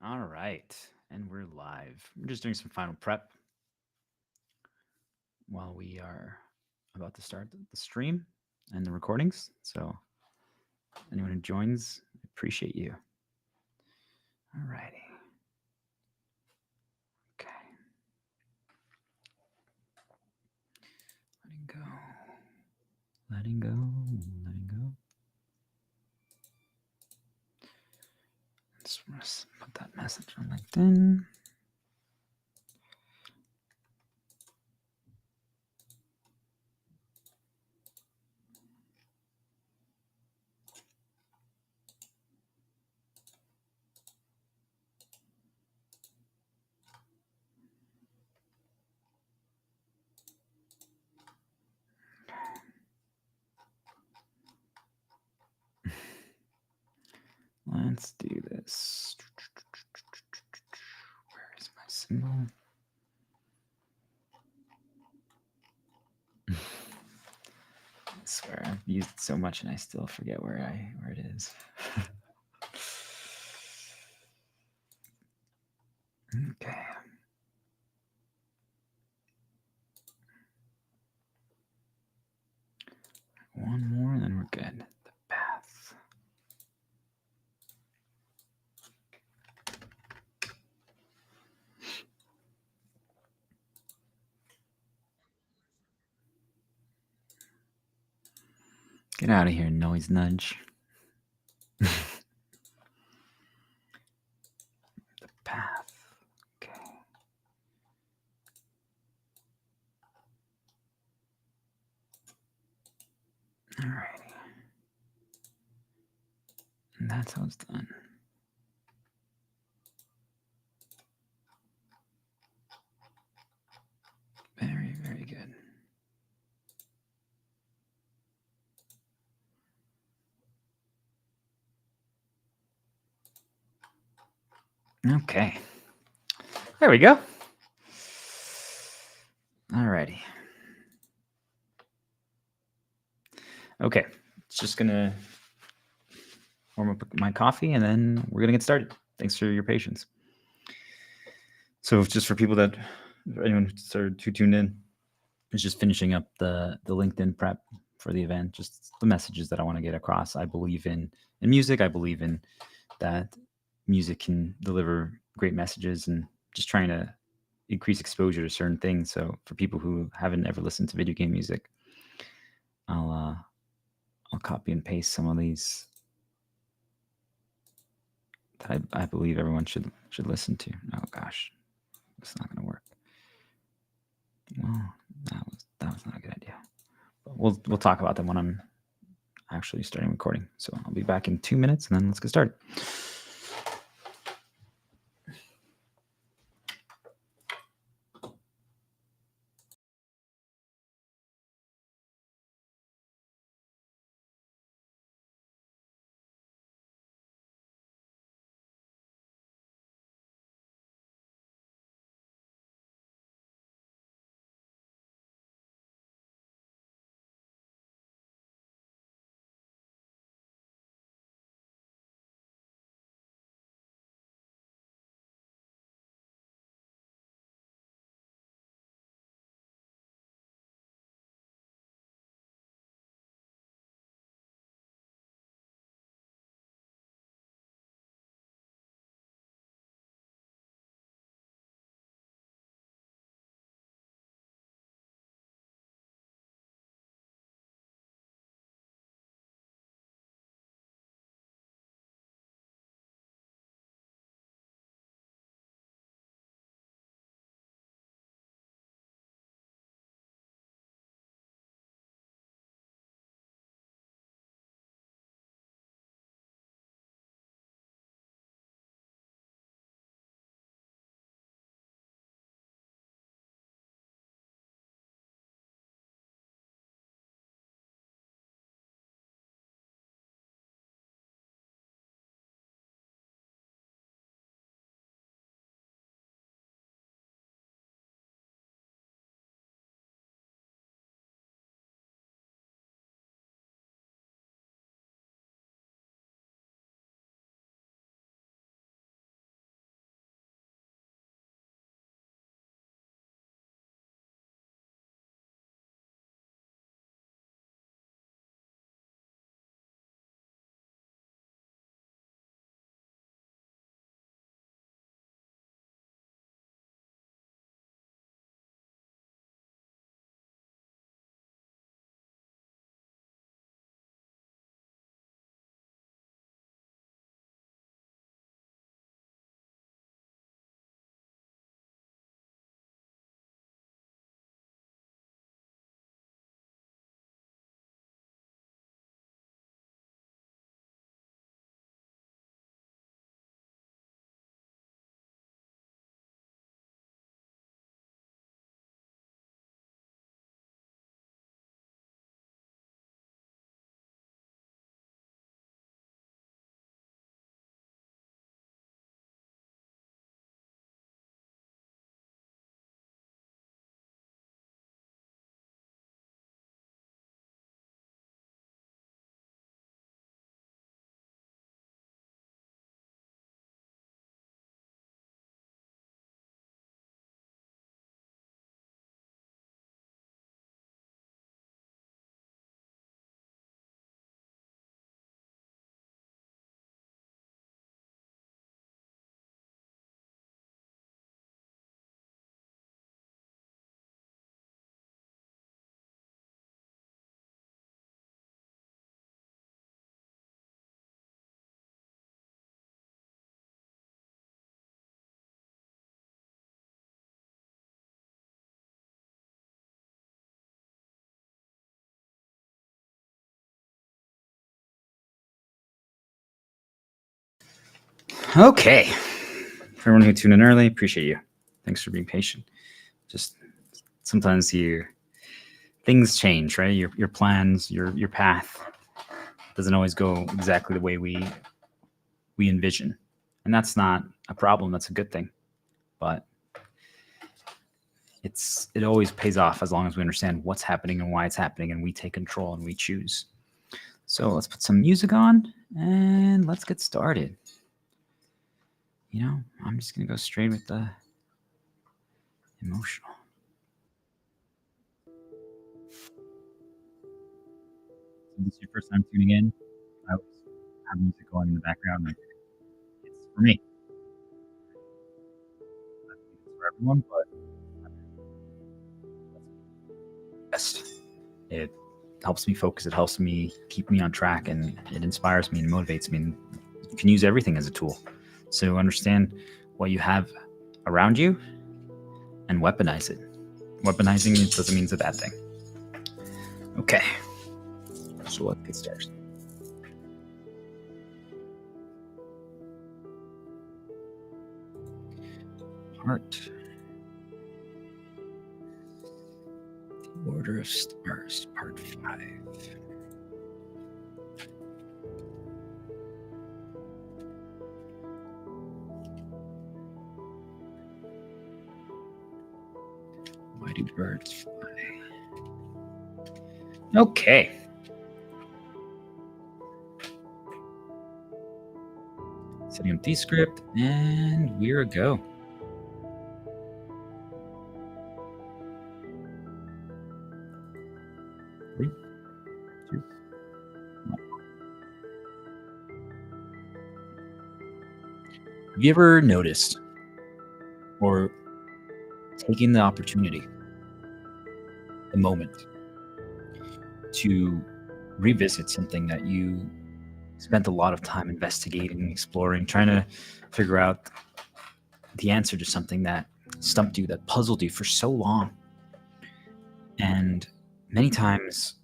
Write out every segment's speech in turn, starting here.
All right. And we're live. We're just doing some final prep while we are about to start the stream and the recordings. So, anyone who joins, I appreciate you. All righty. Okay. Letting go. Letting go. Letting go. Just put that message on LinkedIn. Let's do this. Where is my symbol? I swear I've used it so much and I still forget where it is. Okay. One more and then we're good. The path. Get out of here, noise nudge. The path. Okay. Alrighty. And that's how it's done. Very, very good. Okay. There we go. Alrighty. Okay. It's just gonna warm up my coffee and then we're gonna get started. Thanks for your patience. So just for people that anyone who tuned in, is just finishing up the LinkedIn prep for the event, just the messages that I want to get across. I believe in music. I believe in that music can deliver great messages and just trying to increase exposure to certain things. So for people who haven't ever listened to video game music, I'll copy and paste some of these that I believe everyone should listen to. Oh gosh, it's not gonna work. Well, that was not a good idea. But we'll talk about them when I'm actually starting recording. So I'll be back in 2 minutes and then let's get started. Okay. For everyone who tuned in early, appreciate you. Thanks for being patient. Just sometimes things change, right? Your plans, your path doesn't always go exactly the way we envision. And that's not a problem, that's a good thing. But it always pays off as long as we understand what's happening and why it's happening, and we take control and we choose. So let's put some music on and let's get started. I'm just gonna go straight with the emotional. If this is your first time tuning in, I always have music going in the background. Like, it's for me. I don't think it's for everyone, but best. It helps me focus. It helps me keep me on track, and it inspires me and motivates me. And you can use everything as a tool. So understand what you have around you and weaponize it. Weaponizing it doesn't mean it's a bad thing. Okay, so let's get started. Heart. The Order of Stars, Part 5. Why do birds fly? Okay. Setting up Descript, and we're a go. Three, two, one. Have you ever noticed or taken the opportunity, the moment, to revisit something that you spent a lot of time investigating, exploring, trying to figure out the answer to something that stumped you, that puzzled you for so long? And many times,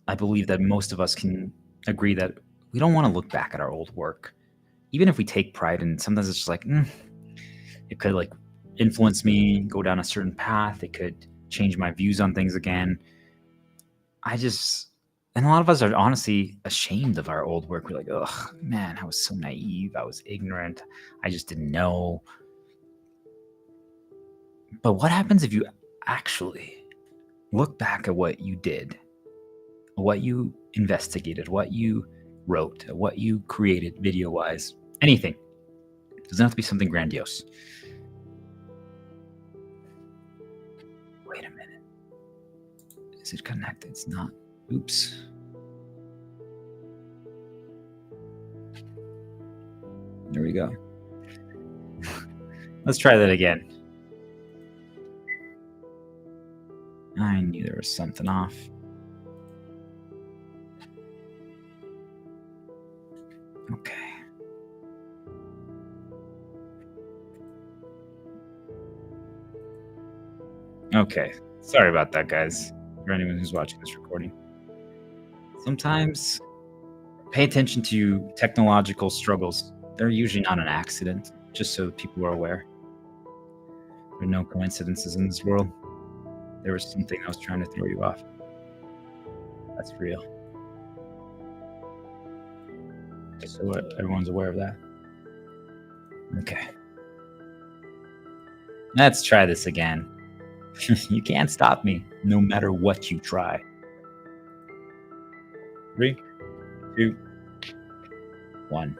I believe that most of us can agree that we don't want to look back at our old work, even if we take pride in. Sometimes it's just like, it could like influence me, go down a certain path. It could change my views on things again. And a lot of us are honestly ashamed of our old work. We're like, oh man, I was so naive. I was ignorant. I just didn't know. But what happens if you actually look back at what you did, what you investigated, what you wrote, what you created video-wise, anything? It doesn't have to be something grandiose. Wait a minute. Is it connected? It's not. Oops. There we go. Let's try that again. I knew there was something off. Okay. Okay. Sorry about that, guys. For anyone who's watching this recording. Sometimes pay attention to technological struggles. They're usually not an accident, just so people are aware. There are no coincidences in this world. There was something that was trying to throw you off. That's real. Just so everyone's aware of that. Okay. Let's try this again. You can't stop me, no matter what you try. 3, 2, 1.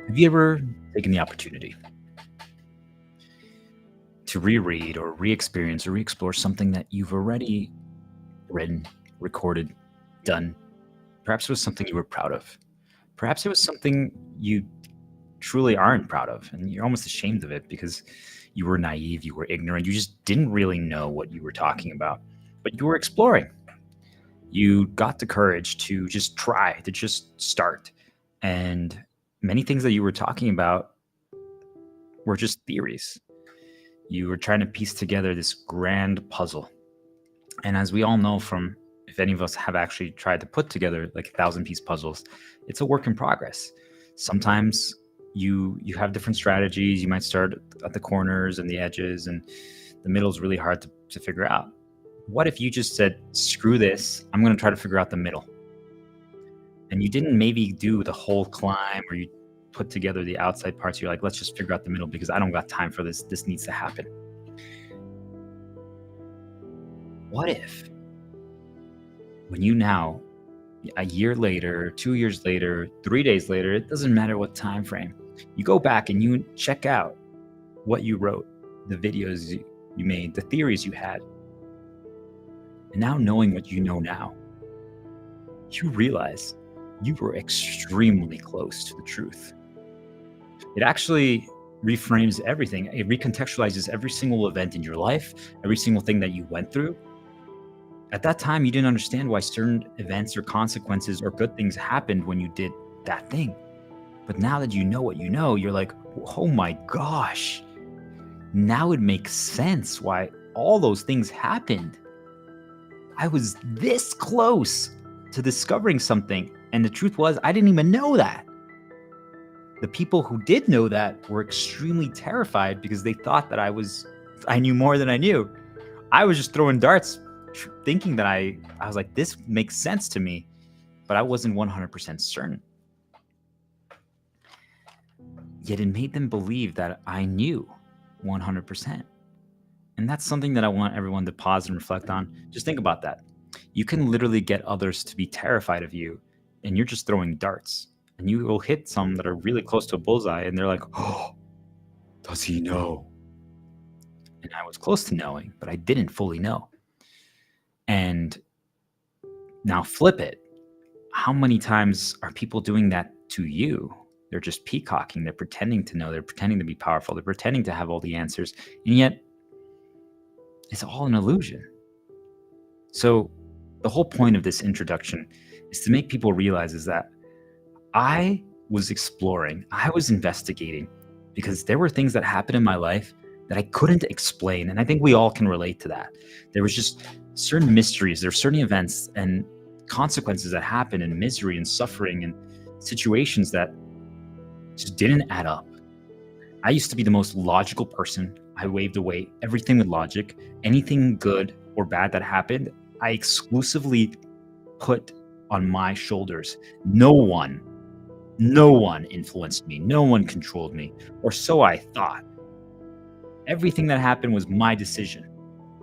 Have you ever taken the opportunity to reread or re-experience or re-explore something that you've already written, recorded, done? Perhaps it was something you were proud of. Perhaps it was something you truly aren't proud of, and you're almost ashamed of it because you were naive, you were ignorant, you just didn't really know what you were talking about, but you were exploring. You got the courage to just try, to just start. And many things that you were talking about were just theories. You were trying to piece together this grand puzzle. And as we all know, from if if any of us have actually tried to put together like 1,000-piece puzzles, it's a work in progress. Sometimes you have different strategies. You might start at the corners and the edges, and the middle is really hard to figure out. What if you just said, screw this, I'm going to try to figure out the middle? And you didn't maybe do the whole climb, or you put together the outside parts. You're like, let's just figure out the middle because I don't got time for this. This needs to happen. What if when you now, a year later, 2 years later, 3 days later, it doesn't matter what time frame, you go back and you check out what you wrote, the videos you made, the theories you had, and now knowing what you know now, you realize you were extremely close to the truth. It actually reframes everything. It recontextualizes every single event in your life, every single thing that you went through. At that time, you didn't understand why certain events or consequences or good things happened when you did that thing. But now that you know what you know, you're like, oh my gosh, now it makes sense why all those things happened. I was this close to discovering something. And the truth was, I didn't even know that. The people who did know that were extremely terrified because they thought that I knew more than I knew. I was just throwing darts, thinking that I was like, this makes sense to me, but I wasn't 100% certain. Yet it made them believe that I knew 100%. And that's something that I want everyone to pause and reflect on. Just think about that. You can literally get others to be terrified of you, and you're just throwing darts. And you will hit some that are really close to a bullseye, and they're like, oh, does he know? And I was close to knowing, but I didn't fully know. And now flip it. How many times are people doing that to you? They're just peacocking. They're pretending to know. They're pretending to be powerful. They're pretending to have all the answers. And yet, it's all an illusion. So the whole point of this introduction is to make people realize is that I was exploring, I was investigating, because there were things that happened in my life that I couldn't explain. And I think we all can relate to that. There was just certain mysteries, there were certain events and consequences that happened, and misery and suffering and situations that just didn't add up. I used to be the most logical person. I waved away everything with logic. Anything good or bad that happened, I exclusively put on my shoulders. No one influenced me. No one controlled me, or so I thought. Everything that happened was my decision,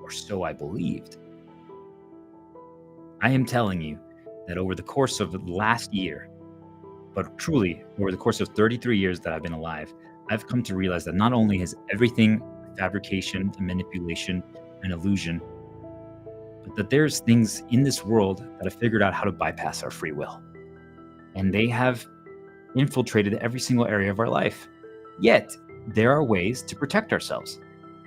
or so I believed. I am telling you that over the course of the last year, but truly over the course of 33 years that I've been alive, I've come to realize that not only is everything fabrication and manipulation and illusion, but that there's things in this world that have figured out how to bypass our free will. And they have infiltrated every single area of our life. Yet, there are ways to protect ourselves.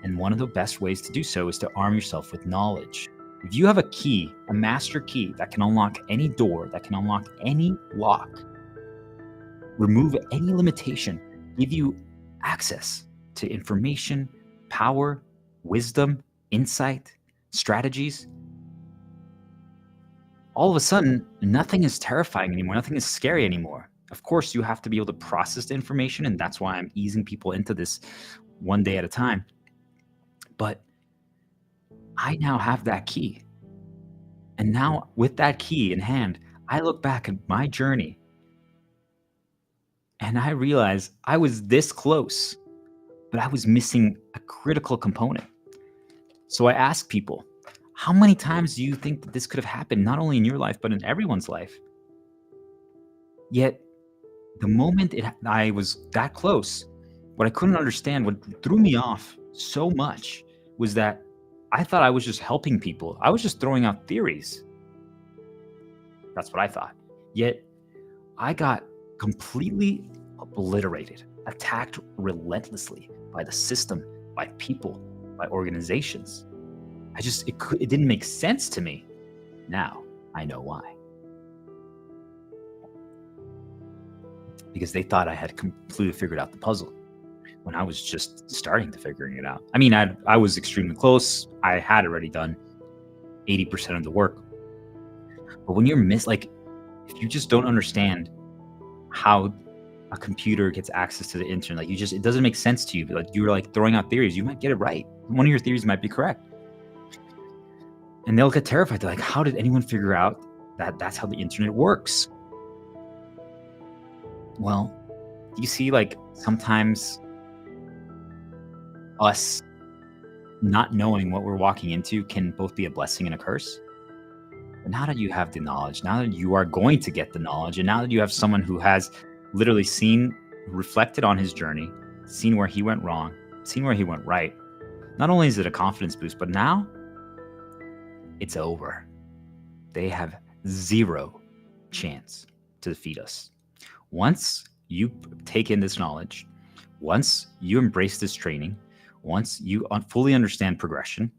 And one of the best ways to do so is to arm yourself with knowledge. If you have a key, a master key that can unlock any door, that can unlock any lock, remove any limitation, give you access to information, power, wisdom, insight, strategies, all of a sudden, nothing is terrifying anymore. Nothing is scary anymore. Of course, you have to be able to process the information, and that's why I'm easing people into this one day at a time. But I now have that key. And now, with that key in hand, I look back at my journey and I realize I was this close, but I was missing a critical component. So I ask people, how many times do you think that this could have happened, not only in your life, but in everyone's life? Yet, the moment I was that close, what I couldn't understand, what threw me off so much, was that I thought I was just helping people. I was just throwing out theories. That's what I thought. Yet, I got completely obliterated, attacked relentlessly by the system, by people, by organizations. It didn't make sense to me. Now I know why. Because they thought I had completely figured out the puzzle when I was just starting to figuring it out. I mean, I was extremely close. I had already done 80% of the work. But when you're like, if you just don't understand how a computer gets access to the internet, like it doesn't make sense to you. But like you're like throwing out theories, you might get it right. One of your theories might be correct. And they'll get terrified. They're like, how did anyone figure out that that's how the internet works? Well, you see, like sometimes us not knowing what we're walking into can both be a blessing and a curse. But now that you have the knowledge, now that you are going to get the knowledge, and now that you have someone who has literally reflected on his journey, seen where he went wrong, seen where he went right, not only is it a confidence boost, but now it's over. They have zero chance to defeat us. Once you take in this knowledge, once you embrace this training, once you fully understand progression,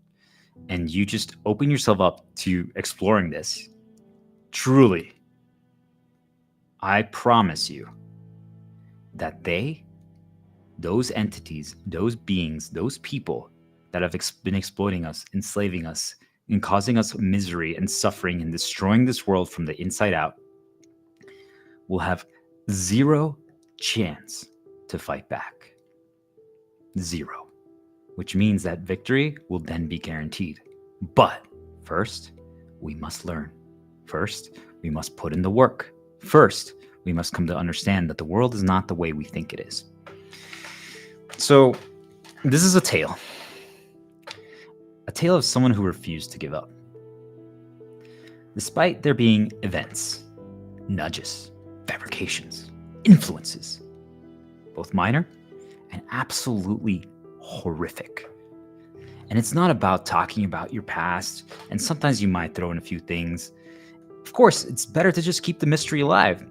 and you just open yourself up to exploring this, truly, I promise you that those entities, those beings, those people that have been exploiting us, enslaving us, and causing us misery and suffering and destroying this world from the inside out, will have zero chance to fight back. Zero. Which means that victory will then be guaranteed. But first, we must learn. First, we must put in the work. First, we must come to understand that the world is not the way we think it is. So, this is a tale of someone who refused to give up. Despite there being events, nudges, fabrications, influences, both minor and absolutely horrific. And it's not about talking about your past, and sometimes you might throw in a few things. Of course, it's better to just keep the mystery alive.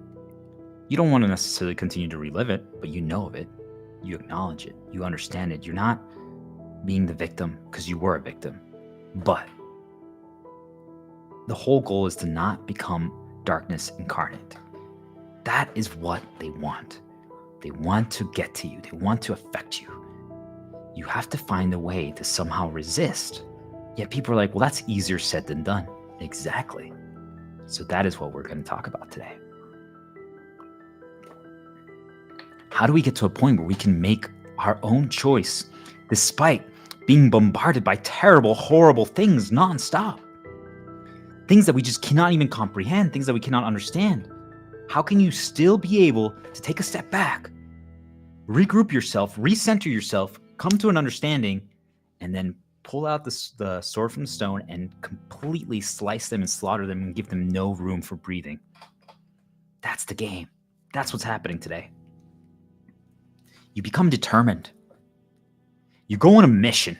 You don't want to necessarily continue to relive it, but you know of it. You acknowledge it. You understand it. You're not being the victim because you were a victim. But the whole goal is to not become darkness incarnate. That is what they want. They want to get to you. They want to affect you. You have to find a way to somehow resist. Yet people are like, well, that's easier said than done. Exactly. So that is what we're going to talk about today. How do we get to a point where we can make our own choice despite being bombarded by terrible, horrible things nonstop? Things that we just cannot even comprehend, things that we cannot understand. How can you still be able to take a step back, regroup yourself, recenter yourself, come to an understanding, and then pull out the sword from the stone and completely slice them and slaughter them and give them no room for breathing? That's the game. That's what's happening today. You become determined. You go on a mission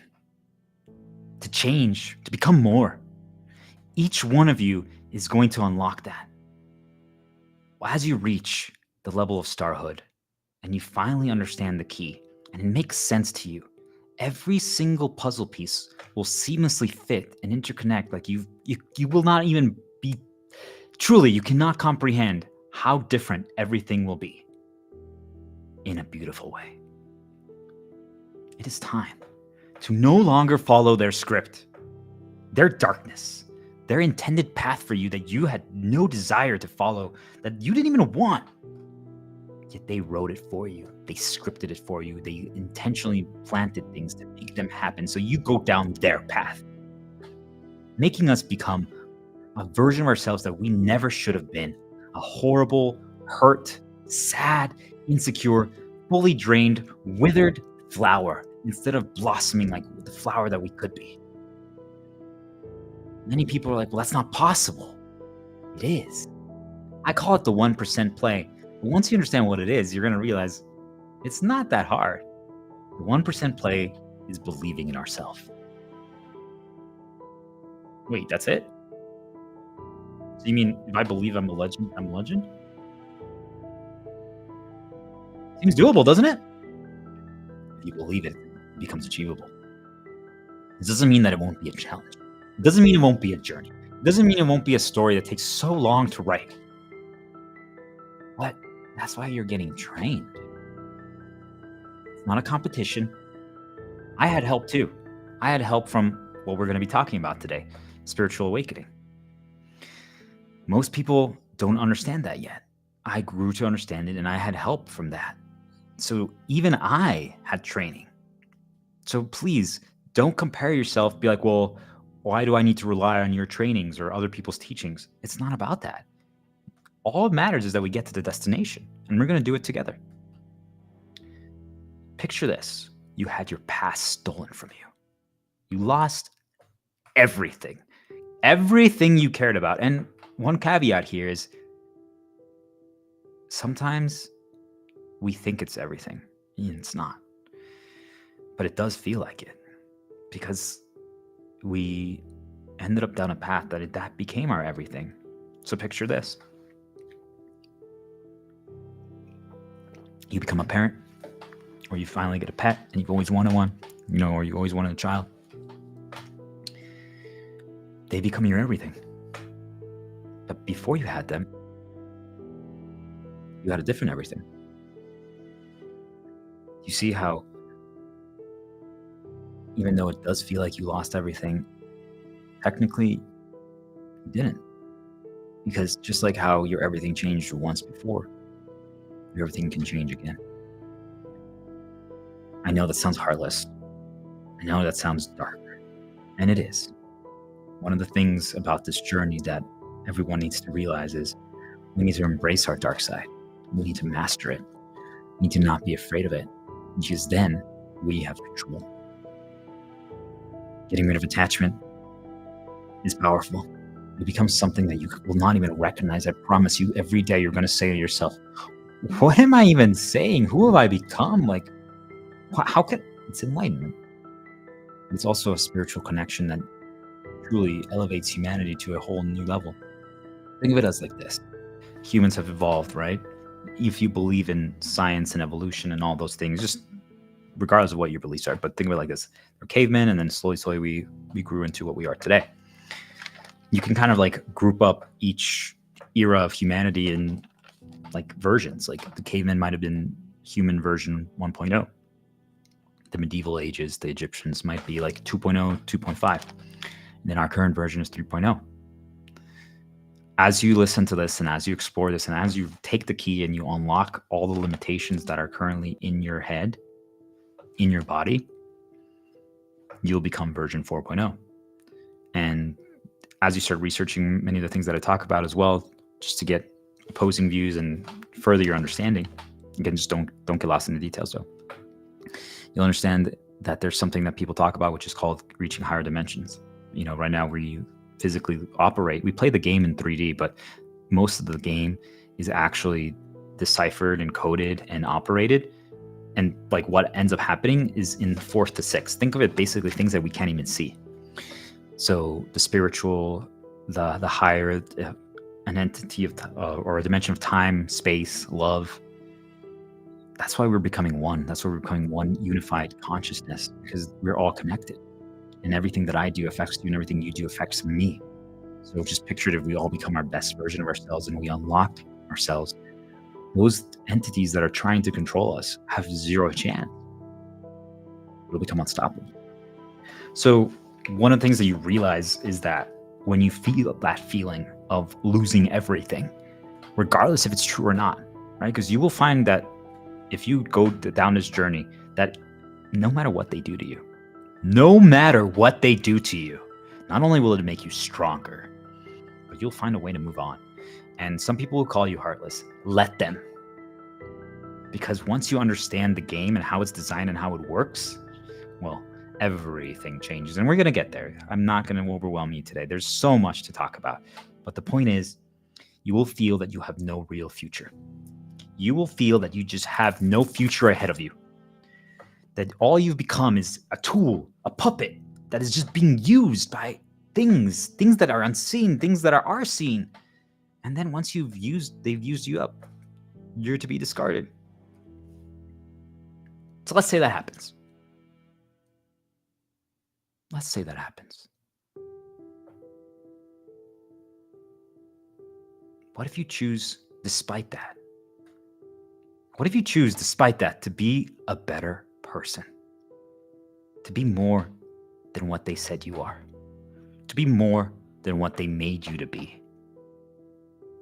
to change, to become more. Each one of you is going to unlock that. As you reach the level of starhood and you finally understand the key and it makes sense to you, every single puzzle piece will seamlessly fit and interconnect. Like you will not even be, truly, you cannot comprehend how different everything will be in a beautiful way. It is time to no longer follow their script, their darkness, their intended path for you that you had no desire to follow, that you didn't even want. Yet they wrote it for you. They scripted it for you. They intentionally planted things to make them happen. So you go down their path, making us become a version of ourselves that we never should have been. A horrible, hurt, sad, insecure, fully drained, withered flower instead of blossoming like the flower that we could be. Many people are like, well, that's not possible. It is. I call it the 1% play. But once you understand what it is, you're going to realize it's not that hard. The 1% play is believing in ourselves. Wait, that's it? So you mean if I believe I'm a legend, I'm a legend? Seems doable, doesn't it? If you believe it, it becomes achievable. This doesn't mean that it won't be a challenge. It doesn't mean it won't be a journey. It doesn't mean it won't be a story that takes so long to write. But that's why you're getting trained. It's not a competition. I had help too. I had help from what we're going to be talking about today, spiritual awakening. Most people don't understand that yet. I grew to understand it, and I had help from that. So even I had training. So please don't compare yourself. Be like, well, why do I need to rely on your trainings or other people's teachings? It's not about that. All it matters is that we get to the destination, and we're going to do it together. Picture this. You had your past stolen from you. You lost everything you cared about. And one caveat here is sometimes we think it's everything, and it's not. But it does feel like it because we ended up down a path that became our everything. So picture this. You become a parent, or you finally get a pet, and you've always wanted one, or you always wanted a child. They become your everything. But before you had them, you had a different everything. You see how, even though it does feel like you lost everything, technically you didn't. Because just like how your everything changed once before, your everything can change again. I know that sounds heartless. I know that sounds dark. And it is. One of the things about this journey that everyone needs to realize is we need to embrace our dark side. We need to master it. We need to not be afraid of it, because then we have control. Getting rid of attachment is powerful. It becomes something that you will not even recognize. I promise you, every day you're going to say to yourself, what am I even saying? Who have I become? Like, how can... It's enlightenment. It's also a spiritual connection that truly elevates humanity to a whole new level. Think of it as like this. Humans have evolved, right? If you believe in science and evolution and all those things, just regardless of what your beliefs are, but think of it like this. We're cavemen, and then slowly we grew into what we are today. You can kind of like group up each era of humanity in like versions. Like the cavemen might have been human version 1.0. The medieval ages, the Egyptians might be like 2.0, 2.5. And then our current version is 3.0. As you listen to this and as you explore this and as you take the key and you unlock all the limitations that are currently in your head, in your body, you'll become version 4.0. And as you start researching many of the things that I talk about as well, just to get opposing views and further your understanding, again, just don't get lost in the details though. You'll understand that there's something that people talk about, which is called reaching higher dimensions. Right now we physically operate, we play the game in 3D, but most of the game is actually deciphered and coded and operated. And like what ends up happening is in 4th to 6th. Think of it basically things that we can't even see. So the spiritual, the higher, an entity of or a dimension of time, space, love. That's why we're becoming one. That's why we're becoming one unified consciousness, because we're all connected. And everything that I do affects you, and everything you do affects me. So just picture it, if we all become our best version of ourselves and we unlock ourselves, those entities that are trying to control us have zero chance. It'll become unstoppable. So one of the things that you realize is that when you feel that feeling of losing everything, regardless if it's true or not, right? Because you will find that if you go down this journey, that no matter what they do to you, not only will it make you stronger, but you'll find a way to move on. And some people will call you heartless. Let them. Because once you understand the game and how it's designed and how it works, well, everything changes. And we're going to get there. I'm not going to overwhelm you today. There's so much to talk about. But the point is, you will feel that you have no real future. You will feel that you just have no future ahead of you. That all you've become is a tool, a puppet that is just being used by things that are unseen, things that are seen. And then once they've used you up, you're to be discarded. So let's say that happens. What if you choose despite that? What if you choose despite that to be a better person? To be more than what they said you are? To be more than what they made you to be?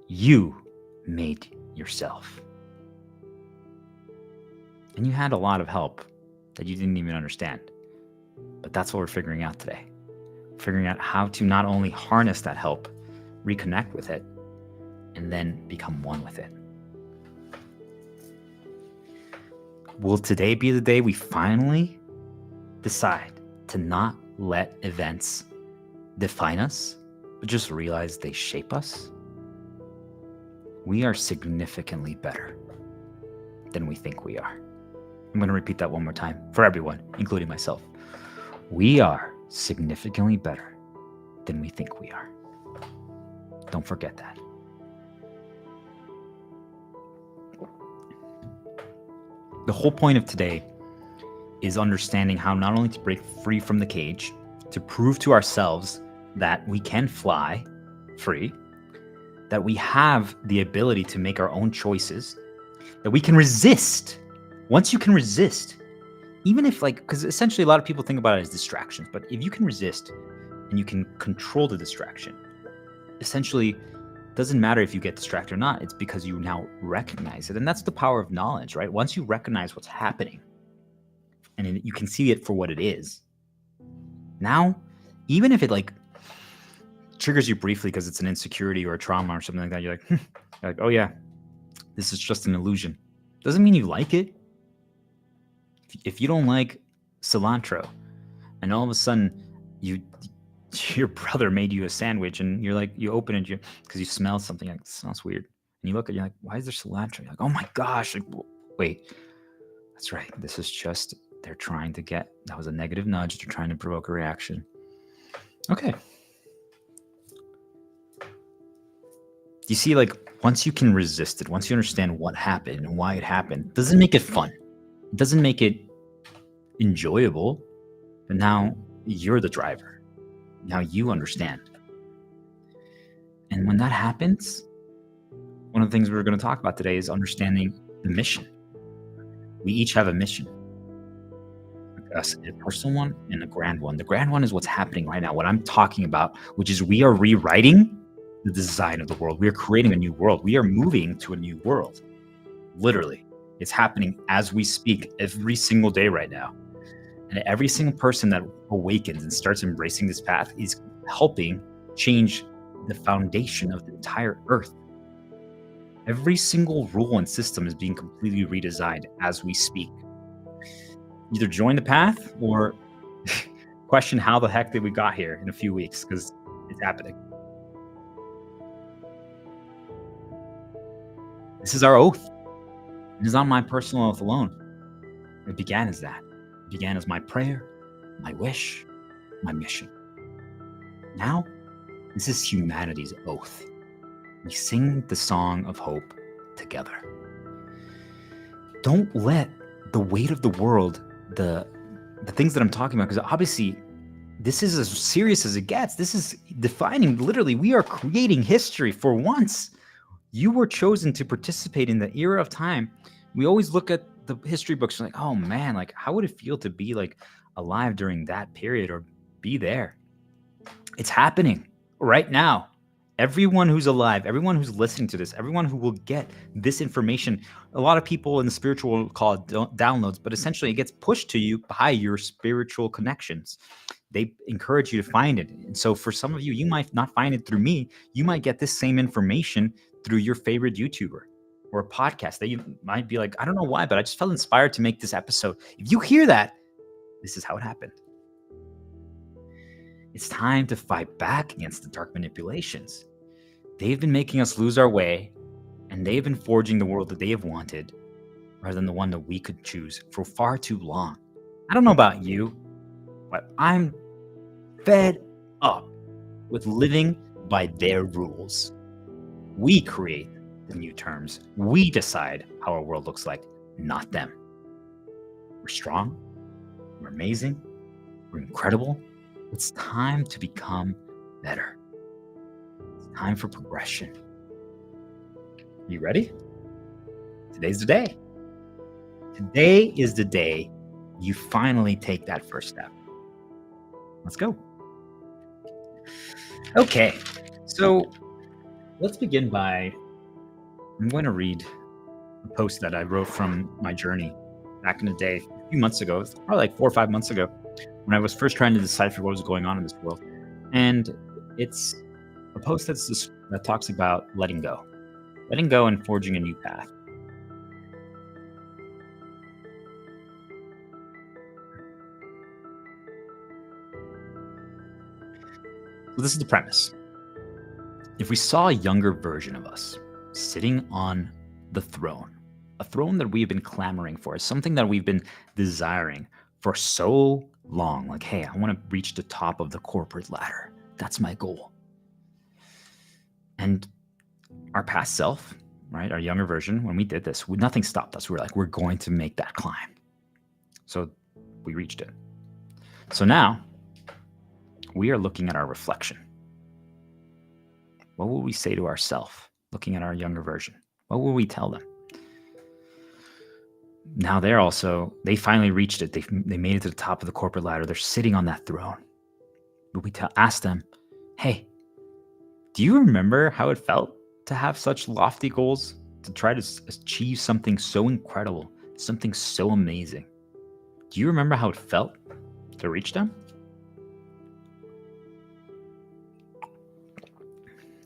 You made yourself. And you had a lot of help that you didn't even understand. But that's what we're figuring out today. Figuring out how to not only harness that help, reconnect with it, and then become one with it. Will today be the day we finally decide to not let events define us, but just realize they shape us? We are significantly better than we think we are. I'm going to repeat that one more time for everyone, including myself. We are significantly better than we think we are. Don't forget that. The whole point of today is understanding how not only to break free from the cage, to prove to ourselves that we can fly free, that we have the ability to make our own choices, that we can resist. Once you can resist, even if because essentially a lot of people think about it as distractions, but if you can resist and you can control the distraction, essentially doesn't matter if you get distracted or not, it's because you now recognize it. And that's the power of knowledge, right? Once you recognize what's happening and you can see it for what it is, now, even if it triggers you briefly because it's an insecurity or a trauma or something like that, you're like, oh yeah, this is just an illusion. Doesn't mean you like it. If you don't like cilantro and all of a sudden your brother made you a sandwich and you're like, you open it because you smell something, it smells weird. And you look at it, you're like, why is there cilantro? You're like, oh my gosh, wait, that's right. This is just, they're trying to that was a negative nudge. They're trying to provoke a reaction. Okay. You see, once you can resist it, once you understand what happened and why it happened, doesn't make it fun. It doesn't make it enjoyable. But now you're the driver. Now you understand. And when that happens, one of the things we're going to talk about today is understanding the mission. We each have a mission. A personal one and a grand one. The grand one is what's happening right now, what I'm talking about, which is we are rewriting the design of the world. We are creating a new world. We are moving to a new world. Literally. It's happening as we speak every single day right now. And every single person that awakens and starts embracing this path is helping change the foundation of the entire earth. Every single rule and system is being completely redesigned as we speak. Either join the path or question how the heck did we got here in a few weeks, because it's happening. This is our oath. It is not my personal oath alone. It began as that. It began as my prayer, my wish, my mission. Now, this is humanity's oath. We sing the song of hope together. Don't let the weight of the world, the things that I'm talking about, because obviously this is as serious as it gets. This is defining, literally, we are creating history for once. You were chosen to participate in the era of time. We always look at the history books and oh man, how would it feel to be alive during that period or be there? It's happening right now. Everyone who's alive, everyone who's listening to this, everyone who will get this information, a lot of people in the spiritual world call it downloads, but essentially it gets pushed to you by your spiritual connections. They encourage you to find it. And so for some of you, you might not find it through me. You might get this same information through your favorite YouTuber or a podcast that you might be like, I don't know why, but I just felt inspired to make this episode. If you hear that, this is how it happened. It's time to fight back against the dark manipulations. They've been making us lose our way, and they've been forging the world that they have wanted rather than the one that we could choose for far too long. I don't know about you, but I'm fed up with living by their rules. We create the new terms. We decide how our world looks like, not them. We're strong. We're amazing. We're incredible. It's time to become better. It's time for progression. You ready? Today's the day. Today is the day you finally take that first step. Let's go. Okay, so Let's begin by I'm going to read a post that I wrote from my journey back in the day, a few months ago, probably like 4 or 5 months ago, when I was first trying to decipher what was going on in this world. And it's a post that talks about letting go and forging a new path. So this is the premise. If we saw a younger version of us sitting on the throne, a throne that we've been clamoring for, something that we've been desiring for so long, like, hey, I want to reach the top of the corporate ladder. That's my goal. And our past self, right, our younger version, when we did this, nothing stopped us. We were like, we're going to make that climb. So we reached it. So now we are looking at our reflection. What will we say to ourselves looking at our younger version? What will we tell them? Now they finally reached it. They made it to the top of the corporate ladder. They're sitting on that throne. But we ask them, hey, do you remember how it felt to have such lofty goals, to try to achieve something so incredible, something so amazing? Do you remember how it felt to reach them?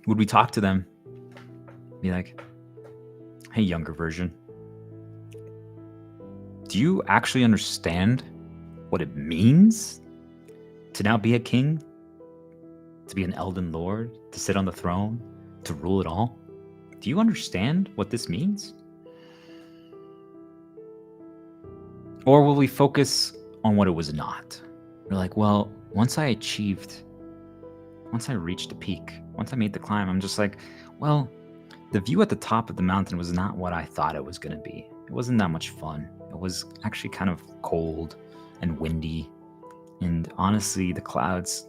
Would we talk to them, be like, hey, younger version, do you actually understand what it means to now be a king, to be an Elden Lord, to sit on the throne, to rule it all? Do you understand what this means? Or will we focus on what it was not? We're like, well, once I reached the peak, once I made the climb, I'm just like, well, the view at the top of the mountain was not what I thought it was going to be. It wasn't that much fun. It was actually kind of cold and windy. And honestly, the clouds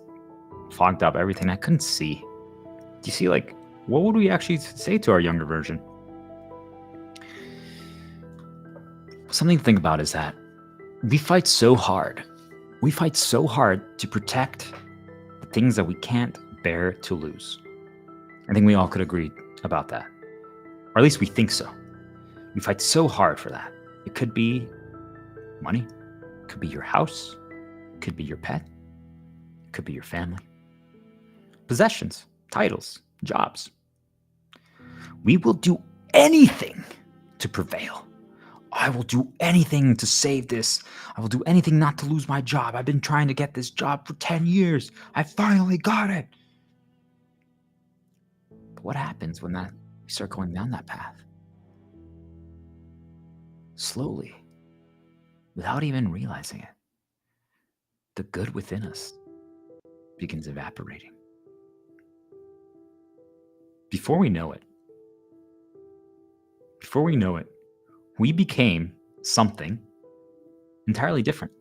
fogged up everything. I couldn't see. Do you see, like, what would we actually say to our younger version? Something to think about is that we fight so hard. We fight so hard to protect the things that we can't bear to lose. I think we all could agree about that. Or at least we think so. We fight so hard for that. It could be money. It could be your house. It could be your pet. It could be your family. Possessions, titles, jobs. We will do anything to prevail. I will do anything to save this. I will do anything not to lose my job. I've been trying to get this job for 10 years. I finally got it. But what happens when we start going down that path? Slowly, without even realizing it, the good within us begins evaporating. Before we know it, we became something entirely different.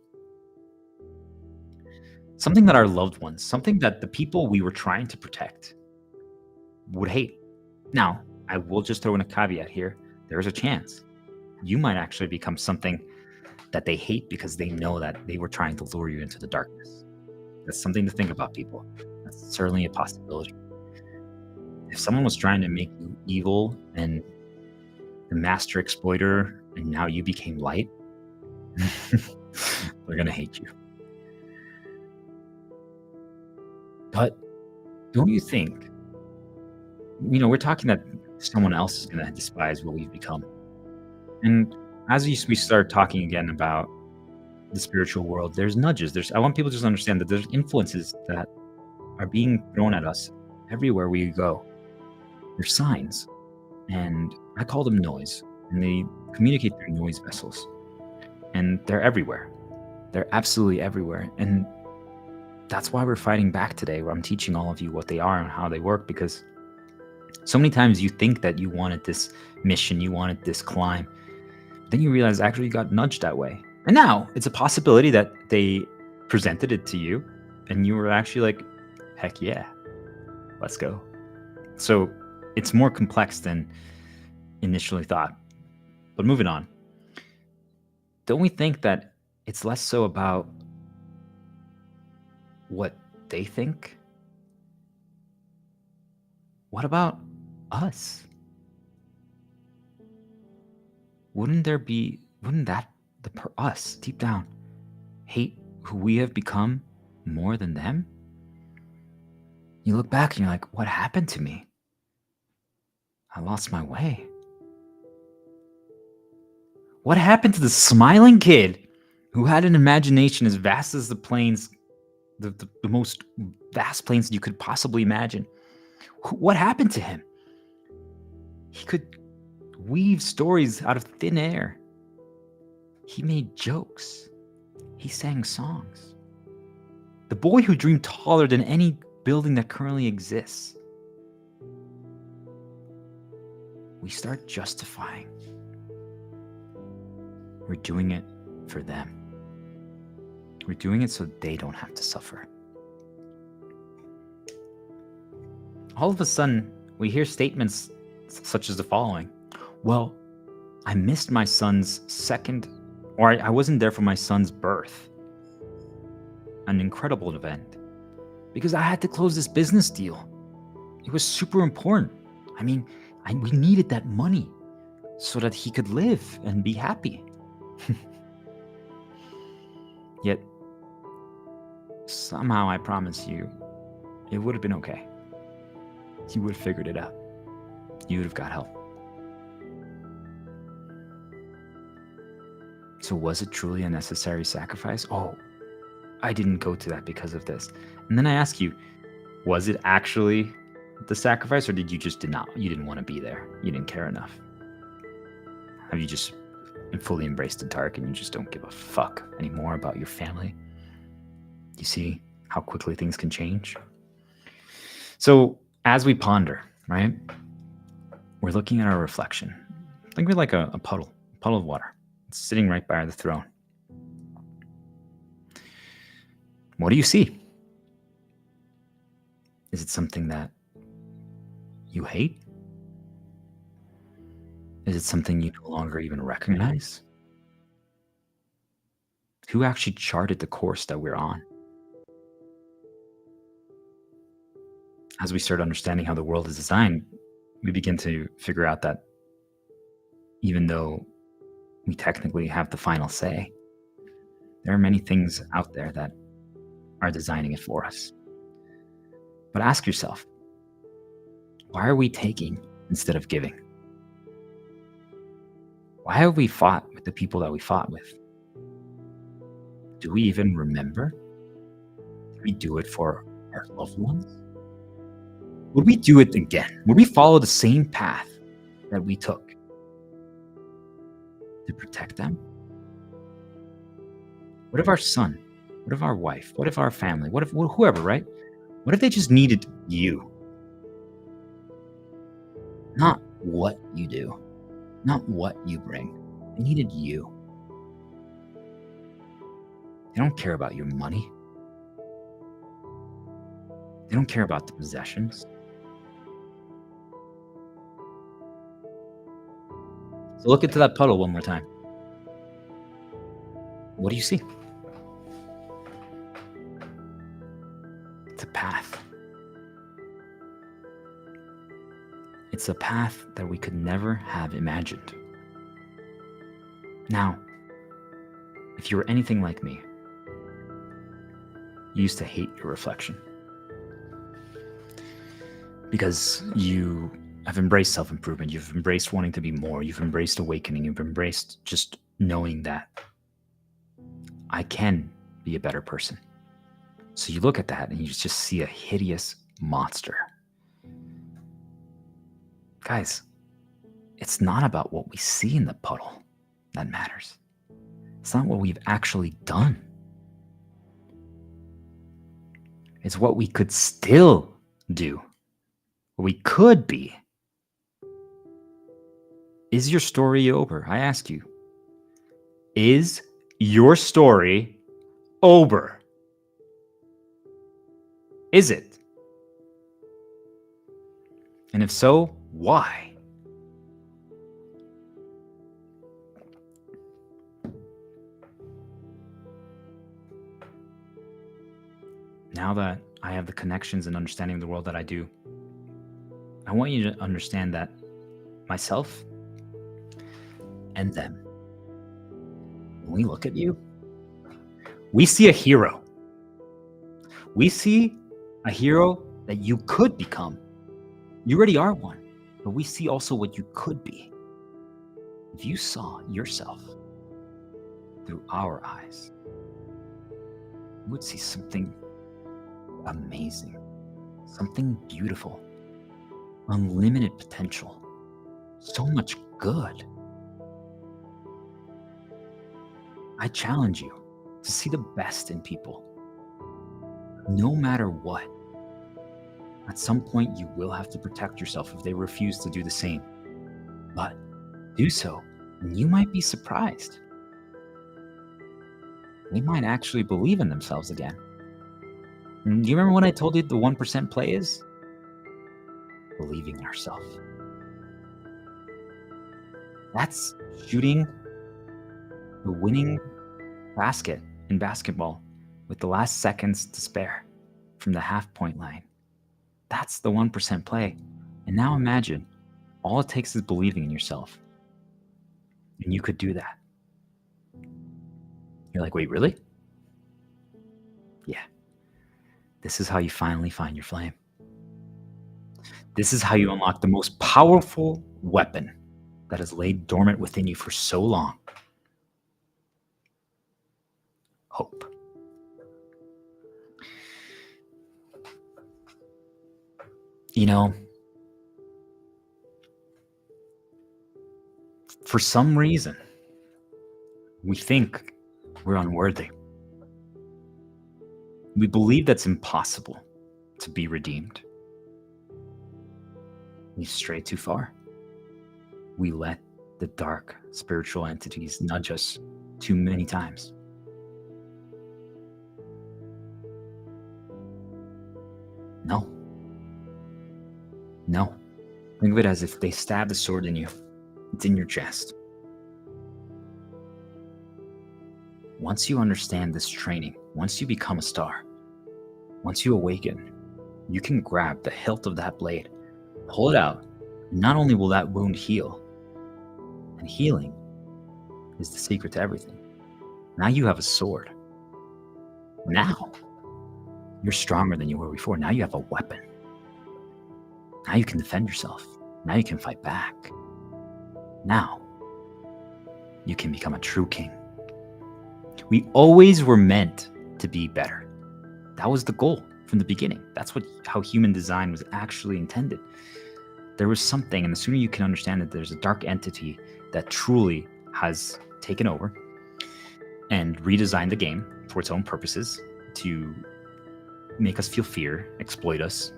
Something that our loved ones, something that the people we were trying to protect would hate. Now, I will just throw in a caveat here. There's a chance you might actually become something that they hate because they know that they were trying to lure you into the darkness. That's something to think about, people. That's certainly a possibility. If someone was trying to make you evil and the master exploiter, and now you became light, they're going to hate you. But don't you think, we're talking that someone else is going to despise what we've become. And as we start talking again about the spiritual world, there's nudges. I want people to just understand that there's influences that are being thrown at us everywhere we go. There's signs, and I call them noise, and they communicate through noise vessels, and they're everywhere. They're absolutely everywhere, and that's why we're fighting back today, where I'm teaching all of you what they are and how they work, because so many times you think that you wanted this mission, you wanted this climb, then you realize actually you got nudged that way. And now it's a possibility that they presented it to you and you were actually like, heck yeah, let's go. So it's more complex than initially thought. But moving on, don't we think that it's less so about what they think? What about us. Wouldn't that us deep down hate who we have become more than them? You look back and you're like, what happened to me? I lost my way. What happened to the smiling kid who had an imagination as vast as the plains, the most vast plains you could possibly imagine? What happened to him? He could weave stories out of thin air. He made jokes. He sang songs. The boy who dreamed taller than any building that currently exists. We start justifying. We're doing it for them. We're doing it so they don't have to suffer. All of a sudden, we hear statements such as the following. Well, I missed my son's I wasn't there for my son's birth. An incredible event. Because I had to close this business deal. It was super important. I mean, we needed that money so that he could live and be happy. Yet, somehow I promise you, it would have been okay. You would have figured it out. You would have got help. So was it truly a necessary sacrifice? Oh, I didn't go to that because of this. And then I ask you, was it actually the sacrifice, or did you just you didn't want to be there? You didn't care enough? Have you just fully embraced the dark and you just don't give a fuck anymore about your family? You see how quickly things can change? So as we ponder, right, we're looking at our reflection. Think of it like a puddle of water. It's sitting right by the throne. What do you see? Is it something that you hate? Is it something you no longer even recognize? Who actually charted the course that we're on? As we start understanding how the world is designed, we begin to figure out that even though we technically have the final say, there are many things out there that are designing it for us. But ask yourself, why are we taking instead of giving? Why have we fought with the people that we fought with? Do we even remember? Did we do it for our loved ones? Would we do it again? Would we follow the same path that we took to protect them? What if our son? What if our wife? What if our family? What if whoever, right? What if they just needed you? Not what you do, not what you bring. They needed you. They don't care about your money. They don't care about the possessions. So look into that puddle one more time. What do you see? It's a path. It's a path that we could never have imagined. Now, if you were anything like me, you used to hate your reflection because you have embraced self-improvement. You've embraced wanting to be more. You've embraced awakening. You've embraced just knowing that I can be a better person. So you look at that and you just see a hideous monster. Guys, it's not about what we see in the puddle that matters. It's not what we've actually done. It's what we could still do. What we could be. Is your story over? I ask you. Is your story over? Is it? And if so, why? Now that I have the connections and understanding of the world that I do, I want you to understand that myself and them, when we look at you, we see a hero. We see a hero that you could become. You already are one, but we see also what you could be. If you saw yourself through our eyes, you would see something amazing, something beautiful, unlimited potential, so much good. I challenge you to see the best in people. No matter what, at some point you will have to protect yourself if they refuse to do the same. But do so, and you might be surprised. They might actually believe in themselves again. And do you remember when I told you the 1% play is? Believing in ourselves. That's shooting the winning basket in basketball with the last seconds to spare from the half-point line. That's the 1% play. And now imagine, all it takes is believing in yourself. And you could do that. You're like, wait, really? Yeah. This is how you finally find your flame. This is how you unlock the most powerful weapon that has laid dormant within you for so long. Hope. You know, for some reason, we think we're unworthy. We believe that's impossible to be redeemed. We stray too far. We let the dark spiritual entities nudge us too many times. No. Think of it as if they stabbed a sword in you. It's in your chest. Once you understand this training, once you become a star, once you awaken, you can grab the hilt of that blade, pull it out, and not only will that wound heal, and healing is the secret to everything. Now you have a sword. Now you're stronger than you were before. Now you have a weapon. Now you can defend yourself. Now you can fight back. Now you can become a true king. We always were meant to be better. That was the goal from the beginning. That's how human design was actually intended. There was something, and the sooner you can understand that there's a dark entity that truly has taken over and redesigned the game for its own purposes to make us feel fear, exploit us,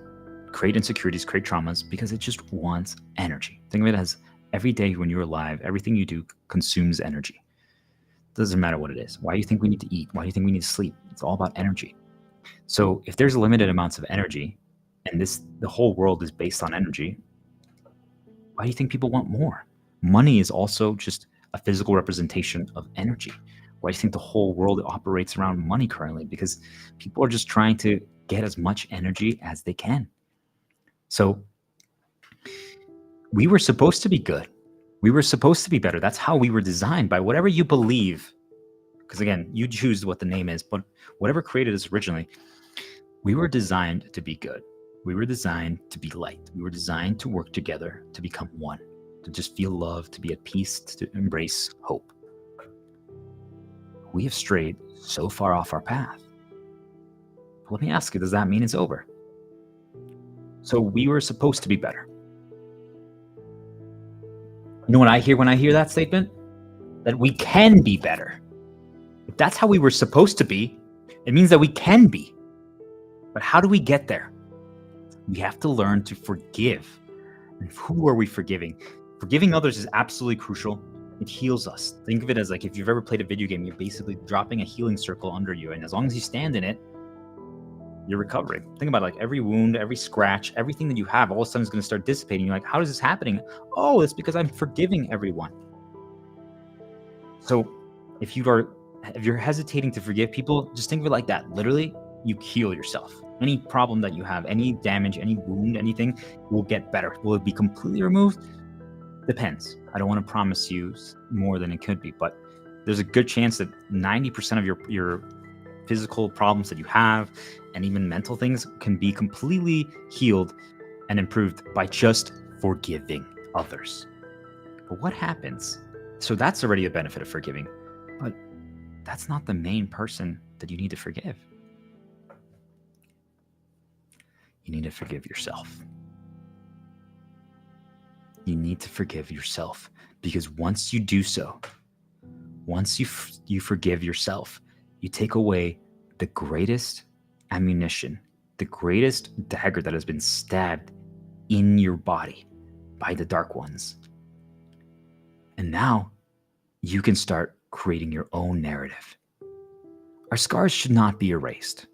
create insecurities, create traumas, because it just wants energy. Think of it as every day when you're alive, everything you do consumes energy. Doesn't matter what it is. Why do you think we need to eat? Why do you think we need to sleep? It's all about energy. So if there's limited amounts of energy, and the whole world is based on energy, why do you think people want more? Money is also just a physical representation of energy. Why do you think the whole world operates around money currently? Because people are just trying to get as much energy as they can. So we were supposed to be good. We were supposed to be better. That's how we were designed, by whatever you believe. Because again, you choose what the name is, but whatever created us originally, we were designed to be good. We were designed to be light. We were designed to work together, to become one, to just feel love, to be at peace, to embrace hope. We have strayed so far off our path. Let me ask you, does that mean it's over? So we were supposed to be better. You know what I hear when I hear that statement? That we can be better. If that's how we were supposed to be, it means that we can be. But how do we get there? We have to learn to forgive. And who are we forgiving? Forgiving others is absolutely crucial. It heals us. Think of it as like if you've ever played a video game, you're basically dropping a healing circle under you. And as long as you stand in it, you're recovering. Think about it, like every wound, every scratch, everything that you have, all of a sudden is going to start dissipating. You're like, how is this happening? Oh, it's because I'm forgiving everyone. So if you're hesitating to forgive people, just think of it like that. Literally, you heal yourself. Any problem that you have, any damage, any wound, anything will get better. Will it be completely removed? Depends. I don't want to promise you more than it could be, but there's a good chance that 90% of your physical problems that you have and even mental things can be completely healed and improved by just forgiving others. But what happens? So that's already a benefit of forgiving, but that's not the main person that you need to forgive. You need to forgive yourself. You need to forgive yourself, because once you do so, once you forgive yourself, you take away the greatest ammunition, the greatest dagger that has been stabbed in your body by the dark ones. And now you can start creating your own narrative. Our scars should not be erased.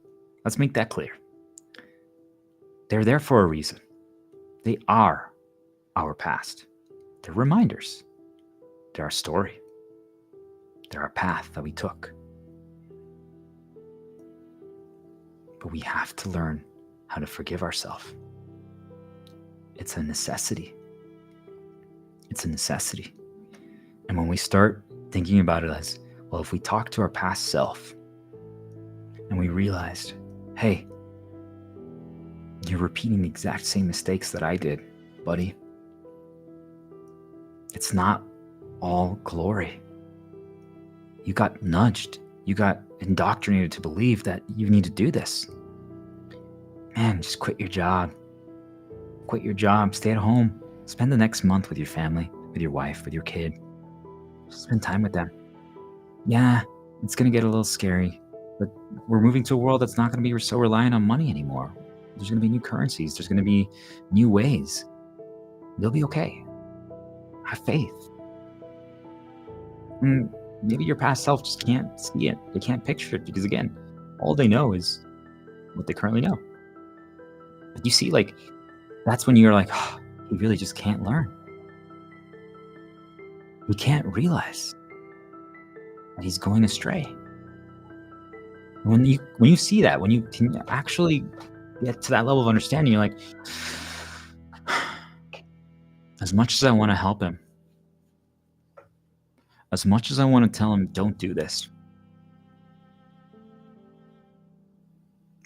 Let's make that clear. They're there for a reason. They are our past. They're reminders. They're our story. They're our path that we took. But we have to learn how to forgive ourselves. It's a necessity. It's a necessity. And when we start thinking about it as, well, if we talk to our past self and we realized, hey, you're repeating the exact same mistakes that I did, buddy. It's not all glory. You got nudged. You got indoctrinated to believe that you need to do this. Man, just quit your job. Quit your job. Stay at home. Spend the next month with your family, with your wife, with your kid. Just spend time with them. Yeah, it's going to get a little scary, but we're moving to a world that's not going to be so reliant on money anymore. There's going to be new currencies. There's going to be new ways. You'll be okay. Have faith. And maybe your past self just can't see it. They can't picture it because, again, all they know is what they currently know. But you see, like, that's when you're like, oh, he really just can't learn. He can't realize that he's going astray. When you see that, when you can actually get to that level of understanding, you're like, as much as I want to help him, as much as I want to tell him, don't do this,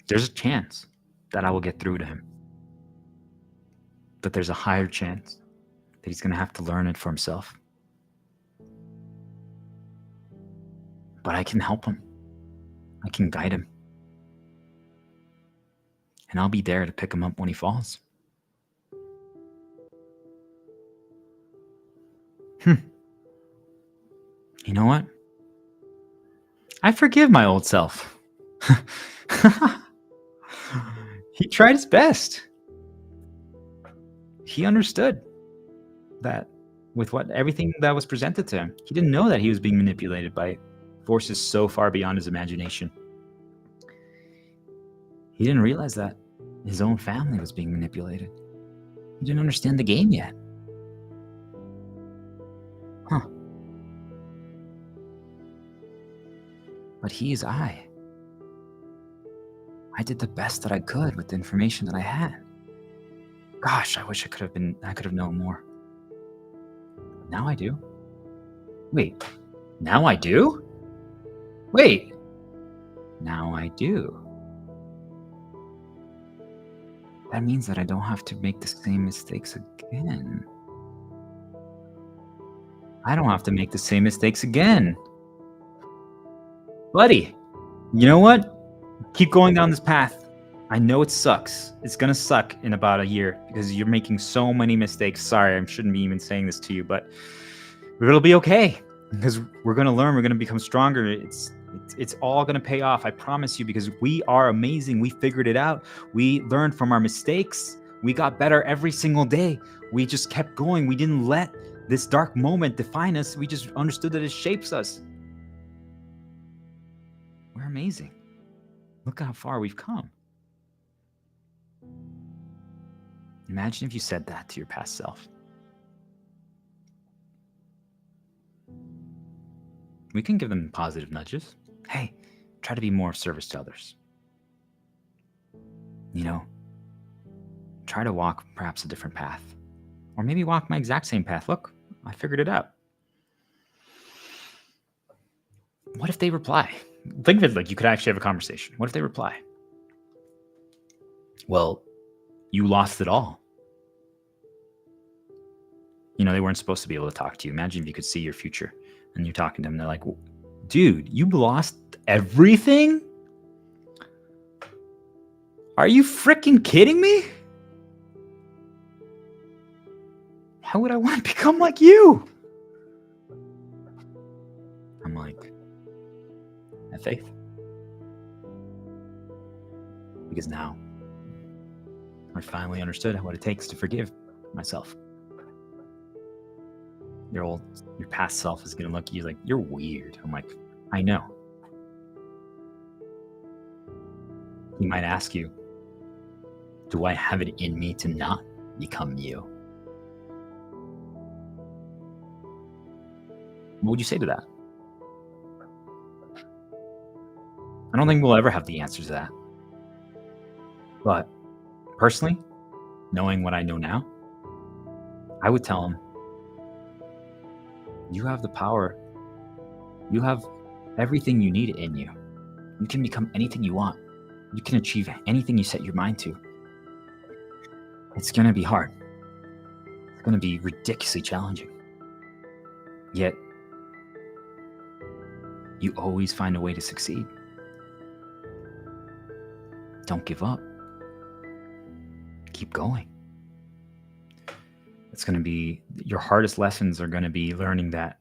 there's a chance that I will get through to him. But there's a higher chance that he's going to have to learn it for himself. But I can help him. I can guide him. And I'll be there to pick him up when he falls. You know what? I forgive my old self. He tried his best. He understood that with everything that was presented to him. He didn't know that he was being manipulated by forces so far beyond his imagination. He didn't realize that his own family was being manipulated. He didn't understand the game yet. But he is I. I did the best that I could with the information that I had. Gosh, I wish I could have known more. Now I do. Wait, now I do? Wait, now I do. That means that I don't have to make the same mistakes again. I don't have to make the same mistakes again. Buddy, you know what? Keep going down this path. I know it sucks. It's going to suck in about a year because you're making so many mistakes. Sorry, I shouldn't be even saying this to you, but it'll be okay because we're going to learn. We're going to become stronger. It's all going to pay off. I promise you, because we are amazing. We figured it out. We learned from our mistakes. We got better every single day. We just kept going. We didn't let this dark moment define us. We just understood that it shapes us. We're amazing. Look how far we've come. Imagine if you said that to your past self. We can give them positive nudges. Hey, try to be more of service to others. try to walk perhaps a different path. Or maybe walk my exact same path. Look, I figured it out. What if they reply? Think of it like you could actually have a conversation. What if they reply? Well, you lost it all. They weren't supposed to be able to talk to you. Imagine if you could see your future and you're talking to them. They're like, dude, you lost everything? Are you freaking kidding me? How would I want to become like you? I'm like, have faith. Because now I finally understood what it takes to forgive myself. Your past self is going to look at you like, you're weird. I'm like, I know. He might ask you, do I have it in me to not become you? What would you say to that? I don't think we'll ever have the answers to that. But personally, knowing what I know now, I would tell him, you have the power. You have everything you need in you. You can become anything you want. You can achieve anything you set your mind to. It's going to be hard. It's going to be ridiculously challenging. Yet, you always find a way to succeed. Don't give up. Keep going. It's going to be, your hardest lessons are going to be learning that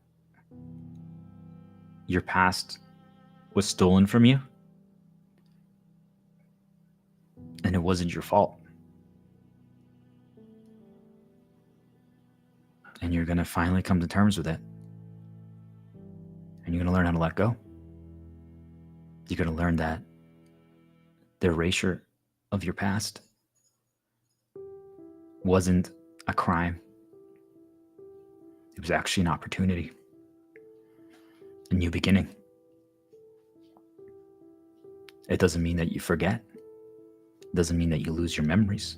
your past was stolen from you and it wasn't your fault. And you're going to finally come to terms with it. And you're going to learn how to let go. You're going to learn that the erasure of your past wasn't a crime. It was actually an opportunity. A new beginning. It doesn't mean that you forget. It doesn't mean that you lose your memories.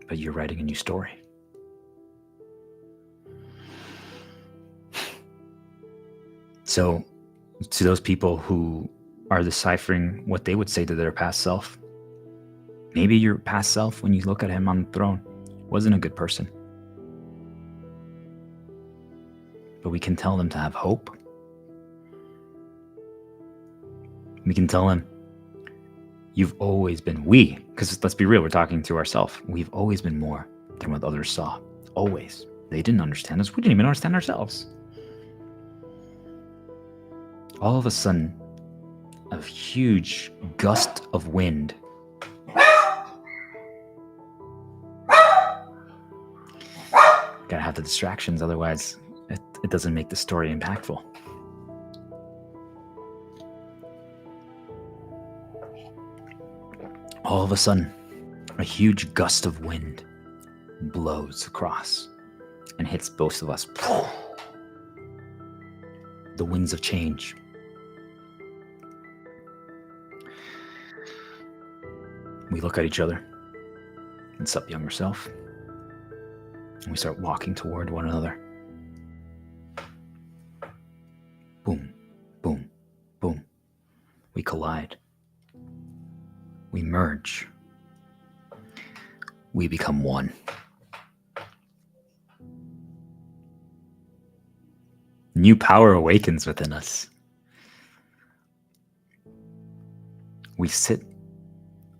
But you're writing a new story. So, to those people who are deciphering what they would say to their past self, maybe your past self, when you look at him on the throne, wasn't a good person. But we can tell them to have hope. We can tell them, you've always been, because let's be real, we're talking to ourselves. We've always been more than what others saw. Always. They didn't understand us. We didn't even understand ourselves. All of a sudden, a huge gust of wind gotta have the distractions, otherwise it doesn't make the story impactful. All of a sudden, a huge gust of wind blows across and hits both of us. The winds of change. We look at each other. What's up, younger self? And we start walking toward one another. Boom, boom, boom. We collide. We merge. We become one. New power awakens within us. We sit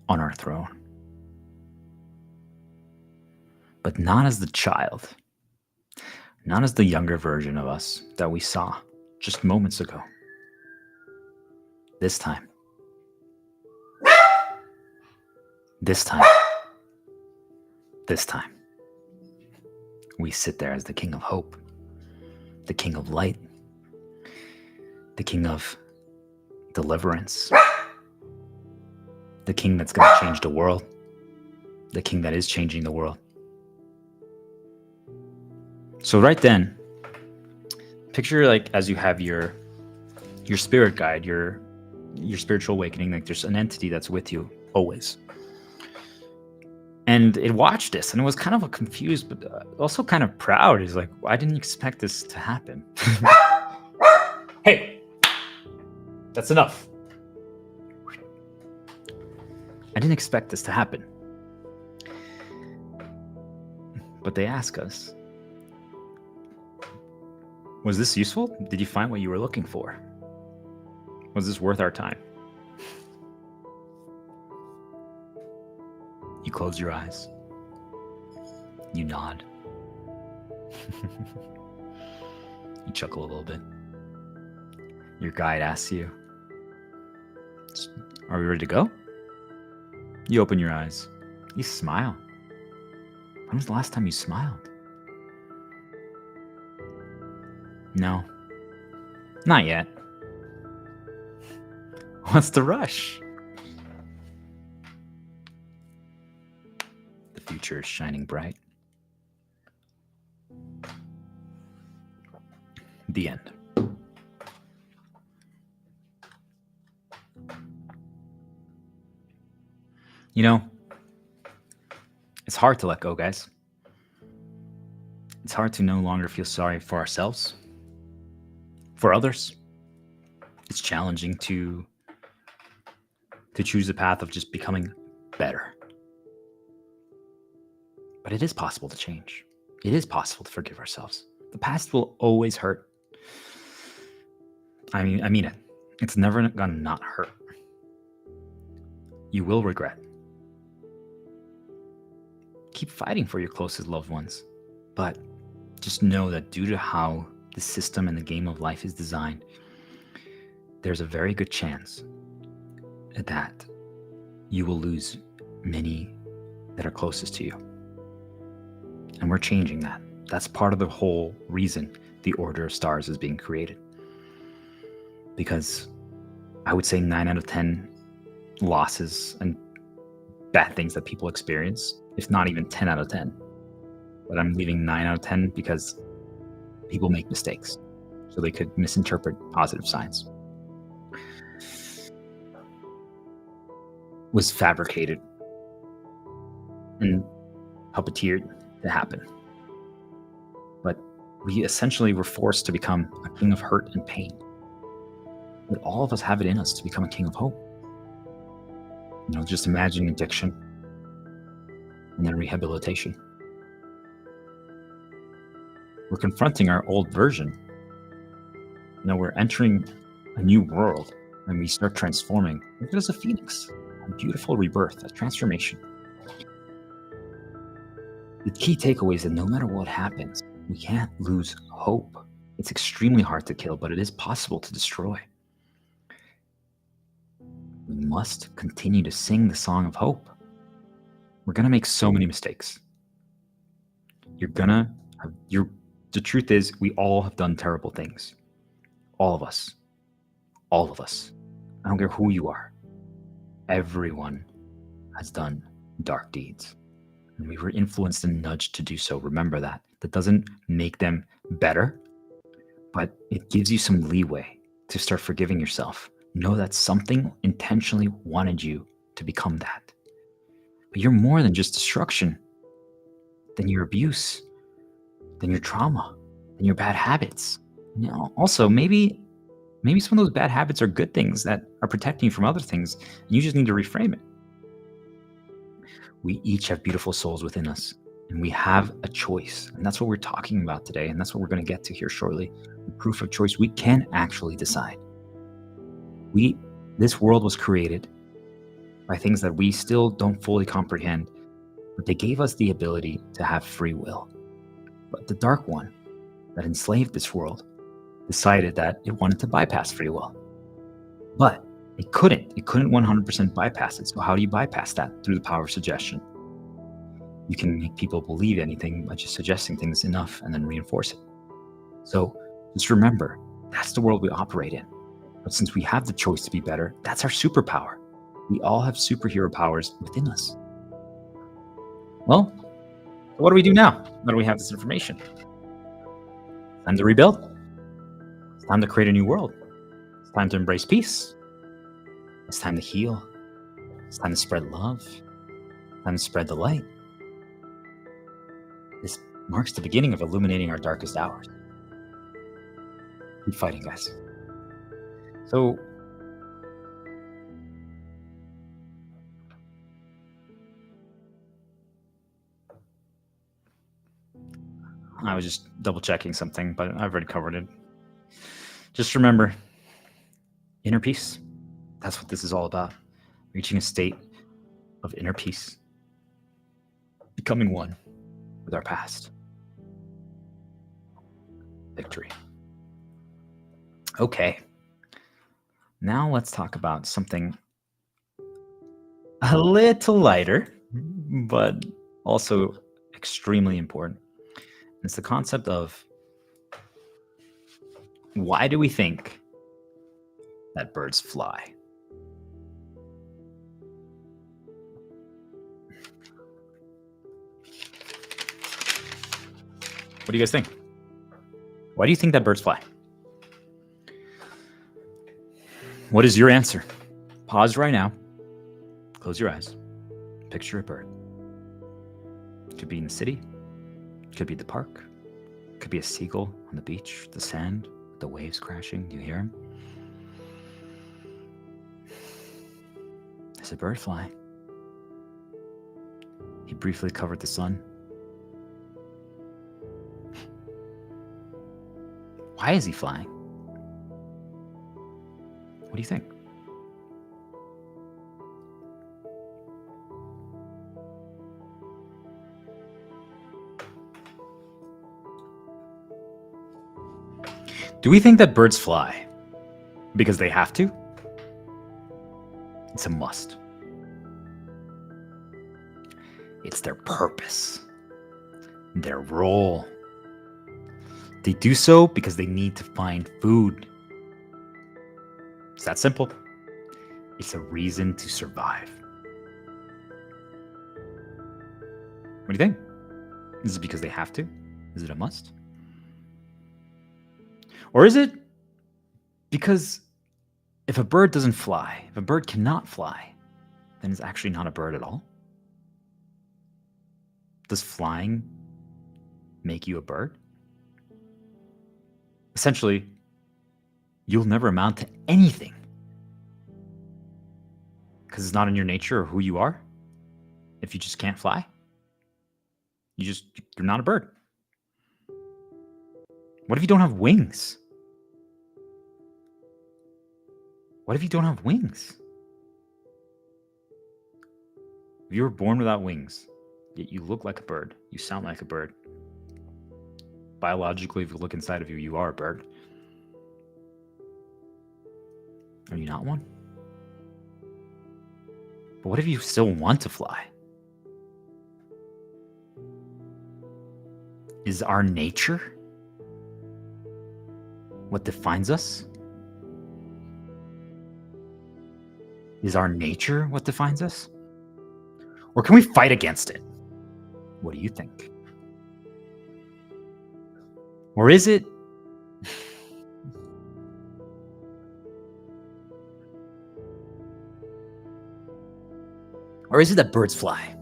on our throne, but not as the child, not as the younger version of us that we saw just moments ago. This time, we sit there as the King of Hope, the King of Light, the King of Deliverance, the King that's going to change the world, the King that is changing the world. So right then, picture like as you have your spirit guide, your your spiritual awakening. Like there's an entity that's with you always. And it watched this and it was kind of confused, but also kind of proud. He's like, I didn't expect this to happen. Hey, that's enough. I didn't expect this to happen. But they ask us, was this useful? Did you find what you were looking for? Was this worth our time? You close your eyes. You nod. You chuckle a little bit. Your guide asks you, are we ready to go? You open your eyes. You smile. When was the last time you smiled? No. Not yet. What's the rush? The future is shining bright. The end. You know, it's hard to let go, guys. It's hard to no longer feel sorry for ourselves, for others. It's challenging to choose the path of just becoming better. But it is possible to change. It is possible to forgive ourselves. The past will always hurt. I mean it. It's never gonna not hurt. You will regret. Keep fighting for your closest loved ones. But just know that due to how the system and the game of life is designed, there's a very good chance that you will lose many that are closest to you. And we're changing that. That's part of the whole reason the Order of Stars is being created. Because I would say 9 out of 10 losses and bad things that people experience, if not even 10 out of 10. But I'm leaving 9 out of 10 because people make mistakes. So they could misinterpret positive signs. Was fabricated and puppeteered to happen. But we essentially were forced to become a king of hurt and pain. But all of us have it in us to become a king of hope. You know, just imagine addiction and then rehabilitation. We're confronting our old version. You know, we're entering a new world and we start transforming. Look at us, a phoenix, a beautiful rebirth, a transformation. The key takeaway is that no matter what happens, we can't lose hope. It's extremely hard to kill, but it is possible to destroy. We must continue to sing the song of hope. We're going to make so many mistakes. The truth is, we all have done terrible things. All of us. All of us. I don't care who you are. Everyone has done dark deeds. And we were influenced and nudged to do so. Remember that. That doesn't make them better, but it gives you some leeway to start forgiving yourself. Know that something intentionally wanted you to become that. But you're more than just destruction, than your abuse, than your trauma, than your bad habits. You know, also, maybe some of those bad habits are good things that are protecting you from other things, and you just need to reframe it. We each have beautiful souls within us, and we have a choice. And that's what we're talking about today, and that's what we're going to get to here shortly. The proof of choice. We can actually decide. This world was created by things that we still don't fully comprehend, but they gave us the ability to have free will. But the Dark One that enslaved this world decided that it wanted to bypass free will. But it couldn't 100% bypass it. So how do you bypass that? Through the power of suggestion. You can make people believe anything by just suggesting things enough and then reinforce it. So just remember, that's the world we operate in. But since we have the choice to be better, that's our superpower. We all have superhero powers within us. Well, what do we do now? Now that we have this information? It's time to rebuild. It's time to create a new world. It's time to embrace peace. It's time to heal. It's time to spread love. Time to spread the light. This marks the beginning of illuminating our darkest hours. Keep fighting, guys. So, I was just double checking something, but I've already covered it. Just remember, inner peace. That's what this is all about. Reaching a state of inner peace. Becoming one with our past. Victory. Okay. Now let's talk about something a little lighter, but also extremely important. It's the concept of why do we think that birds fly? What do you guys think? Why do you think that birds fly? What is your answer? Pause right now. Close your eyes. Picture a bird. It could be in the city. It could be at the park. It could be a seagull on the beach, the sand, the waves crashing. Do you hear him? There's a bird flying. He briefly covered the sun. Why is he flying? What do you think? Do we think that birds fly because they have to? It's a must. It's their purpose, their role. They do so because they need to find food. It's that simple. It's a reason to survive. What do you think? Is it because they have to? Is it a must? Or is it because if a bird doesn't fly, if a bird cannot fly, then it's actually not a bird at all? Does flying make you a bird? Essentially, you'll never amount to anything because it's not in your nature or who you are. If you just can't fly, you're not a bird. What if you don't have wings? What if you don't have wings? If you were born without wings, yet you look like a bird, you sound like a bird. Biologically, if you look inside of you, you are a bird. Are you not one? But what if you still want to fly? Is our nature what defines us? Is our nature what defines us? Or can we fight against it? What do you think? Or is it that birds fly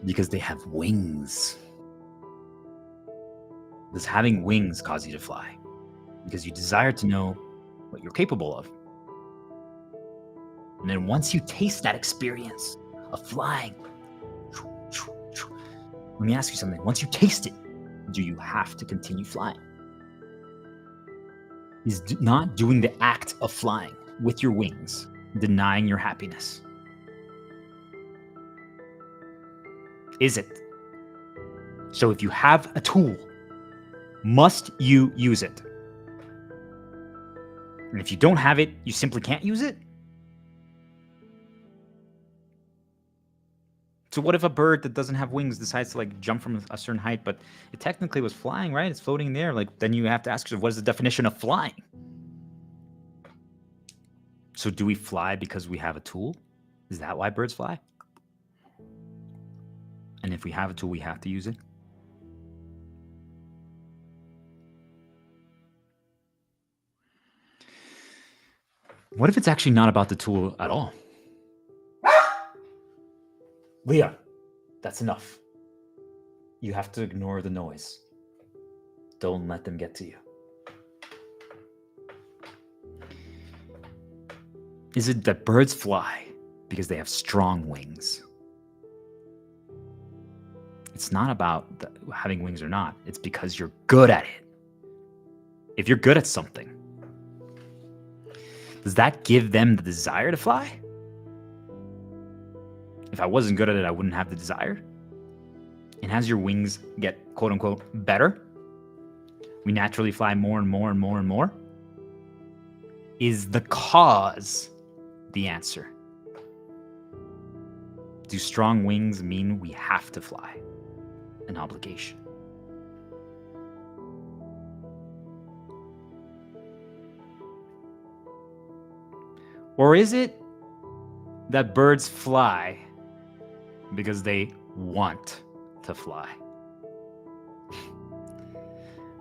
because they have wings? Does having wings cause you to fly? Because you desire to know what you're capable of. And then once you taste that experience of flying, let me ask you something. Once you taste it, do you have to continue flying? Is not doing the act of flying with your wings denying your happiness? Is it? So if you have a tool, must you use it? And if you don't have it, you simply can't use it? So what if a bird that doesn't have wings decides to jump from a certain height, but it technically was flying, right? It's floating in the air. Then you have to ask yourself, what is the definition of flying? So do we fly because we have a tool? Is that why birds fly? And if we have a tool, we have to use it? What if it's actually not about the tool at all? Leah, that's enough. You have to ignore the noise. Don't let them get to you. Is it that birds fly because they have strong wings? It's not about having wings or not. It's because you're good at it. If you're good at something, does that give them the desire to fly? If I wasn't good at it, I wouldn't have the desire. And as your wings get, quote unquote, better, we naturally fly more and more and more and more. Is the cause the answer? Do strong wings mean we have to fly? An obligation. Or is it that birds fly because they want to fly?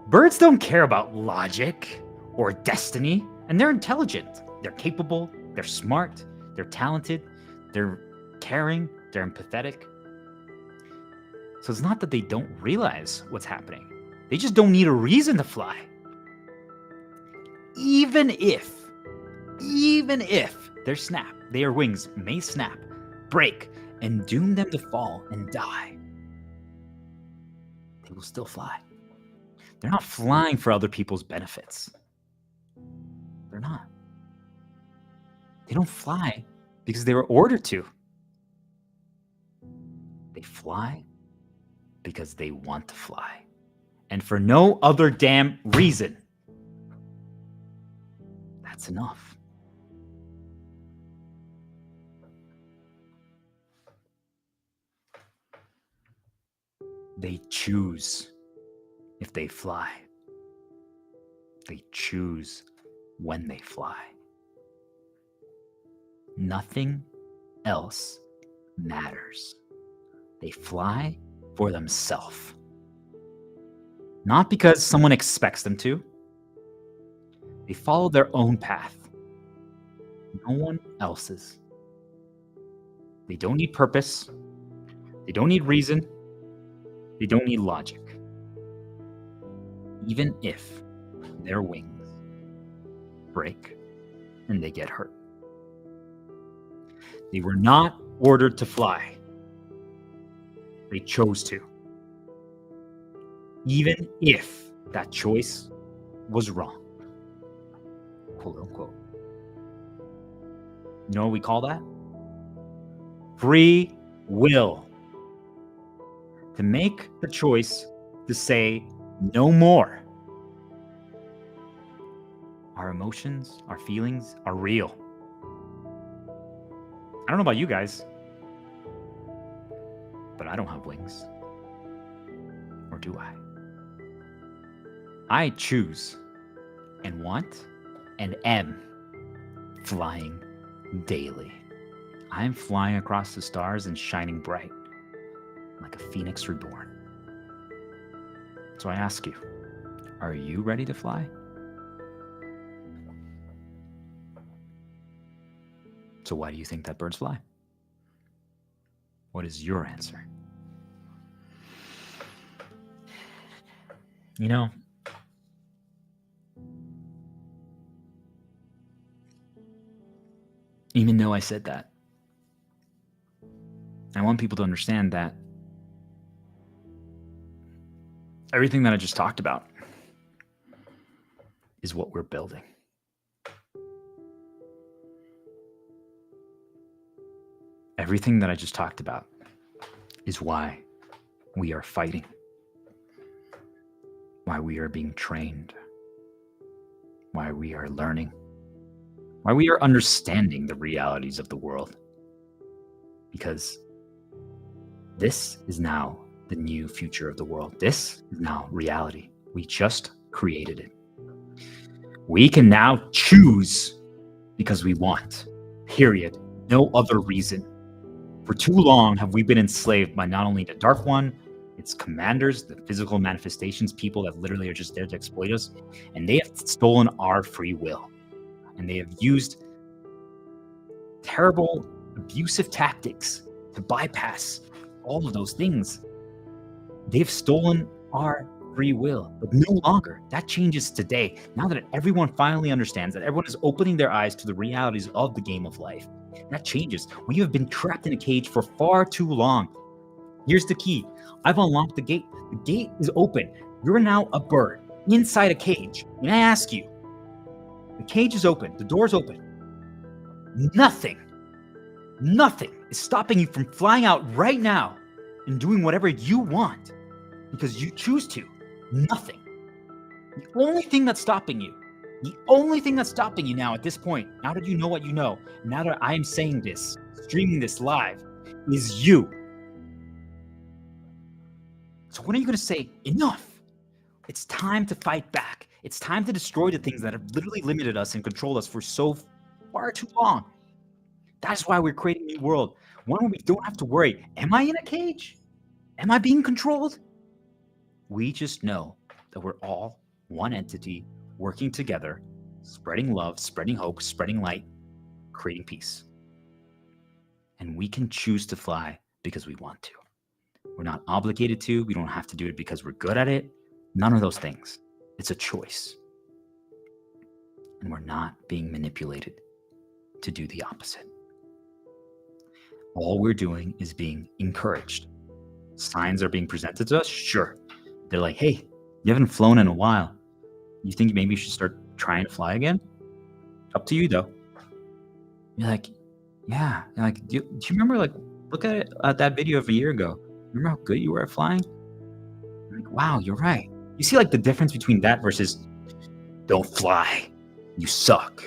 Birds don't care about logic or destiny, and they're intelligent. They're capable, they're smart, they're talented, they're caring, they're empathetic. So it's not that they don't realize what's happening. They just don't need a reason to fly. Even if their wings may snap, break, and doom them to fall and die, they will still fly. They're not flying for other people's benefits. They're not. They don't fly because they were ordered to. They fly because they want to fly. And for no other damn reason. That's enough. They choose if they fly. They choose when they fly. Nothing else matters. They fly for themselves. Not because someone expects them to. They follow their own path. No one else's. They don't need purpose. They don't need reason. They don't need logic. Even if their wings break and they get hurt. They were not ordered to fly. They chose to. Even if that choice was wrong. Quote unquote. You know what we call that? Free will. To make the choice to say no more. Our emotions, our feelings are real. I don't know about you guys, but I don't have wings. Or do I? I choose and want and am flying daily. I'm flying across the stars and shining bright like a phoenix reborn. So I ask you, are you ready to fly? So why do you think that birds fly? What is your answer? You know, even though I said that, I want people to understand that everything that I just talked about is what we're building. Everything that I just talked about is why we are fighting, why we are being trained, why we are learning, why we are understanding the realities of the world. Because this is now the new future of the world. This is now reality. We just created it. We can now choose because we want. Period. No other reason. For too long have we been enslaved by not only the Dark One, its commanders, the physical manifestations, people that literally are just there to exploit us, and they have stolen our free will. And they have used terrible, abusive tactics to bypass all of those things. They've stolen our free will, but no longer. That changes today. Now that everyone finally understands, that everyone is opening their eyes to the realities of the game of life, that changes. We have been trapped in a cage for far too long. Here's the key. I've unlocked the gate. The gate is open. You're now a bird inside a cage. And I ask you, the cage is open. The door's open. Nothing is stopping you from flying out right now and doing whatever you want because you choose to. Nothing. The only thing that's stopping you now at this point, now that you know what you know, now that I am saying this, streaming this live, is you. So when are you going to say, enough? It's time to fight back. It's time to destroy the things that have literally limited us and controlled us for so far too long. That's why we're creating a new world. One where we don't have to worry, am I in a cage? Am I being controlled? We just know that we're all one entity working together, spreading love, spreading hope, spreading light, creating peace. And we can choose to fly because we want to. We're not obligated to. We don't have to do it because we're good at it. None of those things. It's a choice. And we're not being manipulated to do the opposite. All we're doing is being encouraged. Signs are being presented to us? Sure. They're like, hey, you haven't flown in a while. You think maybe you should start trying to fly again? Up to you, though. You're like, yeah. You're like, do you remember, like, look at it, at that video of a year ago. Remember how good you were at flying? You're like, wow, you're right. You see, like, the difference between that versus don't fly. You suck.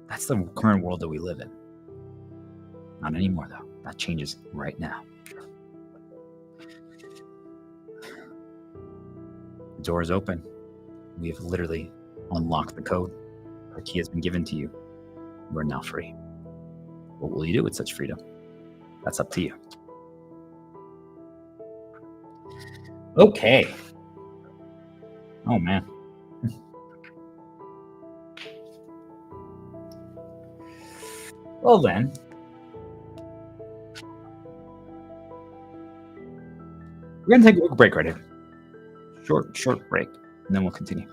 That's the current world that we live in. Not anymore, though. That changes right now. The door is open. We have literally unlocked the code. The key has been given to you. You are now free. What will you do with such freedom? That's up to you. Okay. Oh, man. Well, then. We're going to take a quick break right here. Short break, and then we'll continue.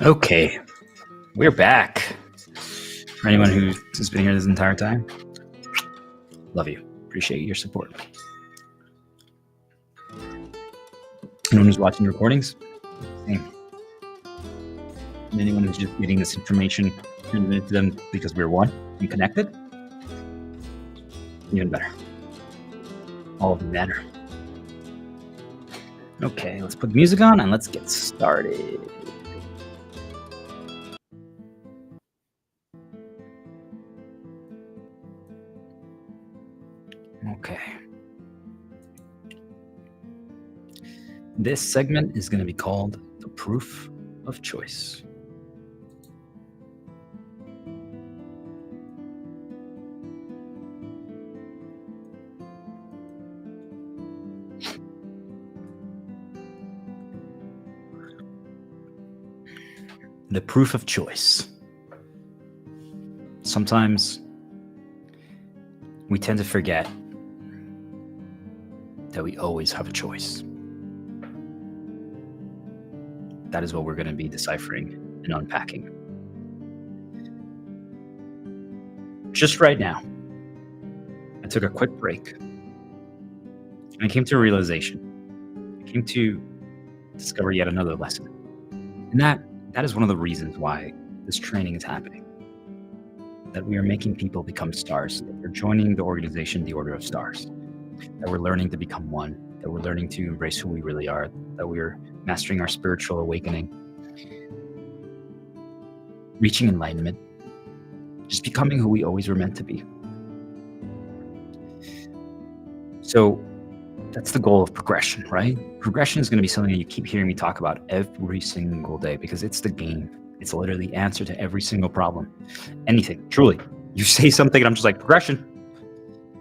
Okay, we're back. For anyone who's been here this entire time, love you. Appreciate your support. Anyone who's watching the recordings, same. And anyone who's just getting this information transmitted to them because we're one and connected, even better. All of them matter. Okay, let's put the music on and let's get started. Okay. This segment is going to be called The Proof of Choice. The proof of choice. Sometimes we tend to forget that we always have a choice. That is what we're going to be deciphering and unpacking. Just right now, I took a quick break and I came to a realization. I came to discover yet another lesson. And that is one of the reasons why this training is happening. That we are making people become stars. That we're joining the organization, the Order of Stars. That we're learning to become one. That we're learning to embrace who we really are. That we're mastering our spiritual awakening. Reaching enlightenment. Just becoming who we always were meant to be. So that's the goal of progression, right? Progression is going to be something that you keep hearing me talk about every single day because it's the game. It's literally the answer to every single problem. Anything, truly. You say something and I'm just like, progression.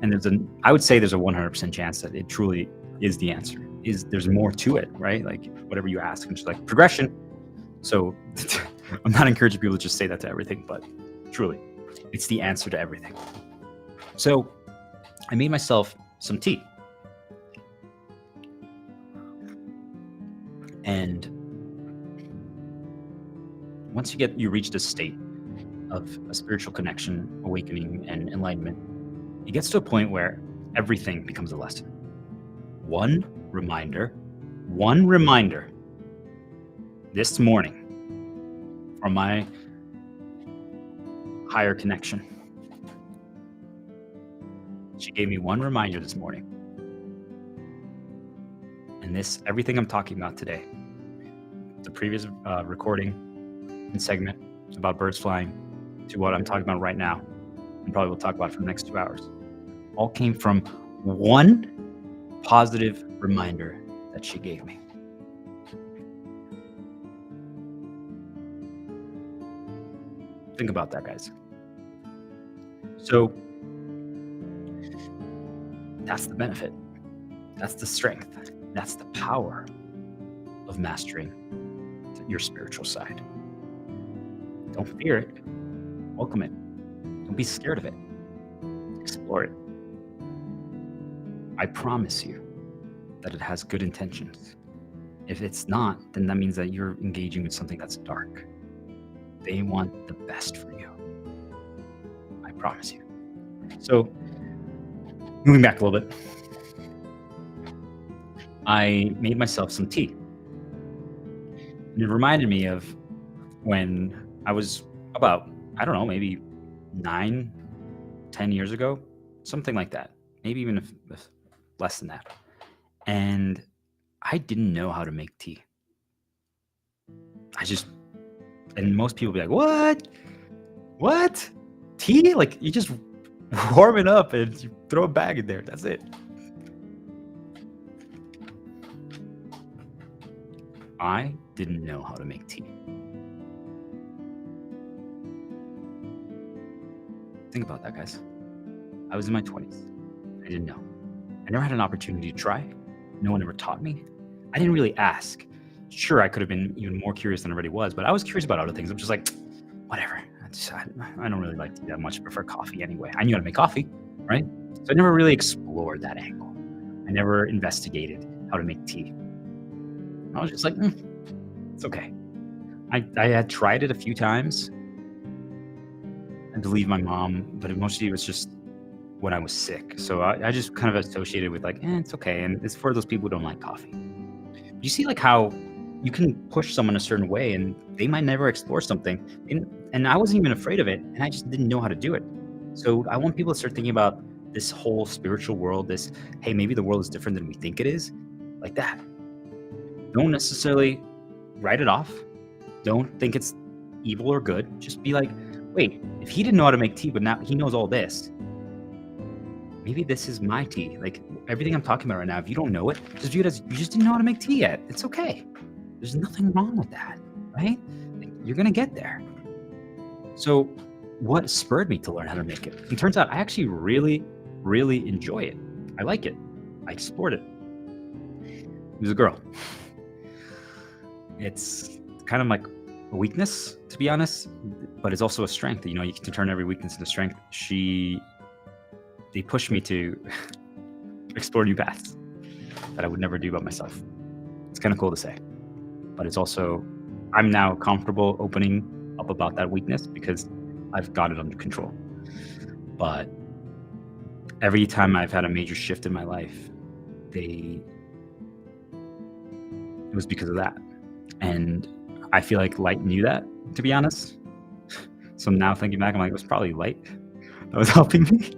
And I would say there's a 100% chance that it truly is the answer. There's more to it, right? Like whatever you ask, I'm just like, progression. So I'm not encouraging people to just say that to everything, but truly, it's the answer to everything. So I made myself some tea. And once you reach this state of a spiritual connection, awakening, and enlightenment, it gets to a point where everything becomes a lesson. One reminder this morning from my higher connection. She gave me one reminder this morning. And everything I'm talking about today, the previous recording and segment about birds flying to what I'm talking about right now, and probably we'll talk about for the next 2 hours, all came from one positive reminder that she gave me. Think about that, guys. So that's the benefit. That's the strength. That's the power of mastering your spiritual side. Don't fear it. Welcome it. Don't be scared of it. Explore it. I promise you that it has good intentions. If it's not, then that means that you're engaging with something that's dark. They want the best for you. I promise you. So, moving back a little bit, I made myself some tea. And it reminded me of when I was about, I don't know, maybe 9, 10 years ago, something like that. Maybe even if less than that. And I didn't know how to make tea. And most people be like, what? What? Tea? Like, you just warm it up and you throw a bag in there. That's it. I didn't know how to make tea. Think about that, guys. I was in my 20s. I didn't know. I never had an opportunity to try. No one ever taught me. I didn't really ask. Sure, I could have been even more curious than I already was, but I was curious about other things. I'm just like, whatever. I don't really like tea that much. I prefer coffee anyway. I knew how to make coffee, right? So I never really explored that angle. I never investigated how to make tea. I was just like, it's okay. I had tried it a few times, I believe my mom, but it mostly was just when I was sick. So I just kind of associated with like, it's okay. And it's for those people who don't like coffee. You see like how you can push someone a certain way and they might never explore something. And I wasn't even afraid of it. And I just didn't know how to do it. So I want people to start thinking about this whole spiritual world, this, hey, maybe the world is different than we think it is. Like that. Don't necessarily write it off. Don't think it's evil or good. Just be like, wait, if he didn't know how to make tea, but now he knows all this, maybe this is my tea. Like everything I'm talking about right now, if you don't know it, just view it as you just didn't know how to make tea yet. It's okay. There's nothing wrong with that, right? Like, you're going to get there. So what spurred me to learn how to make it? It turns out I actually really, really enjoy it. I like it. I explored it. It was a girl. It's kind of like a weakness, to be honest, but it's also a strength. You know, you can turn every weakness into strength. They pushed me to explore new paths that I would never do by myself. It's kind of cool to say, but it's also, I'm now comfortable opening up about that weakness because I've got it under control. But every time I've had a major shift in my life, it was because of that. And I feel like light knew that, to be honest. So now thinking back, I'm like, it was probably light that was helping me.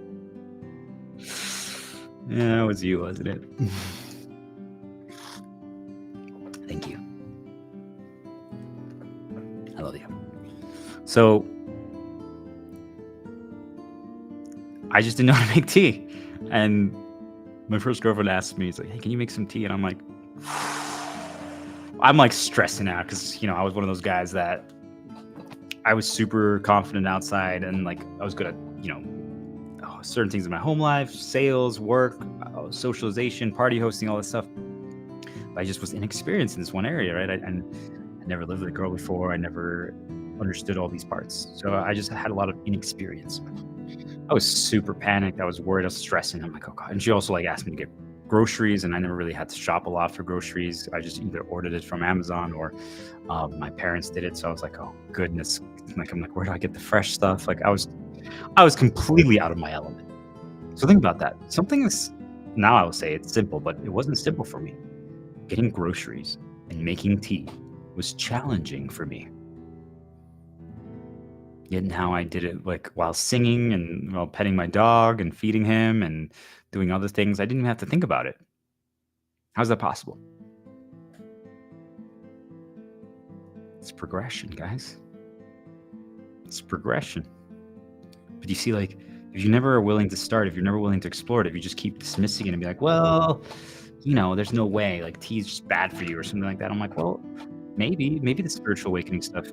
Yeah, it was you, wasn't it? Thank you. I love you. So I just didn't know how to make tea. And my first girlfriend asked me, he's like, hey, can you make some tea? And I'm like stressing out because, you know, I was one of those guys that I was super confident outside and like I was good at, you know, certain things in my home life, sales, work, socialization, party hosting, all this stuff. But I just was inexperienced in this one area, right? I never lived with a girl before. I never understood all these parts. So I just had a lot of inexperience. I was super panicked. I was worried. I was stressing. I'm like, oh God. And she also like asked me to get groceries, and I never really had to shop a lot for groceries. I just either ordered it from Amazon or my parents did it. So I was like, oh goodness. Like, I'm like, where do I get the fresh stuff? Like I was completely out of my element. So think about that. Something is, now I will say it's simple, but it wasn't simple for me. Getting groceries and making tea was challenging for me. Yet now I did it like while singing and while petting my dog and feeding him and doing other things. I didn't even have to think about it. How's that possible? It's progression, guys. It's progression. But you see, like, if you never are willing to start, if you're never willing to explore it, if you just keep dismissing it and be like, well, you know, there's no way, like tea's just bad for you or something like that. I'm like, well, maybe the spiritual awakening stuff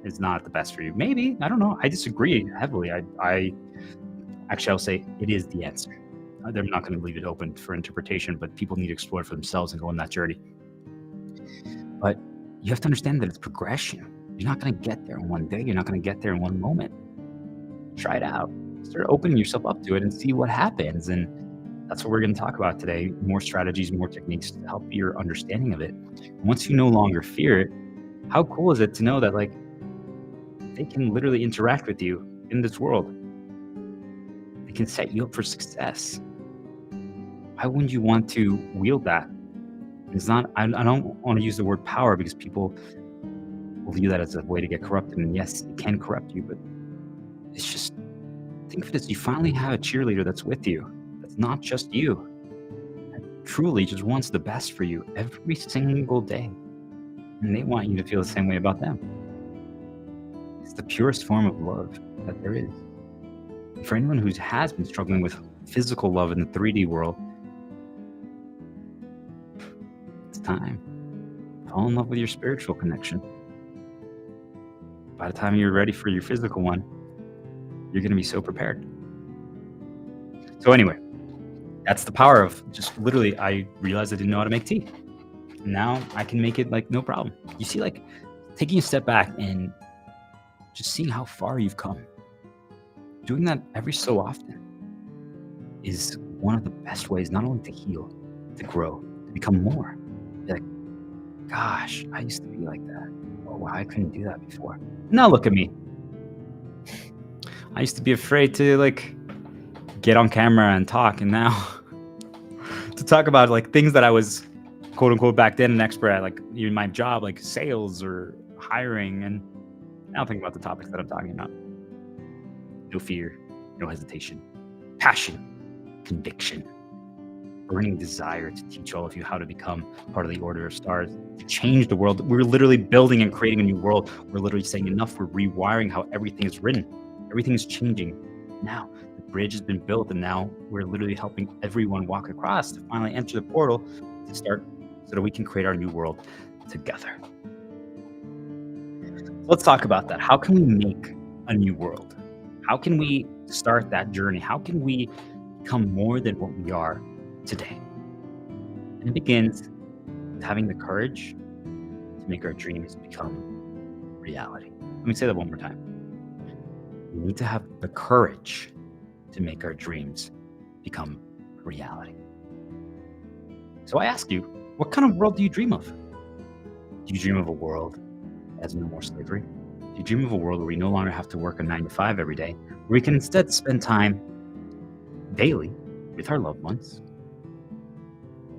is not the best for you. Maybe, I don't know. I disagree heavily. I'll say it is the answer. They're not going to leave it open for interpretation, but people need to explore it for themselves and go on that journey. But you have to understand that it's progression. You're not going to get there in one day. You're not going to get there in one moment. Try it out. Start opening yourself up to it and see what happens. And that's what we're going to talk about today. More strategies, more techniques to help your understanding of it. And once you no longer fear it, how cool is it to know that like they can literally interact with you in this world? They can set you up for success. Why wouldn't you want to wield that? It's not, I don't want to use the word power because people will view that as a way to get corrupted. And yes, it can corrupt you, but it's just, think of it as you finally have a cheerleader that's with you. That's not just you. That truly just wants the best for you every single day. And they want you to feel the same way about them. It's the purest form of love that there is. For anyone who has been struggling with physical love in the 3D world, it's time. Fall in love with your spiritual connection. By the time you're ready for your physical one, you're going to be so prepared. So anyway, that's the power of just literally, I realized I didn't know how to make tea. Now I can make it like no problem. You see, like taking a step back and just seeing how far you've come. Doing that every so often is one of the best ways, not only to heal, to grow, to become more. You're like, gosh, I used to be like that. wow, I couldn't do that before. Now look at me. I used to be afraid to like get on camera and talk, and now to talk about like things that I was quote unquote back then an expert at, like in my job, like sales or hiring, and now think about the topics that I'm talking about. No fear, no hesitation, passion, conviction, burning desire to teach all of you how to become part of the Order of Stars, to change the world. We're literally building and creating a new world. We're literally saying enough. We're rewiring how everything is written. Everything is changing. Now the bridge has been built, and now we're literally helping everyone walk across to finally enter the portal to start, so that we can create our new world together. Let's talk about that. How can we make a new world? How can we start that journey? How can we become more than what we are today? And it begins with having the courage to make our dreams become reality. Let me say that one more time. We need to have the courage to make our dreams become reality. So I ask you, what kind of world do you dream of? Do you dream of a world that has no more slavery? Do you dream of a world where we no longer have to work a 9 to 5 every day, where we can instead spend time daily with our loved ones,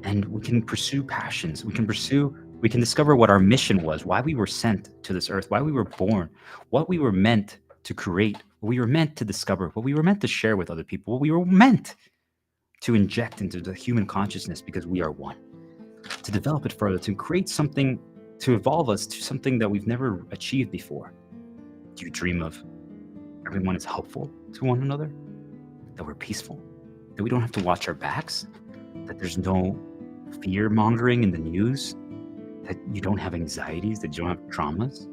and we can pursue passions, we can discover what our mission was, why we were sent to this earth, why we were born, what we were meant to create, what we were meant to discover, what we were meant to share with other people, what we were meant to inject into the human consciousness, because we are one, to develop it further, to create something, to evolve us to something that we've never achieved before. Do you dream of everyone is helpful to one another, that we're peaceful, that we don't have to watch our backs, that there's no fear mongering in the news, that you don't have anxieties, that you don't have traumas?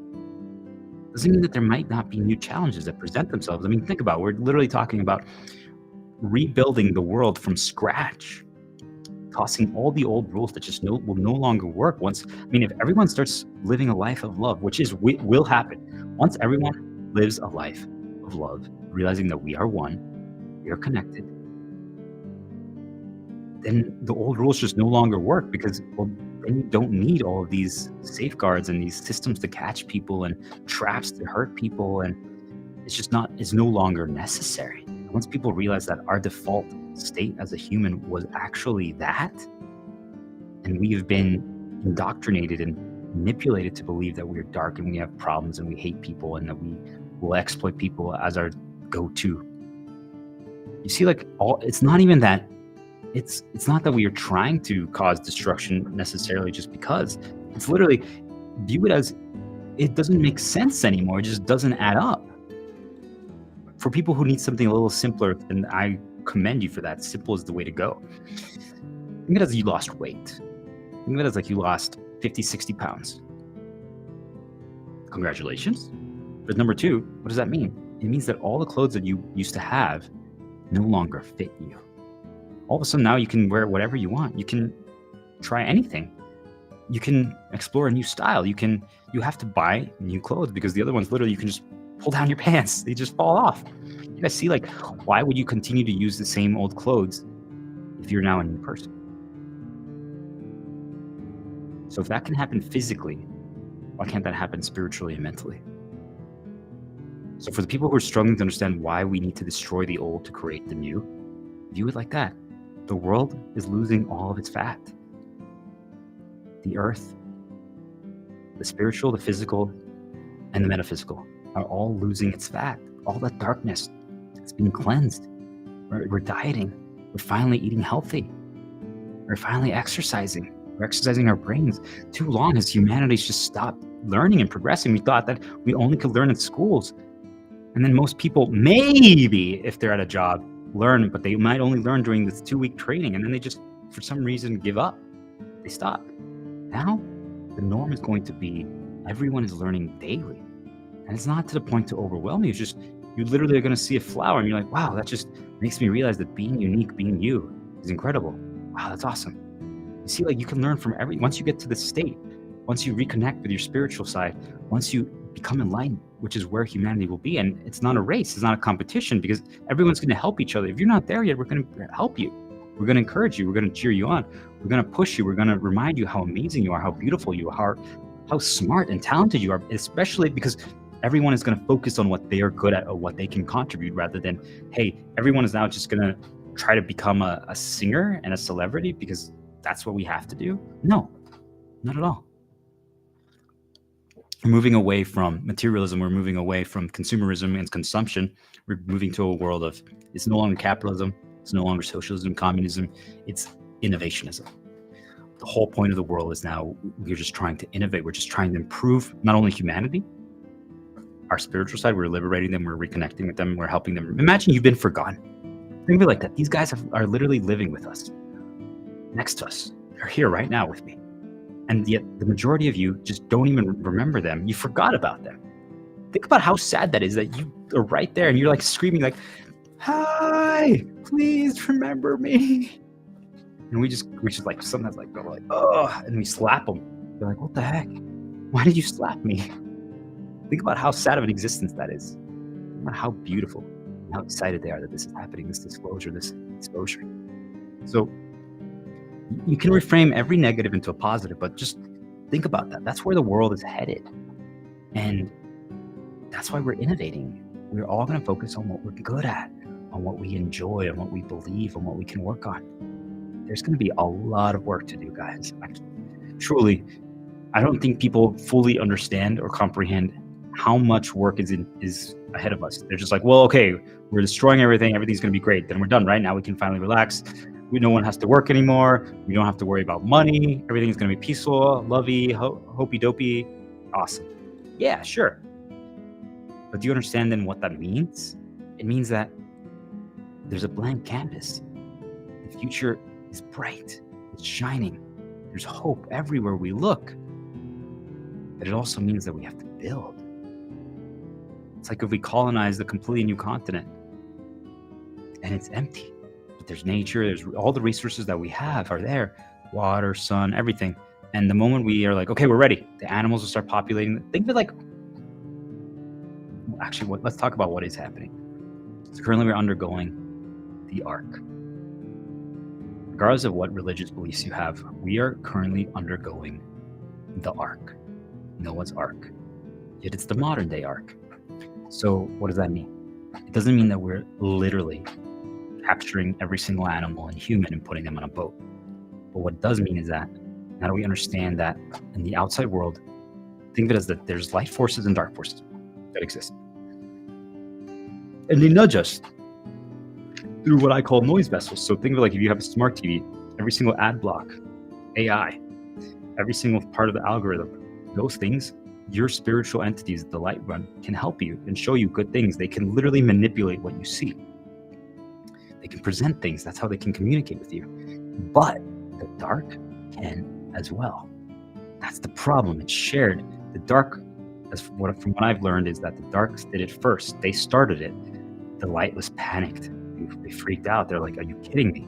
Doesn't mean that there might not be new challenges that present themselves. I mean, think about it. We're literally talking about rebuilding the world from scratch, tossing all the old rules that just will no longer work. If everyone starts living a life of love, which will happen, once everyone lives a life of love, realizing that we are one, we are connected, then the old rules just no longer work, because then you don't need all of these safeguards and these systems to catch people and traps to hurt people, and it's no longer necessary. And once people realize that our default state as a human was actually that, and we've been indoctrinated and manipulated to believe that we're dark and we have problems and we hate people and that we will exploit people as our go-to. You see, it's not even that. It's not that we are trying to cause destruction necessarily just because. It's literally, view it as, it doesn't make sense anymore. It just doesn't add up. For people who need something a little simpler, and I commend you for that, simple is the way to go. Think of it as you lost weight. Think of it as like you lost 50, 60 pounds. Congratulations. But number two, what does that mean? It means that all the clothes that you used to have no longer fit you. All of a sudden now you can wear whatever you want. You can try anything. You can explore a new style. You have to buy new clothes, because the other ones, literally, you can just pull down your pants. They just fall off. You guys see, why would you continue to use the same old clothes if you're now a new person? So if that can happen physically, why can't that happen spiritually and mentally? So for the people who are struggling to understand why we need to destroy the old to create the new, view it like that. The world is losing all of its fat. The earth, the spiritual, the physical, and the metaphysical are all losing its fat. All that darkness is being cleansed. We're dieting. We're finally eating healthy. We're finally exercising. We're exercising our brains. Too long has humanity's just stopped learning and progressing. We thought that we only could learn in schools. And then most people, maybe if they're at a job, learn, but they might only learn during this 2-week training, and then they just, for some reason, give up. They stop. Now, the norm is going to be everyone is learning daily. And it's not to the point to overwhelm you. It's just, you literally are going to see a flower and you're like, wow, that just makes me realize that being unique, being you is incredible. Wow, that's awesome. You see, you can learn from once you get to this state, once you reconnect with your spiritual side, once you become enlightened, which is where humanity will be. And it's not a race, it's not a competition, because everyone's going to help each other. If you're not there yet, we're going to help you. We're going to encourage you. We're going to cheer you on. We're going to push you. We're going to remind you how amazing you are, how beautiful you are, how smart and talented you are, especially because everyone is going to focus on what they are good at or what they can contribute rather than, hey, everyone is now just going to try to become a singer and a celebrity because that's what we have to do. No, not at all. We're moving away from materialism. We're moving away from consumerism and consumption. We're moving to a world of, it's no longer capitalism. It's no longer socialism, communism. It's innovationism. The whole point of the world is now we're just trying to innovate. We're just trying to improve not only humanity, our spiritual side. We're liberating them. We're reconnecting with them. We're helping them. Imagine you've been forgotten. Think of it like that. These guys are literally living with us, next to us. They're here right now with me. And yet the majority of you just don't even remember them. You forgot about them. Think about how sad that is that you are right there and you're like screaming like, hi, please remember me. And we just like sometimes like go like, oh, and we slap them. They're like, what the heck? Why did you slap me? Think about how sad of an existence that is. Think about how beautiful and how excited they are that this is happening, this disclosure, this exposure. So you can reframe every negative into a positive, but just think about that. That's where the world is headed. And that's why we're innovating. We're all going to focus on what we're good at, on what we enjoy, on what we believe, on what we can work on. There's going to be a lot of work to do, guys. Truly, I don't think people fully understand or comprehend how much work is ahead of us. They're just like, well, okay, we're destroying everything. Everything's going to be great. Then we're done, right? Now we can finally relax. No one has to work anymore. We don't have to worry about money. Everything's going to be peaceful, lovey, hopey-dopey. Awesome. Yeah, sure. But do you understand then what that means? It means that there's a blank canvas. The future is bright. It's shining. There's hope everywhere we look. But it also means that we have to build. It's like if we colonize a completely new continent and it's empty. But there's nature, there's all the resources that we have are there. Water, sun, everything. And the moment we are like, okay, we're ready, the animals will start populating. Think of it like, actually, let's talk about what is happening. So currently we're undergoing the arc. Regardless of what religious beliefs you have, we are currently undergoing the arc. Noah's ark. Yet it's the modern day arc. So what does that mean? It doesn't mean that we're literally capturing every single animal and human and putting them on a boat. But what it does mean is that now that we understand that in the outside world, think of it as that there's light forces and dark forces that exist. And they nudge us through what I call noise vessels. So think of it like if you have a smart TV, every single ad block, AI, every single part of the algorithm, those things, your spiritual entities, the light one, can help you and show you good things. They can literally manipulate what you see. They can present things. That's how they can communicate with you. But the dark can as well. That's the problem. It's shared. The dark, from what I've learned, is that the dark did it first. They started it. The light was panicked. They freaked out. They're like, are you kidding me?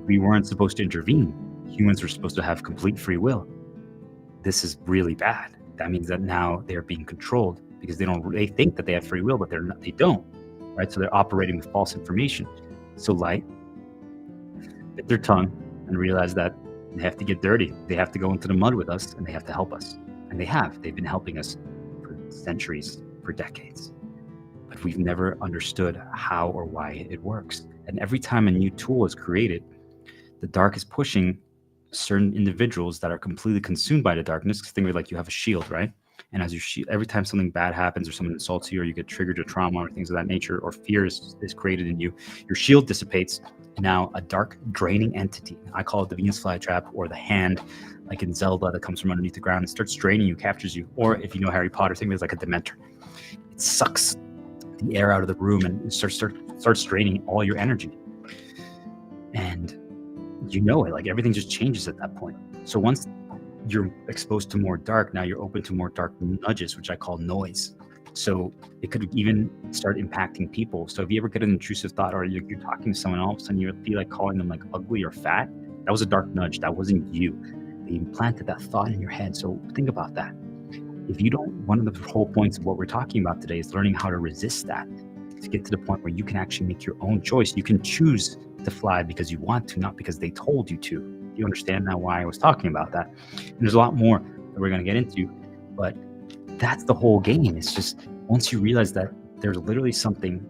We weren't supposed to intervene. Humans were supposed to have complete free will. This is really bad. That means that now they're being controlled because they think that they have free will, but they don't, right? So they're operating with false information. So light bit their tongue and realize that they have to get dirty. They have to go into the mud with us and they have to help us. And they've been helping us for centuries, for decades. But we've never understood how or why it works. And every time a new tool is created, the dark is pushing certain individuals that are completely consumed by the darkness. Think of it like you have a shield, right? And as every time something bad happens or someone insults you or you get triggered or trauma or things of that nature or fear is created in you, your shield dissipates. And now a dark draining entity, I call it the Venus flytrap or the hand, like in Zelda, that comes from underneath the ground and starts draining you, captures you. Or if you know Harry Potter, think of it as like a Dementor. It sucks the air out of the room and starts draining all your energy. And you know it, like everything just changes at that point. So once you're exposed to more dark, now you're open to more dark nudges, which I call noise. So it could even start impacting people. So if you ever get an intrusive thought or you're talking to someone, all of a sudden you feel like calling them like ugly or fat, that was a dark nudge. That wasn't you. They implanted that thought in your head. So think about that. If you don't, one of the whole points of what we're talking about today is learning how to resist that, to get to the point where you can actually make your own choice. You can choose to fly because you want to, not because they told you to. You understand now why I was talking about that? And there's a lot more that we're going to get into. But that's the whole game. It's just once you realize that there's literally something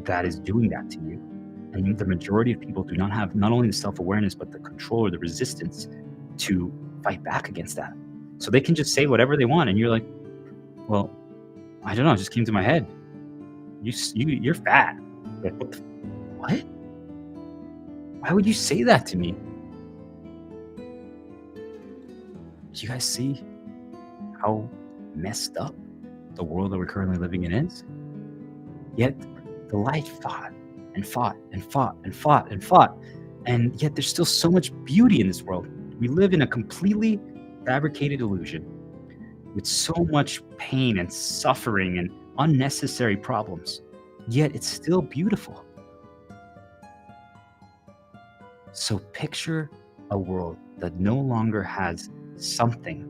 that is doing that to you, and the majority of people do not have not only the self-awareness, but the control or the resistance to fight back against that. So they can just say whatever they want. And you're like, well, I don't know. It just came to my head. You're fat. Like, what? Why would you say that to me? Do you guys see how messed up the world that we're currently living in is? Yet the light fought and fought and fought and fought and fought. And yet there's still so much beauty in this world. We live in a completely fabricated illusion with so much pain and suffering and unnecessary problems. Yet it's still beautiful. So picture a world that no longer has something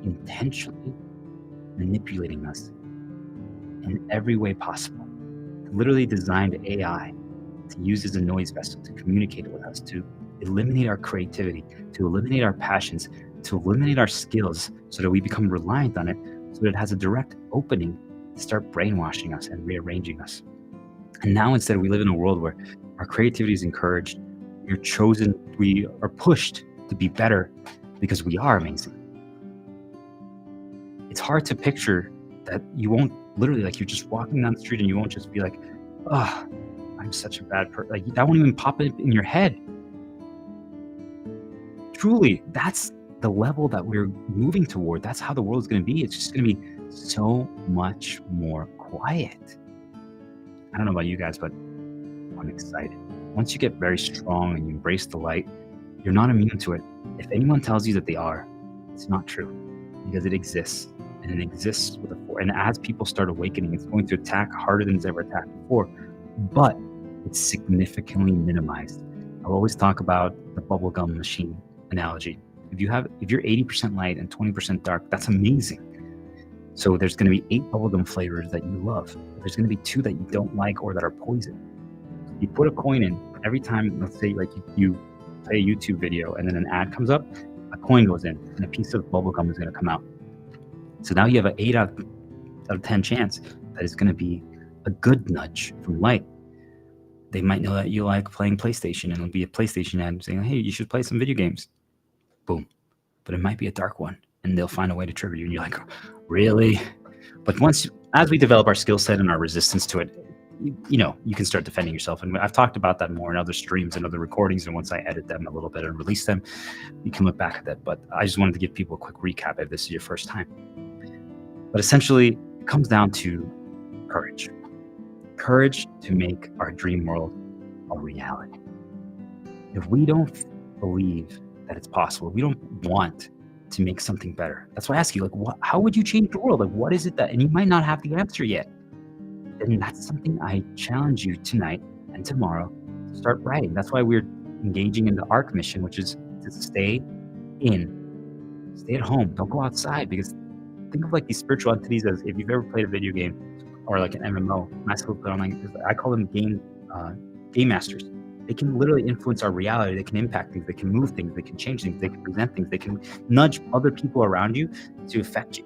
intentionally manipulating us in every way possible. Literally designed AI to use as a noise vessel to communicate with us, to eliminate our creativity, to eliminate our passions, to eliminate our skills so that we become reliant on it, so that it has a direct opening to start brainwashing us and rearranging us. And now instead we live in a world where our creativity is encouraged, we are pushed to be better because we are amazing. It's hard to picture that you won't literally, like, you're just walking down the street and you won't just be like, oh, I'm such a bad person. Like, that won't even pop in your head. Truly, that's the level that we're moving toward. That's how the world's going to be. It's just going to be so much more quiet. I don't know about you guys, but I'm excited. Once you get very strong and you embrace the light, you're not immune to it. If anyone tells you that they are, it's not true, because it exists, and it exists with a force. And as people start awakening, it's going to attack harder than it's ever attacked before, but it's significantly minimized. I'll always talk about the bubblegum machine analogy. If you're 80% light and 20% dark, that's amazing. So there's going to be 8 bubblegum flavors that you love. There's going to be 2 that you don't like or that are poison. You put a coin in every time. Let's say like you play a YouTube video and then an ad comes up, a coin goes in and a piece of bubblegum is going to come out. So now you have an 8 out of 10 chance that it's going to be a good nudge from light. They might know that you like playing PlayStation, and it'll be a PlayStation ad saying, hey, you should play some video games. Boom. But it might be a dark one, and they'll find a way to trigger you. And you're like, really? But as we develop our skill set and our resistance to it, you can start defending yourself. And I've talked about that more in other streams and other recordings. And once I edit them a little bit and release them, you can look back at that. But I just wanted to give people a quick recap if this is your first time. But essentially, it comes down to courage. Courage to make our dream world a reality. If we don't believe that it's possible, we don't want to make something better. That's why I ask you, like, how would you change the world? Like, what is it that, and you might not have the answer yet. And that's something I challenge you tonight and tomorrow to start writing. That's why we're engaging in the ARC mission, which is to stay at home. Don't go outside, because think of like these spiritual entities as if you've ever played a video game or like an MMO, I call them game masters. They can literally influence our reality. They can impact things. They can move things. They can change things. They can present things. They can nudge other people around you to affect you.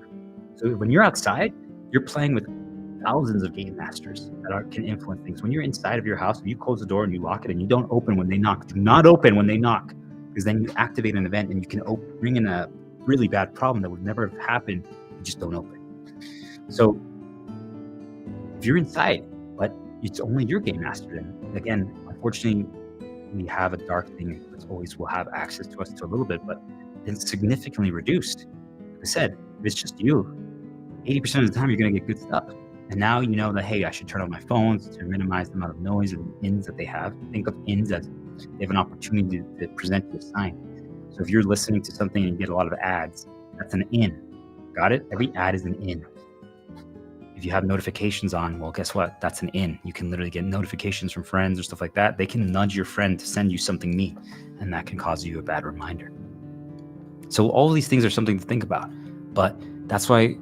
So when you're outside, you're playing with thousands of game masters that can influence things. When you're inside of your house, if you close the door and you lock it and you don't open when they knock, do not open when they knock, because then you activate an event and you can bring in a really bad problem that would never have happened. You just don't open. So if you're inside, but it's only your game master, then again, unfortunately, we have a dark thing that always will have access to us to a little bit, but it's significantly reduced. Like I said, if it's just you, 80% of the time you're going to get good stuff. And now you know that, hey, I should turn on my phones to minimize the amount of noise and ins that they have. Think of ins as they have an opportunity to present you a sign. So if you're listening to something and you get a lot of ads, that's an in. Got it? Every ad is an in. If you have notifications on, well, guess what? That's an in. You can literally get notifications from friends or stuff like that. They can nudge your friend to send you something neat, and that can cause you a bad reminder. So all of these things are something to think about. But that's why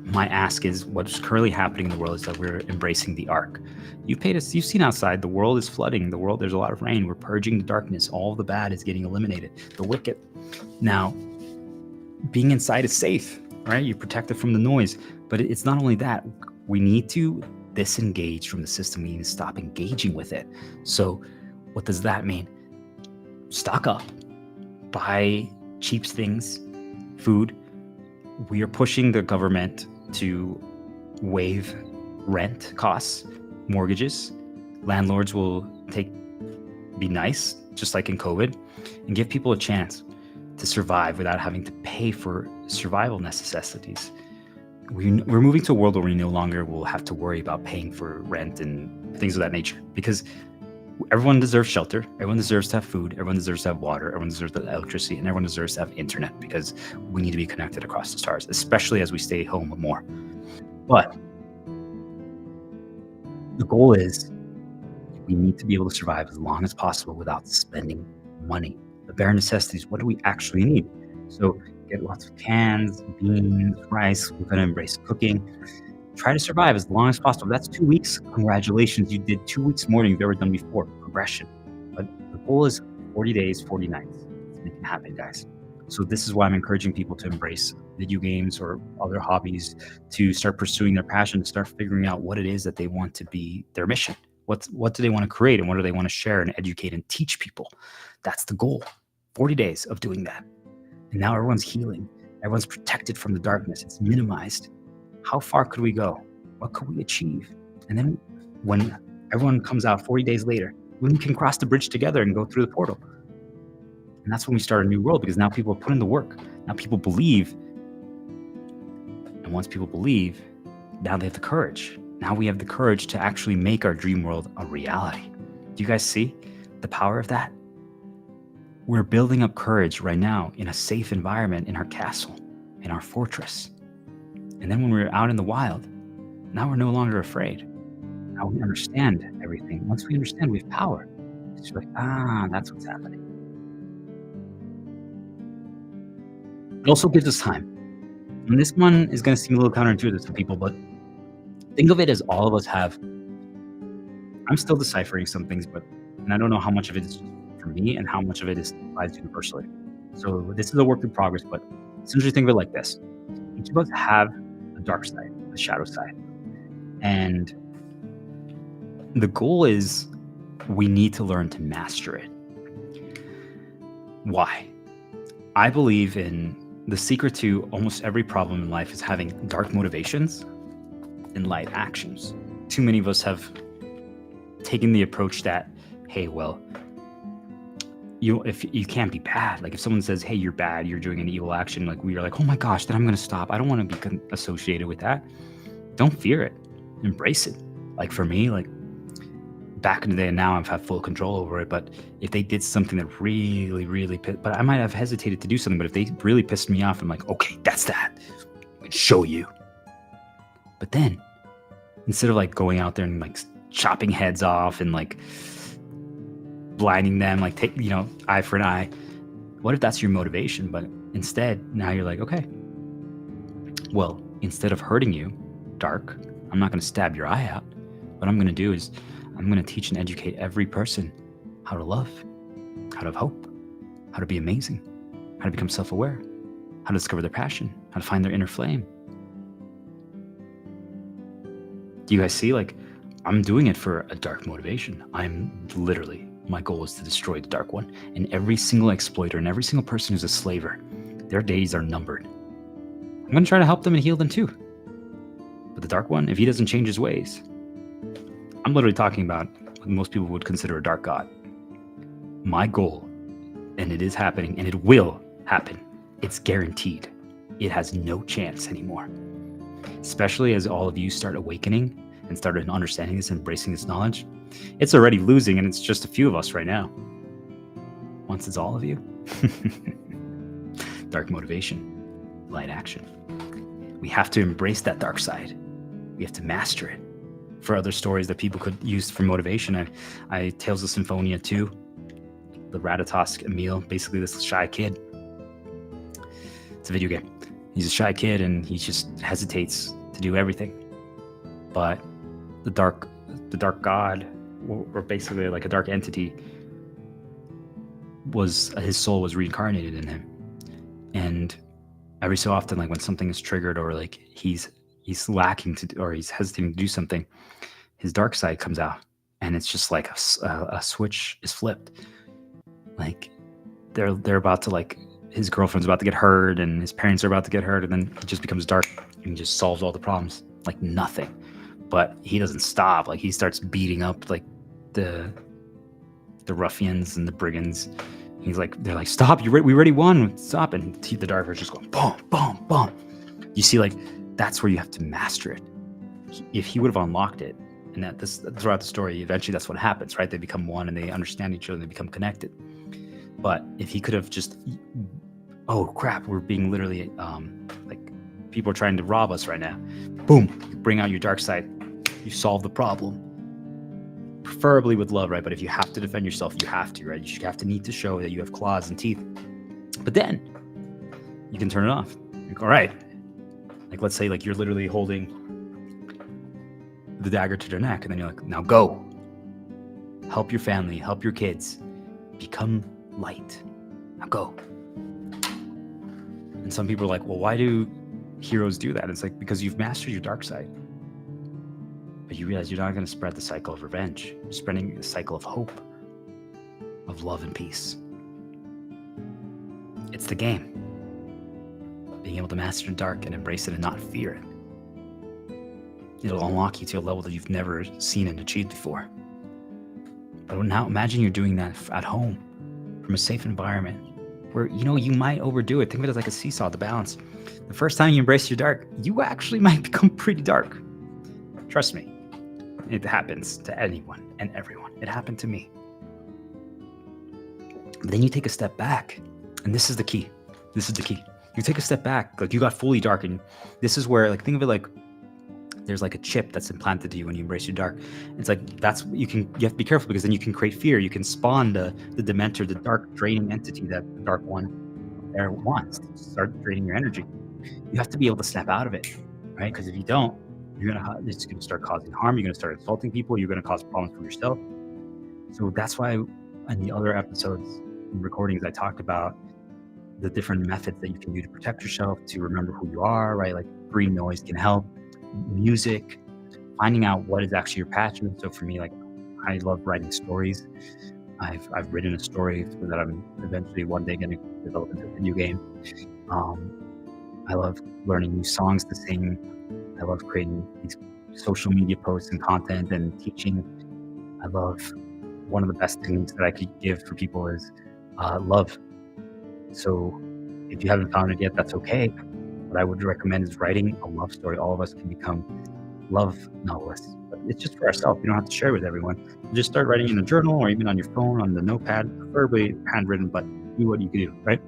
my ask is, what's currently happening in the world is that we're embracing the arc. You've seen outside, the world is flooding. There's a lot of rain. We're purging the darkness. All the bad is getting eliminated. The wicked. Now, being inside is safe, right? You're protected from the noise. But it's not only that. We need to disengage from the system. We need to stop engaging with it. So what does that mean? Stock up, buy cheap things, food. We are pushing the government to waive rent costs, mortgages. Landlords will be nice, just like in COVID, and give people a chance to survive without having to pay for survival necessities. We're moving to a world where we no longer will have to worry about paying for rent and things of that nature, because everyone deserves shelter, everyone deserves to have food, everyone deserves to have water, everyone deserves to have electricity, and everyone deserves to have internet, because we need to be connected across the stars, especially as we stay home more. But the goal is we need to be able to survive as long as possible without spending money. The bare necessities, what do we actually need? So get lots of cans, beans, rice. We're going to embrace cooking. Try to survive as long as possible. That's 2 weeks. Congratulations. You did 2 weeks more than you've ever done before. Progression. But the goal is 40 days, 40 nights. Let's make it happen, guys. So this is why I'm encouraging people to embrace video games or other hobbies, to start pursuing their passion, to start figuring out what it is that they want to be their mission. What do they want to create, and what do they want to share and educate and teach people? That's the goal. 40 days of doing that. And now everyone's healing. Everyone's protected from the darkness. It's minimized. How far could we go? What could we achieve? And then when everyone comes out 40 days later, we can cross the bridge together and go through the portal. And that's when we start a new world, because now people put in the work. Now people believe. And once people believe, now they have the courage. Now we have the courage to actually make our dream world a reality. Do you guys see the power of that? We're building up courage right now in a safe environment, in our castle, in our fortress. And then when we're out in the wild, now we're no longer afraid. Now we understand everything. Once we understand, we have power. It's like, that's what's happening. It also gives us time. And this one is going to seem a little counterintuitive to people, but think of it as all of us have. I'm still deciphering some things, and I don't know how much of it is for me and how much of it applies universally. So this is a work in progress, but essentially think of it like this. Each of us have a dark side, a shadow side. And the goal is we need to learn to master it. Why? I believe in the secret to almost every problem in life is having dark motivations and light actions. Too many of us have taken the approach that, hey, well, if you can't be bad. Like if someone says, hey, you're bad, you're doing an evil action, like we are like, oh my gosh, then I'm going to stop. I don't want to be associated with that. Don't fear it. Embrace it. Like for me, like back in the day, and now I've had full control over it. But if they did something that really, really but I might have hesitated to do something. But if they really pissed me off, I'm like, okay, that's that. I can show you. But then instead of like going out there and like chopping heads off and like blinding them, like take, eye for an eye. What if that's your motivation? But instead, now you're like, okay, well, instead of hurting you, dark, I'm not going to stab your eye out. What I'm going to do is I'm going to teach and educate every person how to love, how to have hope, how to be amazing, how to become self-aware, how to discover their passion, how to find their inner flame. Do you guys see? Like, I'm doing it for a dark motivation. My goal is to destroy the dark one. And every single exploiter and every single person who's a slaver, their days are numbered. I'm going to try to help them and heal them too. But the dark one, if he doesn't change his ways, I'm literally talking about what most people would consider a dark god. My goal, and it is happening, and it will happen. It's guaranteed. It has no chance anymore. Especially as all of you start awakening and started understanding this and embracing this knowledge. It's already losing, and it's just a few of us right now. Once it's all of you, dark motivation, light action. We have to embrace that dark side. We have to master it. For other stories that people could use for motivation, I Tales of Symphonia 2, the Ratatosk Emil, basically this shy kid. It's a video game. He's a shy kid, and he just hesitates to do everything. But the dark god, or basically like a dark entity, his soul was reincarnated in him. And every so often, like when something is triggered or like he's lacking or he's hesitating to do something, his dark side comes out, and it's just like a switch is flipped. Like they're about to, like, his girlfriend's about to get hurt and his parents are about to get hurt, and then it just becomes dark and just solves all the problems like nothing. But he doesn't stop. Like he starts beating up like the ruffians and the brigands. He's like, they're like, stop! We already won. Stop! And the dark is just going boom, boom, boom. You see, like that's where you have to master it. If he would have unlocked it, and throughout the story, eventually that's what happens, right? They become one and they understand each other and they become connected. But if he could have just, oh crap, we're being literally like people are trying to rob us right now. Boom, you bring out your dark side, you solve the problem. Preferably with love, right? But if you have to defend yourself, you have to, right? You have to need to show that you have claws and teeth. But then you can turn it off. Like, all right. Like let's say like you're literally holding the dagger to their neck, and then you're like, now go. Help your family, help your kids. Become light. Now go. And some people are like, well, why do heroes do that? It's like, because you've mastered your dark side. But you realize you're not going to spread the cycle of revenge. You're spreading the cycle of hope, of love and peace. It's the game. Being able to master the dark and embrace it and not fear it. It'll unlock you to a level that you've never seen and achieved before. But now imagine you're doing that at home, from a safe environment, where you might overdo it. Think of it as like a seesaw, the balance. The first time you embrace your dark, you actually might become pretty dark. Trust me, it happens to anyone and everyone. It happened to me. But then you take a step back, and this is the key. You take a step back, like you got fully dark, and this is where, like, think of it like there's like a chip that's implanted to you when you embrace your dark. It's like you have to be careful, because then you can create fear. You can spawn the Dementor, the dark draining entity that the dark one there wants to start draining your energy. You have to be able to snap out of it, right? Because if you don't, it's going to start causing harm. You're going to start insulting people. You're going to cause problems for yourself. So that's why in the other episodes and recordings, I talked about the different methods that you can do to protect yourself, to remember who you are, right? Like green noise can help. Music, finding out what is actually your passion. So for me, like, I love writing stories. I've written a story that I'm eventually one day going to develop into a video game. I love learning new songs to sing. I love creating these social media posts and content and teaching. I love, one of the best things that I could give for people is love. So if you haven't found it yet, that's okay. What I would recommend is writing a love story. All of us can become love novelists. But it's just for ourselves. You don't have to share it with everyone. Just start writing in a journal or even on your phone, on the notepad, preferably handwritten, but do what you can do, right?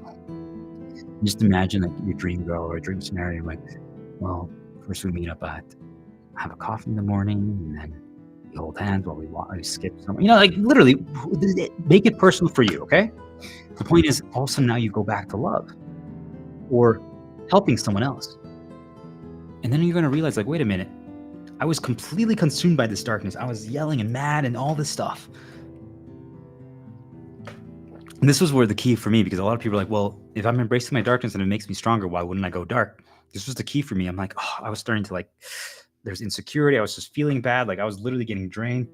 Just imagine like your dream girl or a dream scenario. Like, well, first we meet up at, have a coffee in the morning, and then we hold hands while we skip somewhere. Like literally make it personal for you, okay? The point is, all of a sudden now you go back to love or helping someone else. And then you're going to realize, like, wait a minute, I was completely consumed by this darkness. I was yelling and mad and all this stuff. And this was where the key for me, because a lot of people are like, well, if I'm embracing my darkness and it makes me stronger, why wouldn't I go dark? This was the key for me. I'm like, I was starting to, like, there's insecurity. I was just feeling bad. Like I was literally getting drained.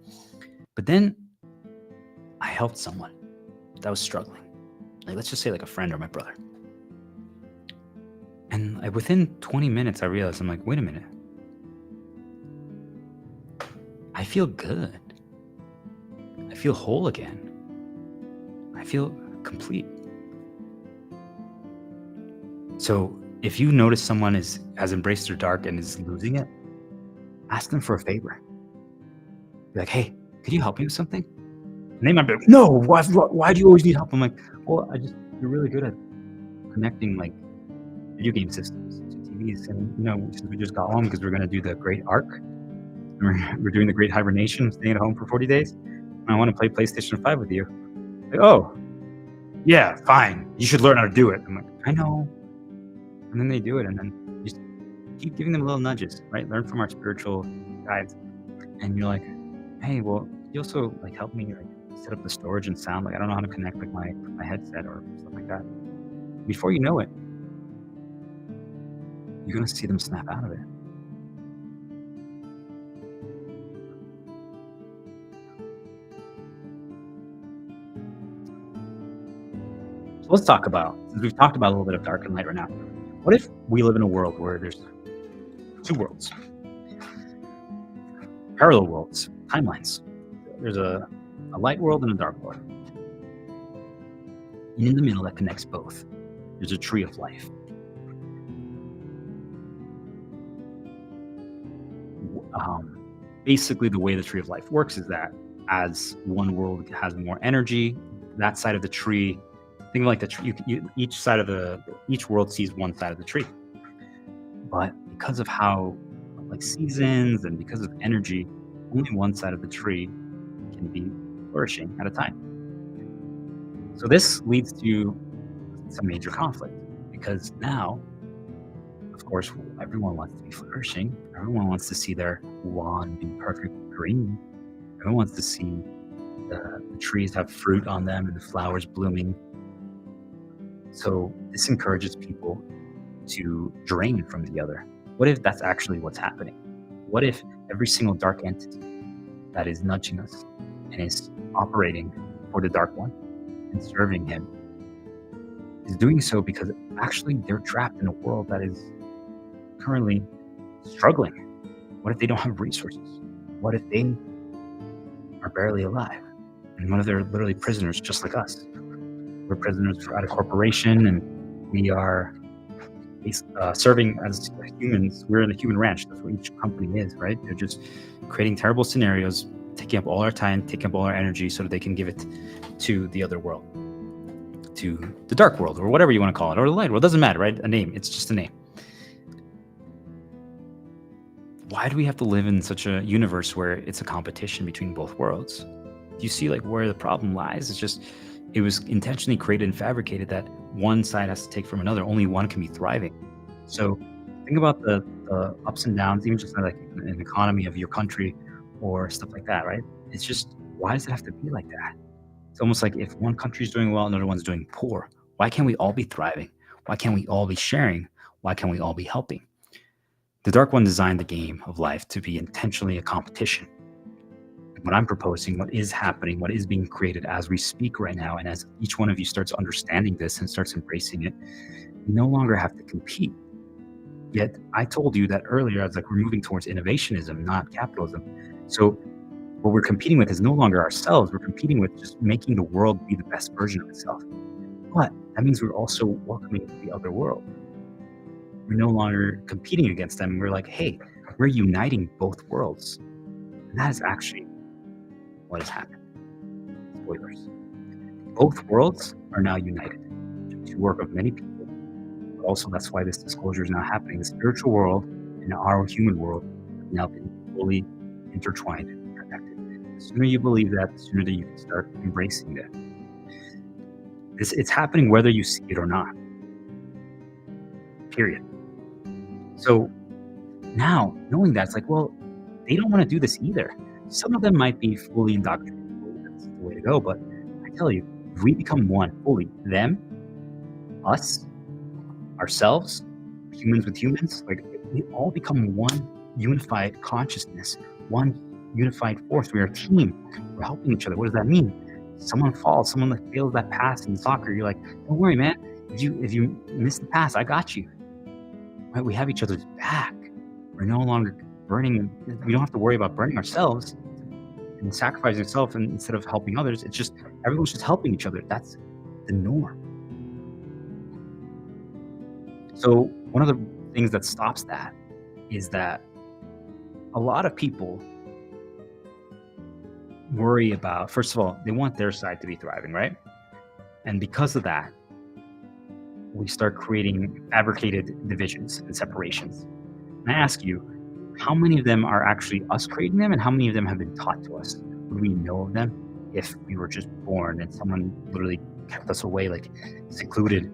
But then I helped someone that was struggling. Like, let's just say like a friend or my brother. And like within 20 minutes, I realized, I'm like, wait a minute. I feel good. I feel whole again. I feel complete. So if you notice someone has embraced their dark and is losing it, ask them for a favor. Be like, hey, could you help me with something? And they might be like, no, why do you always need help? I'm like, well, you're really good at connecting like video game systems to TVs. And, since we just got home because we're going to do the Great Arc, we're doing the Great Hibernation, staying at home for 40 days. And I want to play PlayStation 5 with you. Like, oh, yeah, fine. You should learn how to do it. I'm like, I know. And then they do it. And then just keep giving them little nudges, right? Learn from our spiritual guides. And you're like, hey, well, you also like help me like set up the storage and sound. Like, I don't know how to connect like my headset or stuff like that. Before you know it, you're going to see them snap out of it. So let's talk about, since we've talked about a little bit of dark and light right now, what if we live in a world where there's two worlds, parallel worlds, timelines? There's a light world and a dark world. And in the middle that connects both, there's a tree of life. Basically, the way the tree of life works is that as one world has more energy, that side of the tree, think of like the tree, each world sees one side of the tree. But because of how, like seasons and because of energy, only one side of the tree can be flourishing at a time. So this leads to some major conflict because now, of course, everyone wants to be flourishing. Everyone wants to see their lawn be perfect green. Everyone wants to see the trees have fruit on them and the flowers blooming. So this encourages people to drain from the other. What if that's actually what's happening? What if every single dark entity that is nudging us and is operating for the dark one and serving him is doing so because actually they're trapped in a world that is currently struggling? What if they don't have resources? What if they are barely alive? And what if they're literally prisoners just like us? We're prisoners at a corporation and we are serving as humans. We're in a human ranch. That's what each company is, right? They're just creating terrible scenarios, taking up all our time, taking up all our energy so that they can give it to the other world, to the dark world, or whatever you want to call it, or the light world. It doesn't matter, right? A name. It's just a name. Why do we have to live in such a universe where it's a competition between both worlds? Do you see like where the problem lies? It's just, it was intentionally created and fabricated that one side has to take from another. Only one can be thriving. So think about the ups and downs, even just like an economy of your country or stuff like that, right? It's just, why does it have to be like that? It's almost like if one country is doing well, another one's doing poor. Why can't we all be thriving? Why can't we all be sharing? Why can't we all be helping? The Dark One designed the game of life to be intentionally a competition. What I'm proposing, what is happening, what is being created as we speak right now, and as each one of you starts understanding this and starts embracing it, we no longer have to compete. Yet I told you that earlier, I was like, we're moving towards innovationism, not capitalism. So what we're competing with is no longer ourselves. We're competing with just making the world be the best version of itself. But that means we're also welcoming the other world. We're no longer competing against them. We're like, hey, we're uniting both worlds. And that is actually what has happened. Spoilers. Both worlds are now united to work of many people. But also that's why this disclosure is now happening. The spiritual world and our human world have now been fully intertwined and connected. The sooner you believe that, the sooner that you can start embracing that. It's happening whether you see it or not. Period. So now, knowing that, it's like, well, they don't want to do this either. Some of them might be fully indoctrinated. That's the way to go. But I tell you, if we become one fully, them, us, ourselves, humans with humans, like we all become one unified consciousness, one unified force. We are a team. We're helping each other. What does that mean? Someone falls, someone that fails that pass in soccer, you're like, don't worry, man. If you miss the pass, I got you. Right? We have each other's back. We're no longer burning. We don't have to worry about burning ourselves and sacrificing ourselves instead of helping others. It's just everyone's just helping each other. That's the norm. So one of the things that stops that is that a lot of people worry about, first of all, they want their side to be thriving, right? And because of that, we start creating fabricated divisions and separations. And I ask you, how many of them are actually us creating them, and how many of them have been taught to us? Would we know of them if we were just born and someone literally kept us away, like secluded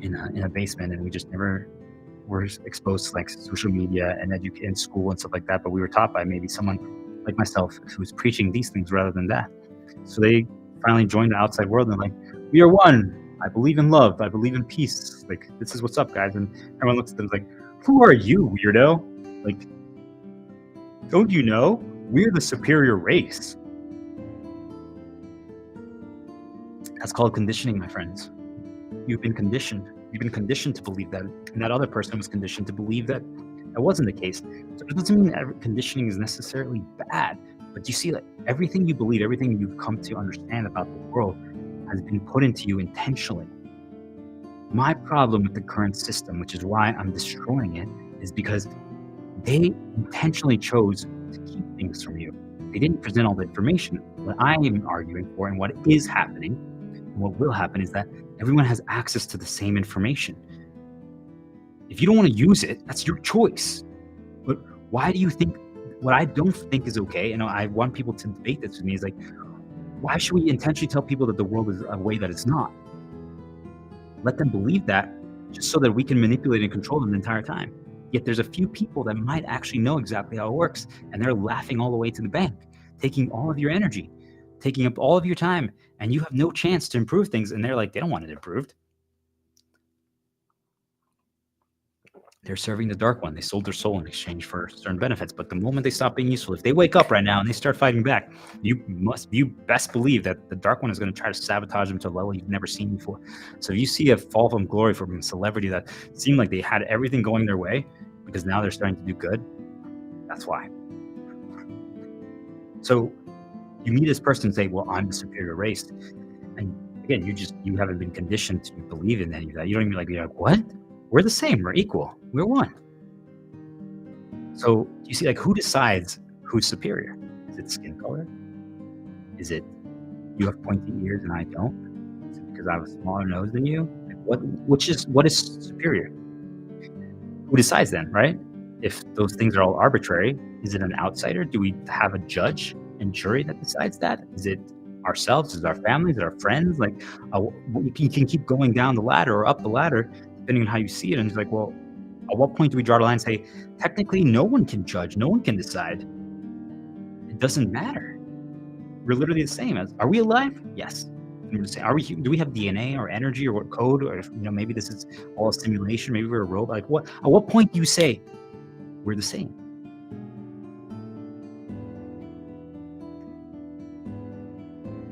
in a basement, and we just never were exposed to like social media and school and stuff like that? But we were taught by maybe someone like myself who was preaching these things rather than that. So they finally joined the outside world and like, we are one. I believe in love. I believe in peace. Like, this is what's up, guys. And everyone looks at them like, Who are you, weirdo? Like, don't you know? We're the superior race. That's called conditioning, my friends. You've been conditioned. You've been conditioned to believe that, and that other person was conditioned to believe that that wasn't the case. So it doesn't mean that conditioning is necessarily bad, but you see that everything you believe, everything you've come to understand about the world has been put into you intentionally. My problem with the current system, which is why I'm destroying it, is because they intentionally chose to keep things from you. They didn't present all the information. What I am arguing for and what is happening and what will happen is that everyone has access to the same information. If you don't want to use it, that's your choice. But why do you think what I don't think is okay? And I want people to debate this with me is like, why should we intentionally tell people that the world is a way that it's not? Let them believe that just so that we can manipulate and control them the entire time. Yet there's a few people that might actually know exactly how it works, and they're laughing all the way to the bank, taking all of your energy, taking up all of your time, and you have no chance to improve things, and they're like, they don't want it improved. They're serving the dark one. They sold their soul in exchange for certain benefits. But the moment they stop being useful, if they wake up right now and they start fighting back, you best believe that the dark one is going to try to sabotage them to a level you've never seen before. So if you see a fall from glory from a celebrity that seemed like they had everything going their way because now they're starting to do good, that's why. So you meet this person and say, well, I'm the superior race. And again, you haven't been conditioned to believe in any of that. You don't even you're like, what? We're the same. We're equal. We're one. So you see, who decides who's superior? Is it skin color? Is it you have pointy ears and I don't? Is it because I have a smaller nose than you? What is superior? Who decides then, right? If those things are all arbitrary, is it an outsider? Do we have a judge and jury that decides that? Is it ourselves? Is it our families? Is it our friends? You can keep going down the ladder or up the ladder depending on how you see it. And it's like, well, at what point do we draw the line and say, technically, no one can judge, no one can decide. It doesn't matter. We're literally the same as. Are we alive? Yes. Are we? Do we have DNA or energy or what code? Or maybe this is all a simulation. Maybe we're a robot. At what point do you say we're the same?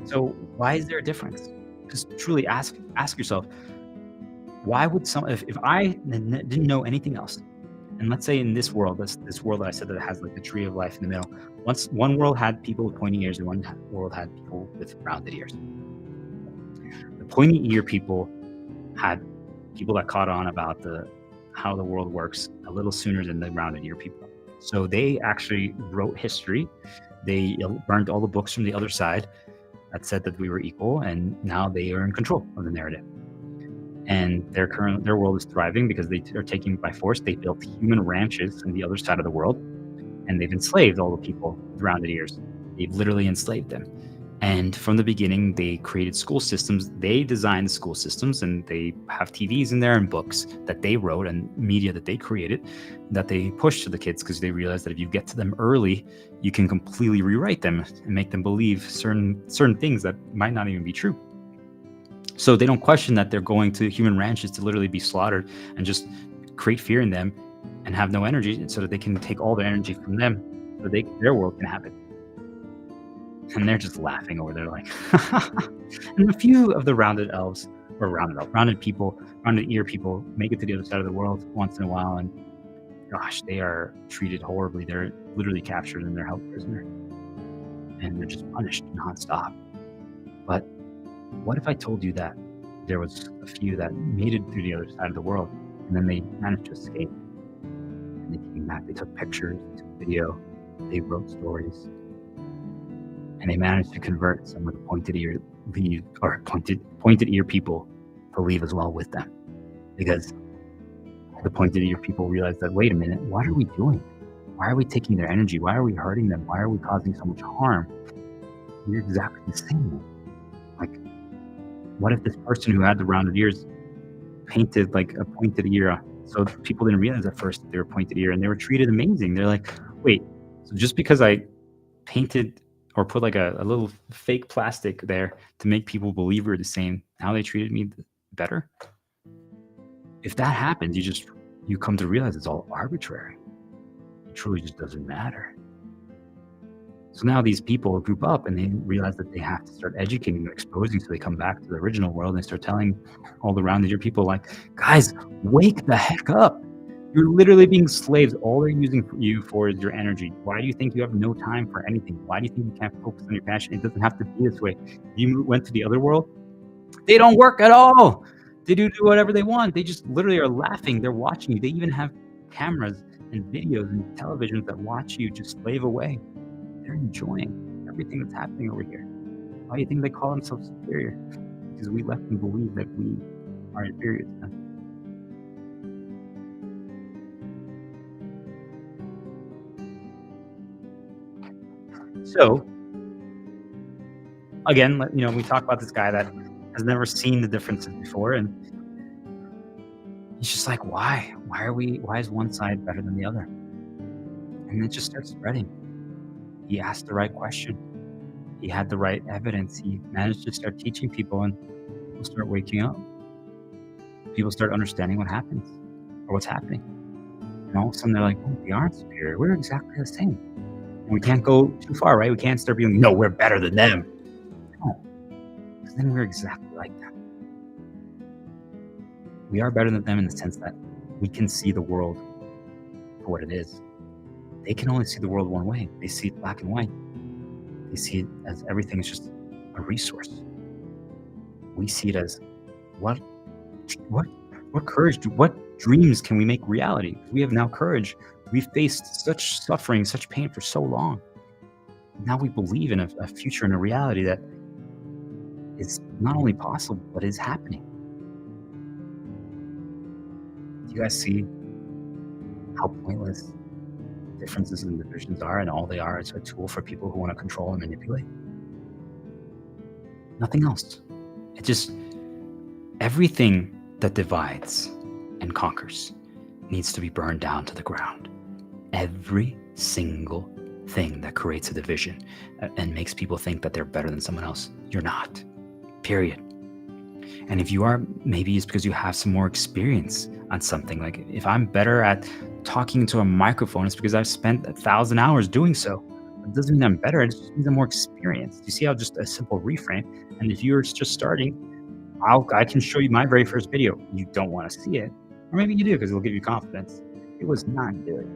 So why is there a difference? Just truly ask yourself, why would if I didn't know anything else, and let's say in this world, this world that I said that has the tree of life in the middle, one world had people with pointy ears and one world had people with rounded ears. The pointy ear people had people that caught on about how the world works a little sooner than the rounded ear people. So they actually wrote history. They burned all the books from the other side that said that we were equal, and now they are in control of the narrative. And their world is thriving because they are taking it by force. They built human ranches on the other side of the world, and they've enslaved all the people with rounded ears. They've literally enslaved them. And from the beginning, they created school systems. They designed the school systems, and they have TVs in there and books that they wrote and media that they created that they push to the kids because they realize that if you get to them early, you can completely rewrite them and make them believe certain things that might not even be true. So they don't question that they're going to human ranches to literally be slaughtered and just create fear in them and have no energy so that they can take all their energy from them so their world can happen. And they're just laughing over there and a few of the rounded elves or rounded people, rounded ear people make it to the other side of the world once in a while. And gosh, they are treated horribly. They're literally captured and they're held prisoner and they're just punished nonstop. But what if I told you that there was a few that made it through the other side of the world and then they managed to escape and they came back, they took pictures, they took video, they wrote stories, and they managed to convert some of the pointed ear people to leave as well with them, because the pointed ear people realized that, wait a minute, what are we doing? Why are we taking their energy? Why are we hurting them? Why are we causing so much harm? We're exactly the same. What if this person who had the rounded ears painted a pointed ear? So people didn't realize at first that they were pointed ear and they were treated amazing. They're like, wait, so just because I painted or put a little fake plastic there to make people believe we're the same, now they treated me better? If that happens, you come to realize it's all arbitrary. It truly just doesn't matter. So now these people group up and they realize that they have to start educating and exposing, so they come back to the original world and they start telling all the rounded ear people, like, guys, wake the heck up. You're literally being slaves. All they're using you for is your energy. Why do you think you have no time for anything? Why do you think you can't focus on your passion? It doesn't have to be this way. You went to the other world, they don't work at all. They do whatever they want. They just literally are laughing. They're watching you. They even have cameras and videos and televisions that watch you just slave away. They're enjoying everything that's happening over here. Why do you think they call themselves superior? Because we let them believe that we are inferior to them. So, again, we talk about this guy that has never seen the differences before, and he's just like, why? Why is one side better than the other? And it just starts spreading. He asked the right question. He had the right evidence. He managed to start teaching people, and people start waking up. People start understanding what happens or what's happening. And all of a sudden they're like, oh, we aren't superior. We're exactly the same. And we can't go too far, right? We can't start being, no, we're better than them. No, because then we're exactly like them. We are better than them in the sense that we can see the world for what it is. They can only see the world one way. They see it black and white. They see it as everything is just a resource. We see it as what courage, what dreams can we make reality? We have now courage. We've faced such suffering, such pain for so long. Now we believe in a future and a reality that is not only possible, but is happening. Do you guys see how pointless differences and divisions are, and all they are is a tool for people who want to control and manipulate? Nothing else. It just, everything that divides and conquers needs to be burned down to the ground. Every single thing that creates a division and makes people think that they're better than someone else, you're not. Period. And if you are, maybe it's because you have some more experience on something. Like if I'm better at talking into a microphone, it's because I've spent 1,000 hours doing so. It doesn't mean I'm better, it just means I'm more experienced. You see how just a simple reframe, and if you're just starting, I can show you my very first video. You don't want to see it, or maybe you do because it'll give you confidence. It was not good.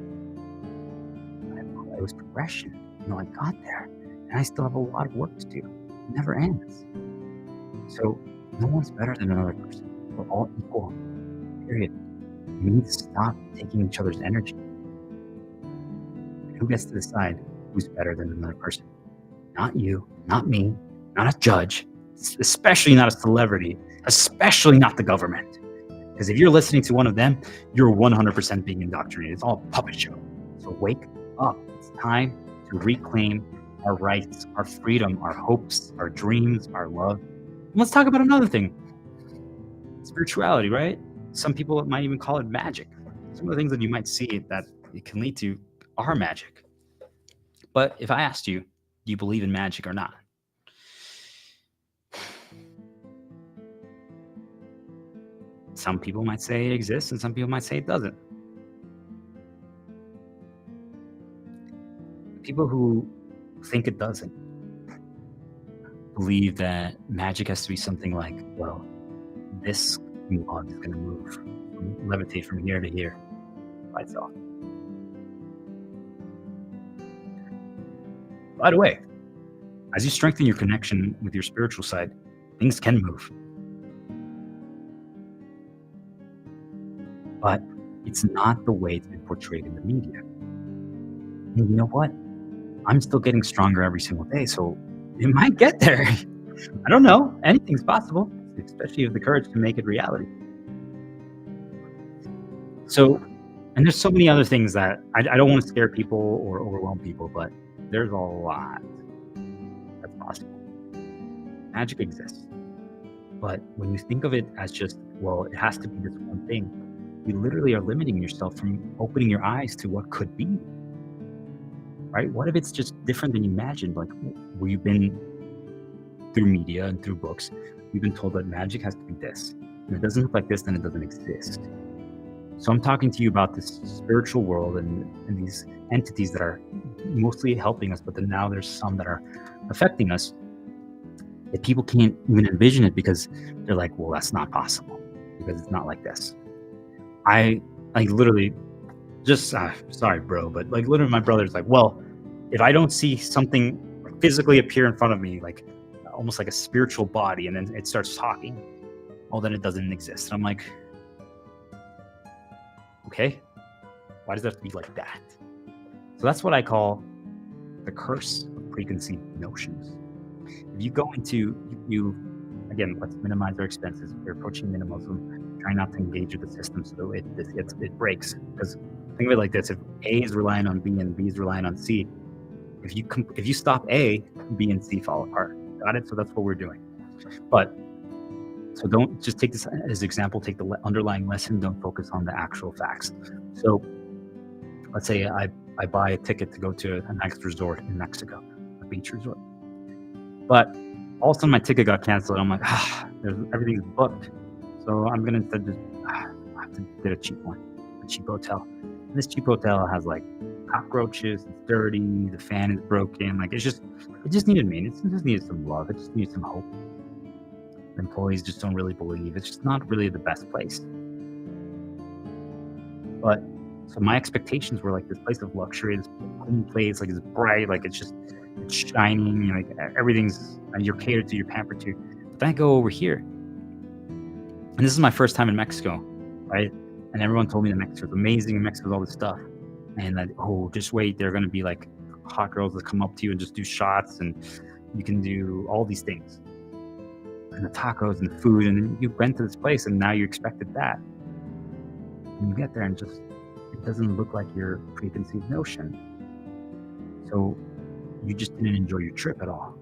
It was progression. I got there, and I still have a lot of work to do. It never ends. So no one's better than another person. We're all equal. Period. We need to stop taking each other's energy. And who gets to decide who's better than another person? Not you, not me, not a judge, especially not a celebrity, especially not the government. Because if you're listening to one of them, you're 100% being indoctrinated. It's all a puppet show. So wake up. It's time to reclaim our rights, our freedom, our hopes, our dreams, our love. And let's talk about another thing. Spirituality, right? Some people might even call it magic. Some of the things that you might see that it can lead to are magic. But if I asked you, do you believe in magic or not? Some people might say it exists, and some people might say it doesn't. People who think it doesn't believe that magic has to be something like, well, this mug is going to move, levitate from here to here by itself. By the way, as you strengthen your connection with your spiritual side, things can move. But it's not the way it's been portrayed in the media. And you know what? I'm still getting stronger every single day, so it might get there. I don't know. Anything's possible, especially with the courage to make it reality. So, and there's so many other things that I don't want to scare people or overwhelm people, but there's a lot that's possible. Magic exists. But when you think of it as just, well, it has to be this one thing, you literally are limiting yourself from opening your eyes to what could be. Right? What if it's just different than you imagined? Like, we've been through media and through books, we've been told that magic has to be this. And if it doesn't look like this, then it doesn't exist. So I'm talking to you about this spiritual world and these entities that are mostly helping us, but then now there's some that are affecting us. If people can't even envision it because they're like, well, that's not possible because it's not like this. I literally just sorry, bro, but like literally my brother's like, well, if I don't see something physically appear in front of me, like almost like a spiritual body, and then it starts talking, well, then it doesn't exist. And I'm like, okay, why does it have to be like that? So that's what I call the curse of preconceived notions. If you go into, again, let's minimize our expenses. We're approaching minimalism, trying not to engage with the system so that it breaks. Because think of it like this: if A is relying on B and B is relying on C, if you stop A, B and C fall apart. Got it? So that's what we're doing. But so don't just take this as example. Take the underlying lesson. Don't focus on the actual facts. So let's say I buy a ticket to go to a nice resort in Mexico, a beach resort. But all of a sudden my ticket got canceled. I'm like, everything's booked. So I'm gonna instead just I have to get a cheap one, a cheap hotel. And this cheap hotel has like cockroaches, it's dirty, the fan is broken. Like it just needed maintenance. It just needed some love. It just needed some hope. The employees just don't really believe. It's just not really the best place. But so my expectations were like this place of luxury, this clean place, like it's bright, like it's shining, like everything's you're catered to, you're pampered to. But then I go over here, and this is my first time in Mexico, right? And everyone told me that Mexico's amazing, and Mexico's all this stuff, and that just wait, there are gonna be like hot girls that come up to you and just do shots, and you can do all these things, and the tacos and the food, and then you went to this place, and now you expected that, and you get there and just it doesn't look like your preconceived notion. So you just didn't enjoy your trip at all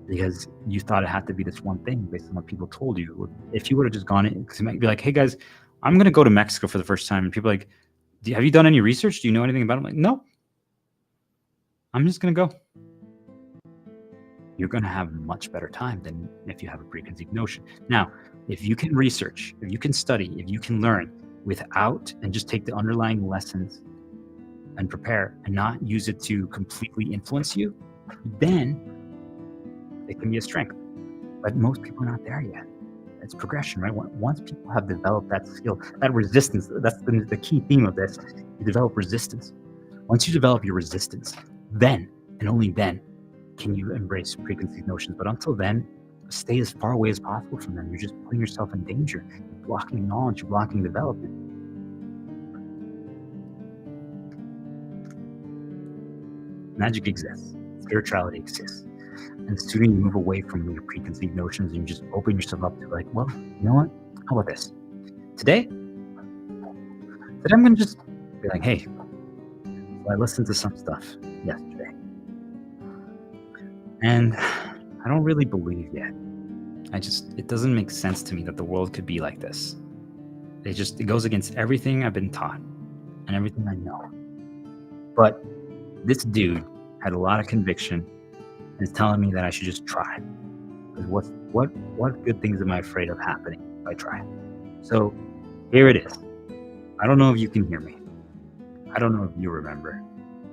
because you thought it had to be this one thing based on what people told you. If you would have just gone in, because you might be like, hey guys, I'm going to go to Mexico for the first time. And people are like, have you done any research? Do you know anything about it? I'm like, no, I'm just going to go. You're going to have much better time than if you have a preconceived notion. Now, if you can research, if you can study, if you can learn without and just take the underlying lessons and prepare and not use it to completely influence you, then it can be a strength. But most people are not there yet. It's progression, right? Once people have developed that skill, that resistance, that's the key theme of this, you develop resistance. Once you develop your resistance, then and only then can you embrace preconceived notions. But until then, stay as far away as possible from them. You're just putting yourself in danger. You're blocking knowledge, you're blocking development. Magic exists. Spirituality exists. And the sooner you move away from your preconceived notions and you just open yourself up to like, well, you know what? How about this? Today I'm going to just be like, hey, so I listened to some stuff yesterday. And I don't really believe yet. It doesn't make sense to me that the world could be like this. It goes against everything I've been taught and everything I know. But this dude had a lot of conviction and is telling me that I should just try. Because what good things am I afraid of happening if I try? So here it is. I don't know if you can hear me. I don't know if you remember.